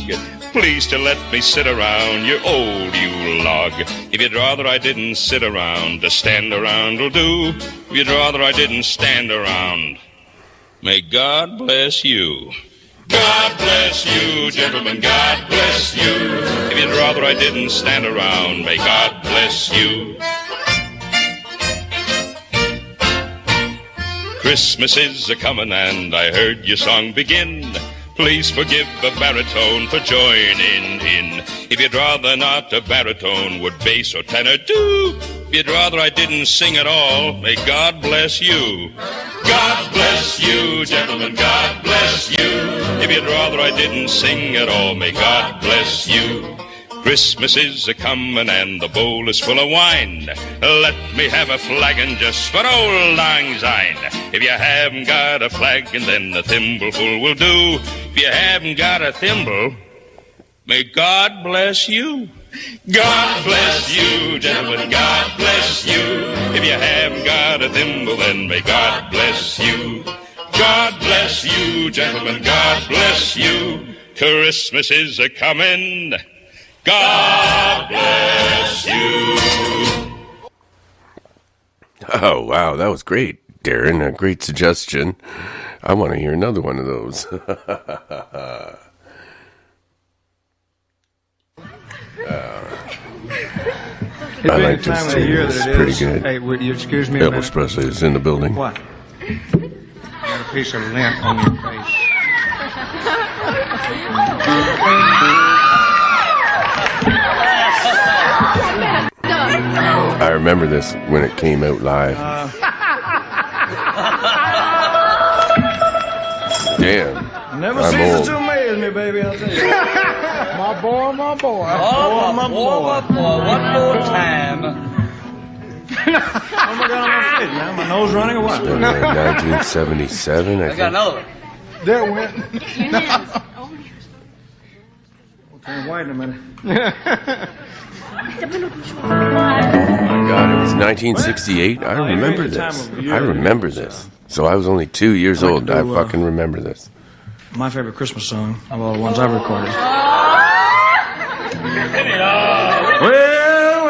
Please to let me sit around, you're old, you log. If you'd rather I didn't sit around, to stand around will do. If you'd rather I didn't stand around, may God bless you. God bless you, gentlemen, God bless you. If you'd rather I didn't stand around, may God bless you. Christmas is a-comin' and I heard your song begin. Please forgive a baritone for joining in. If you'd rather not, a baritone would bass or tenor do. If you'd rather I didn't sing at all, may God bless you. God bless you, gentlemen, God bless you. If you'd rather I didn't sing at all, may God bless you. Christmas is a-comin' and the bowl is full of wine. Let me have a flagon just for old lang syne. If you haven't got a flagon, then the thimbleful will do. If you haven't got a thimble, may God bless you. God bless you, gentlemen, God bless you. If you haven't got a thimble, then may God bless you. God bless you, gentlemen, God bless you. Christmas is a-comin'. God bless you. Oh, wow, that was great, Darren. A great suggestion. I want to hear another one of those. I like this tune. It's pretty good. Hey, would you excuse me a Elvis minute? Presley is in the building. What? Got a piece of lint on your face. I remember this when it came out live. Damn. Never I'm ceases old. to amaze me, baby, I'll tell you. My boy, my boy. Oh, my boy. One more time. Oh my God, on my face, man. My nose running or what? It's been like 1977, I I think. got another one. There went. Okay, wait a minute. Oh my God, it was 1968. I remember this. I remember this. So I was only 2 years old. I fucking remember this. My favorite Christmas song of all the ones I've recorded. Well.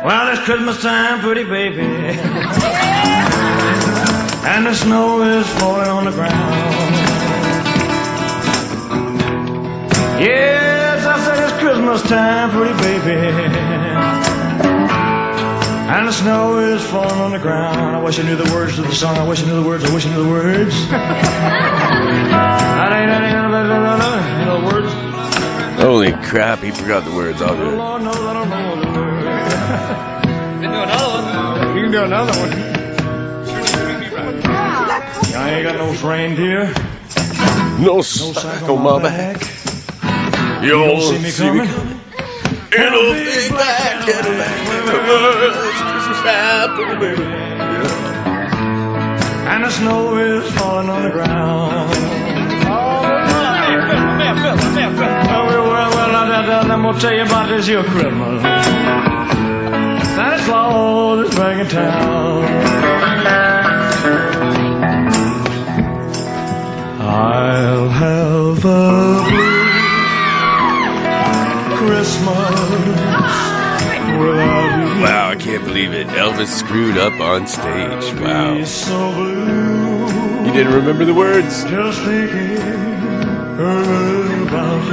Well, it's Christmas time, pretty baby. And the snow is falling on the ground. Yes, I said it's Christmas time, pretty baby. And the snow is falling on the ground. I wish I knew the words to the song. I wish I knew the words. I wish I knew the words. You know the words? Holy crap, he forgot the words. I'll do it. Lord knows I don't know the words. Can do another one. You can do another one. I ain't got no reindeer. No sack on my back. You don't see me coming. In a big black Cadillac. And the snow is falling on the ground. Well, I'm gonna tell you about this here Christmas. Santa Claus is back in town. I'll have a blue Christmas without you. Wow, I can't believe it. Elvis screwed up on stage. Wow. So blue. You didn't remember the words. Just thinking about you.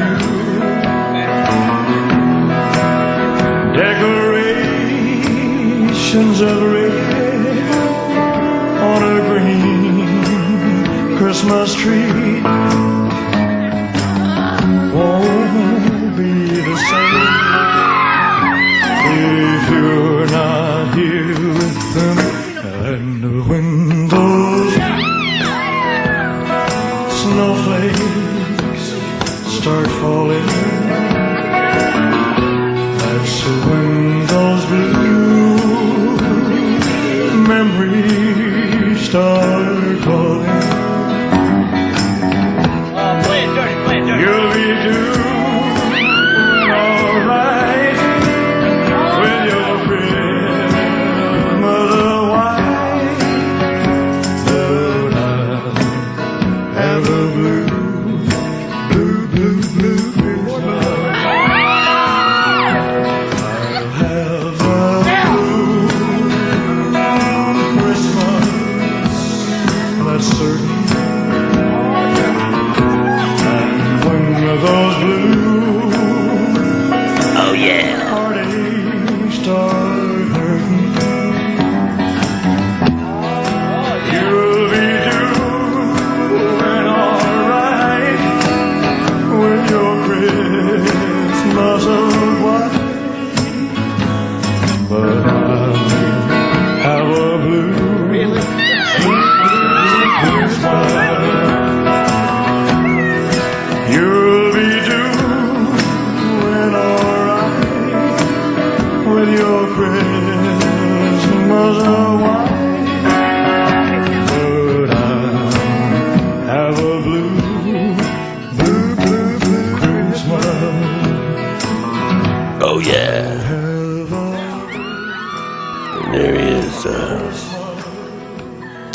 Decorations of red on a green Christmas tree won't be the same if you're not here with them. And when those snowflakes start falling, that's when those blue memories start calling. Play it dirty. You'll be doing alright with your grandmother white. But I have a blue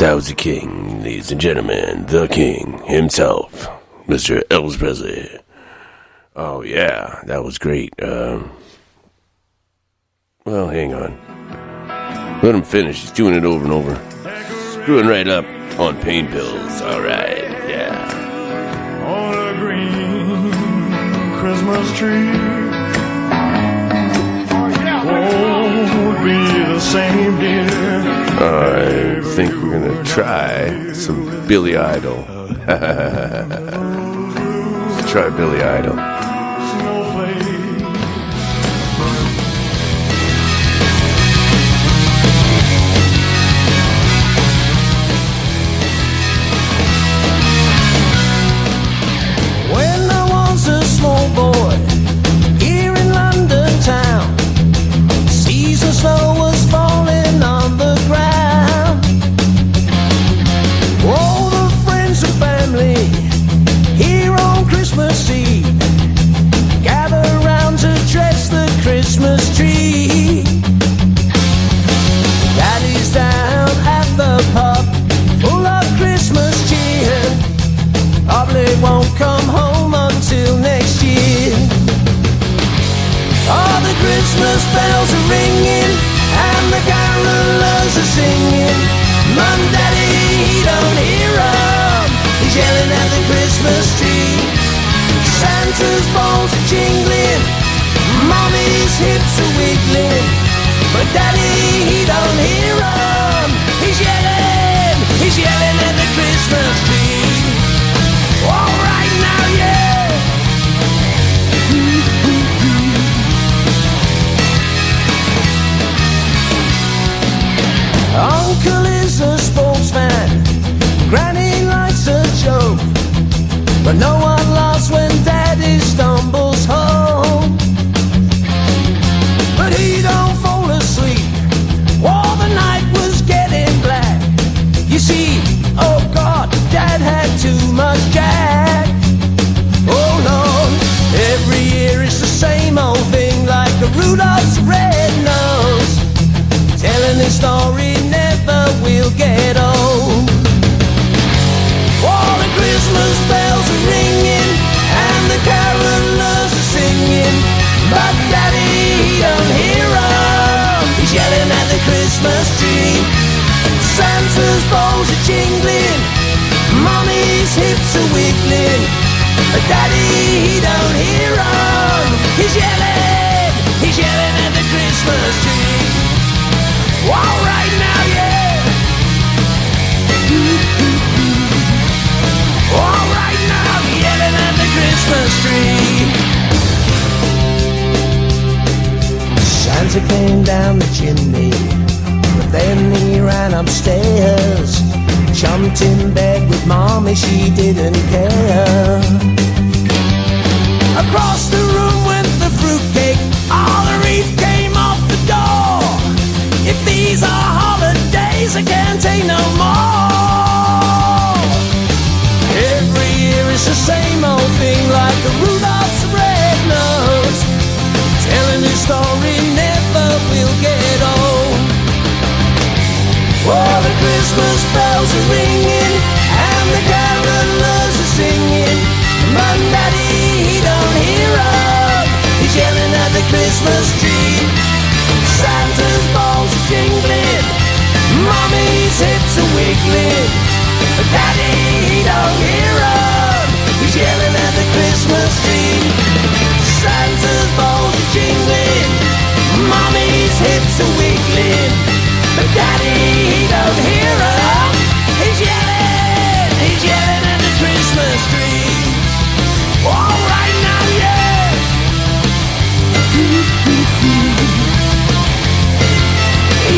That was the king, ladies and gentlemen. The king himself, Mr. Elvis Presley. Oh, yeah, that was great. Well, hang on. Let him finish. He's doing it over and over. Screwing right up on pain pills. All right, yeah. On a green Christmas tree won't be the same, dear. I think we're gonna try some Billy Idol. Let's try Billy Idol. When I was a small boy here in London town, season snow was falling on the ground. All the friends and family here on Christmas Eve gather round to dress the Christmas tree. Daddy's down at the pub, full of Christmas cheer. Probably won't come home until next year. All the Christmas bells are ringing and the carolers are singing. Mom, Daddy, he don't hear 'em. He's yelling at the Christmas tree. Santa's balls are jingling, Mommy's hips are wiggling, but Daddy, he don't hear 'em. He's yelling at the Christmas tree. All right now, yeah. Uncle is a sportsman, Granny likes a joke, but no one laughs when Daddy stumbles home. But he don't fall asleep while the night was getting black. You see, oh God, Dad had too much Jack. Oh Lord, every year it's the same old thing, like a Rudolph's red nose. Telling this story never will get old. All the Christmas bells are ringing and the carolers are singing, but Daddy, he don't hear 'em. He's yelling at the Christmas tree. Santa's balls are jingling, Mommy's hips are wiggling, but Daddy, he don't hear 'em. He's yelling at the Christmas tree. All right now, yeah. All right now, yelling at the Christmas tree. Santa came down the chimney, but then he ran upstairs. Jumped in bed with Mommy, she didn't care. Across the room went the fruitcake, all the wreath came off the door. If these are holidays, I can't take no more. Every year it's the same old thing, like a Rudolph's red nose. Telling this story never will get old. Oh, the Christmas bells are ringing and the carolers are singing, but Daddy, he don't hear 'em. He's yelling at the Christmas tree. Santa's balls are jingling, Mommy's hips are wiggling, but Daddy, he don't hear 'em. He's yelling at the Christmas tree. Santa's balls are jingling, Mommy's hips are wiggling, but Daddy, he don't hear 'em. He's yelling at the Christmas tree. All right now, yeah.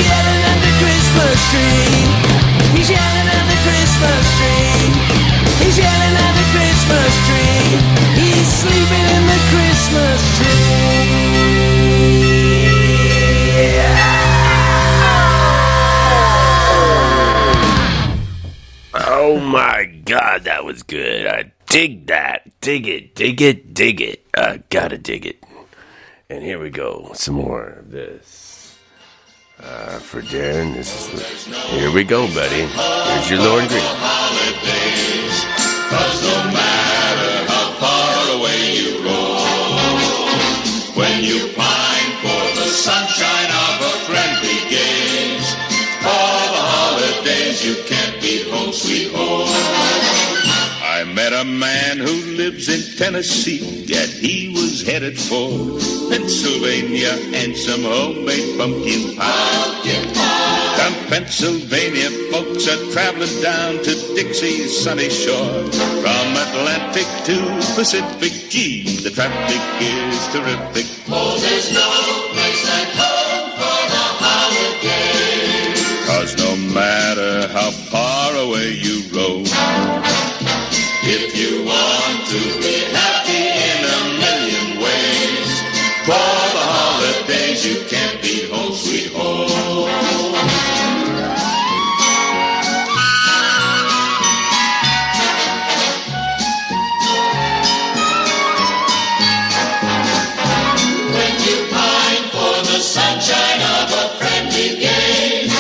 Yelling at the Christmas tree. He's yelling at the Christmas tree. He's yelling at the Christmas tree. He's sleeping in the Christmas tree. Oh my God, that was good. I dig that. Dig it, dig it, dig it. I gotta dig it. And here we go. Some more of this. For Darren, here we go, buddy. Here's your Lord Green. Holidays, 'cause no matter how far away you go, when you pine for the sunshine of a friendly gaze, for the holidays you can't beat home sweet home. I met a man who lives in Tennessee, yet he was headed for Pennsylvania and some homemade pumpkin pie. From Pennsylvania, folks are traveling down to Dixie's sunny shore. From Atlantic to Pacific, gee, the traffic is terrific. Oh, there's no place like home for the holidays. 'Cause no matter how far away you roam, if you want to be happy in a million ways, for the holidays you can't beat home sweet home. When you pine for the sunshine of a friendly gaze,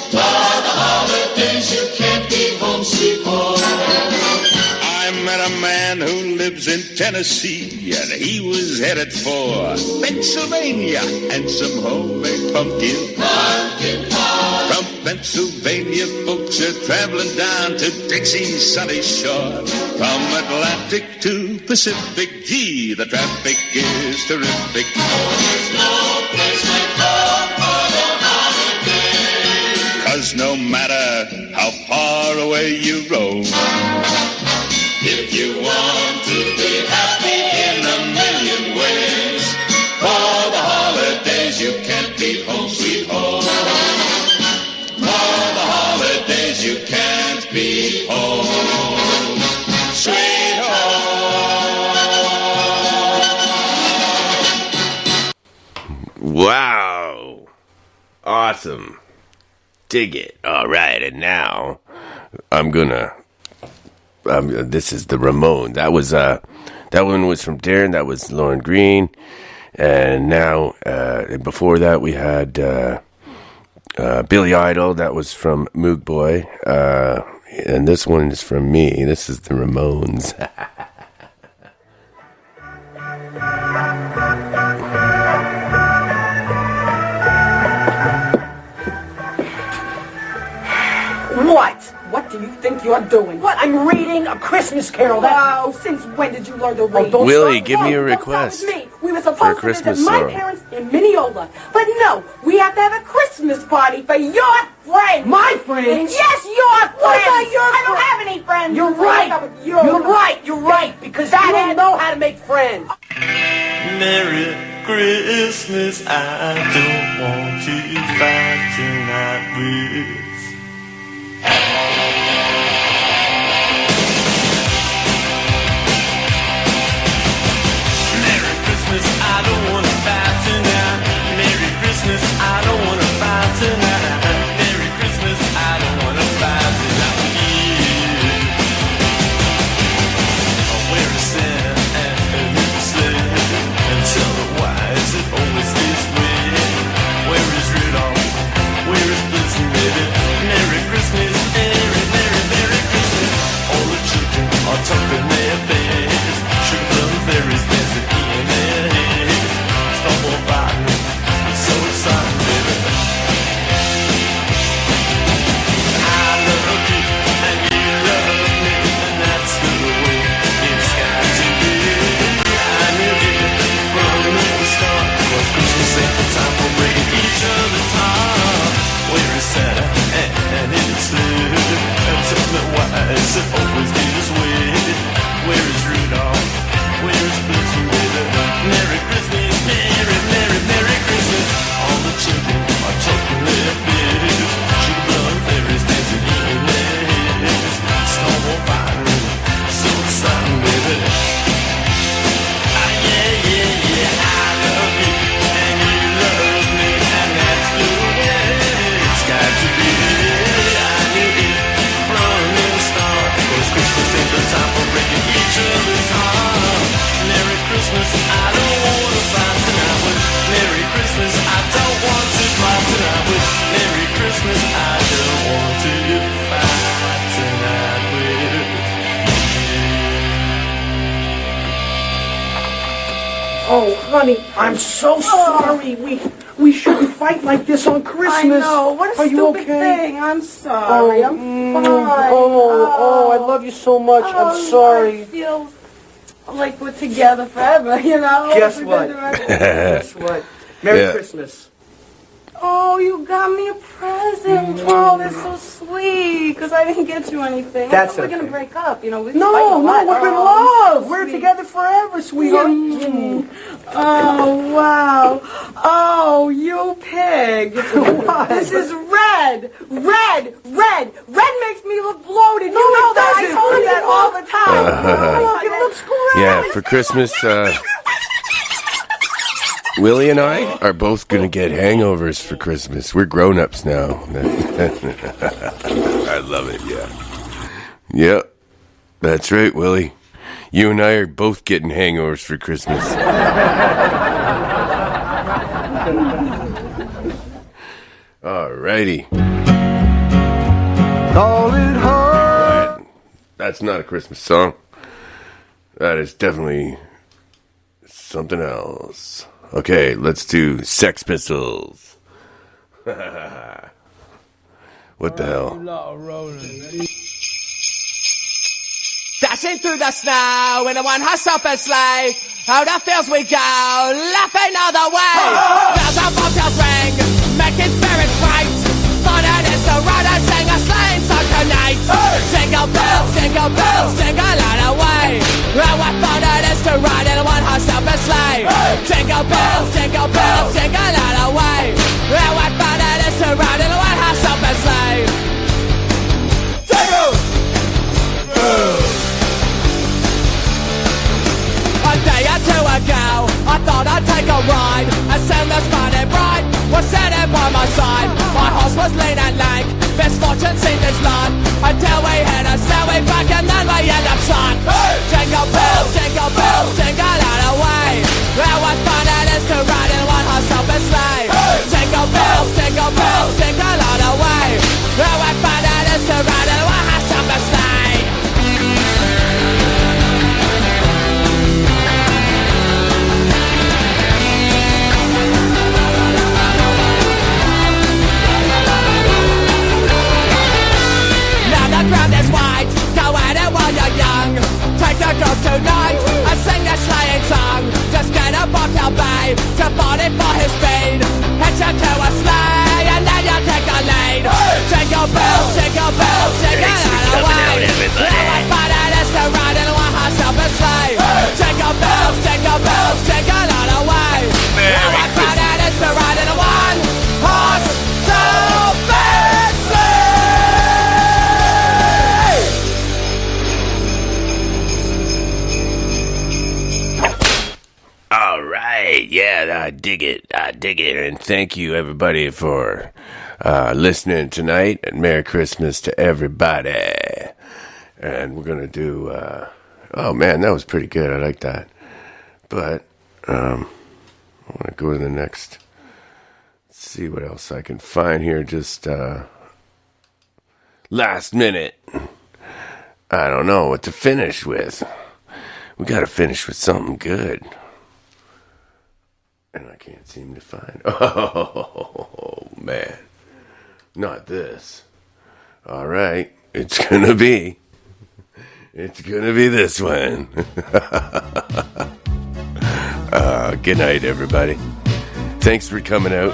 for the holidays you can't beat home sweet home. Met a man who lives in Tennessee, and he was headed for Pennsylvania and some homemade pumpkin pie. From Pennsylvania, folks are traveling down to Dixie's sunny shore. From Atlantic to Pacific, gee, the traffic is terrific. Oh, there's no place like home for the holidays. 'Cause no matter how far away you roam, if you want to be happy in a million ways, for the holidays you can't beat home sweet home. For the holidays you can't beat home sweet home. Wow. Awesome. Dig it. All right, and now I'm gonna... this is the Ramon. That one was from Darren. That was Lauren Green. And now, before that, we had Billy Idol. That was from Moog Boy. And this one is from me. This is the Ramones. What do you think you're doing? What? I'm reading A Christmas Carol. Wow, since when did you learn to read? Willie, give me a request. Me. We were supposed to visit my parents in Mineola. But no, we have to have a Christmas party for your friends. My friends? Yes, your friends. What about your friends? I don't have any friends. You're right. You're right. Because you don't know how to make friends. Merry Christmas, I don't want to fight tonight with. I don't wanna fight tonight. Merry Christmas, I don't wanna fight tonight. Merry Christmas, I don't wanna fight tonight with you. Where is Santa and who's the sled? And tell her why is it always this way? Where is Rudolph? Where is Blitzen, baby? honey, I'm so sorry. We shouldn't fight like this on Christmas. I know. What a Are you stupid okay? thing. I'm sorry. I'm fine. I love you so much. I'm sorry. I feel like we're together forever, you know? Guess what? Guess what? Merry Christmas. Oh, you got me a present. Oh, that's so sweet. Because I didn't get you anything. That's we're going to break up. You know, we No, we're in love. We're together forever, sweetheart. Oh, wow. Oh, you pig. This is red. Red. Red makes me look bloated. No, you know it that. I doesn't. told him that all the time. Look, it looks great. Yeah, for Christmas, Willie and I are both going to get hangovers for Christmas. We're grown-ups now. I love it, yeah. Yep, that's right, Willie. You and I are both getting hangovers for Christmas. Alrighty. Call it hard. That's not a Christmas song. That is definitely something else. Okay, let's do Sex Pistols. What the hell? Dashing through the snow in a one-horse open sleigh. Oh, the fields we go, laughing all the way. Bells on bobtails ring, making spirits bright. Fun it is to ride and sing a sleighing song tonight. Jingle bells, jingle all the way. Oh, what fun it is to ride in a one-horse open sleigh. Jingle bells, jingle all the way. Oh, what fun it is to ride in a one-horse open sleigh. Jingle! A day or two ago, I thought I'd take a ride. As soon as fun and bright was sitting by my side. My horse was lean and lank, misfortune seemed his lot. Until we hit a snowy back and then we end up shot. Jingle bells, jingle all the way. Oh, what fun it is to ride in one horse open sleigh. Jingle bells, jingle all the way. Oh, what fun it is to ride in one horse open sleigh. The ground is white, go at it while you're young. Take the girls tonight and sing their sleighing song. Just get a bobtail babe to body for his speed. Hitch her to a sleigh and then you take the lead. Jingle bells, jingle all the way. Now what fun it is to ride in a one-horse open sleigh. Jingle bells, jingle all the way. Now what fun it is to ride in a one-horse open sleigh. All right, yeah, I dig it, and thank you everybody for listening tonight, and Merry Christmas to everybody. And we're gonna do, oh man, that was pretty good, I like that. But, I want to go to the next, see what else I can find here, just, last minute. I don't know what to finish with. We gotta finish with something good. And I can't seem to find. Oh, man. Not this. All right. It's going to be this one. Good night, everybody. Thanks for coming out.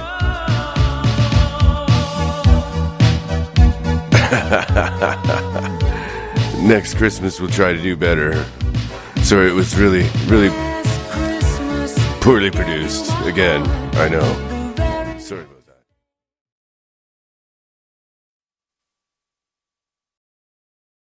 Next Christmas, we'll try to do better. Sorry, it was really, really poorly produced. Again, I know.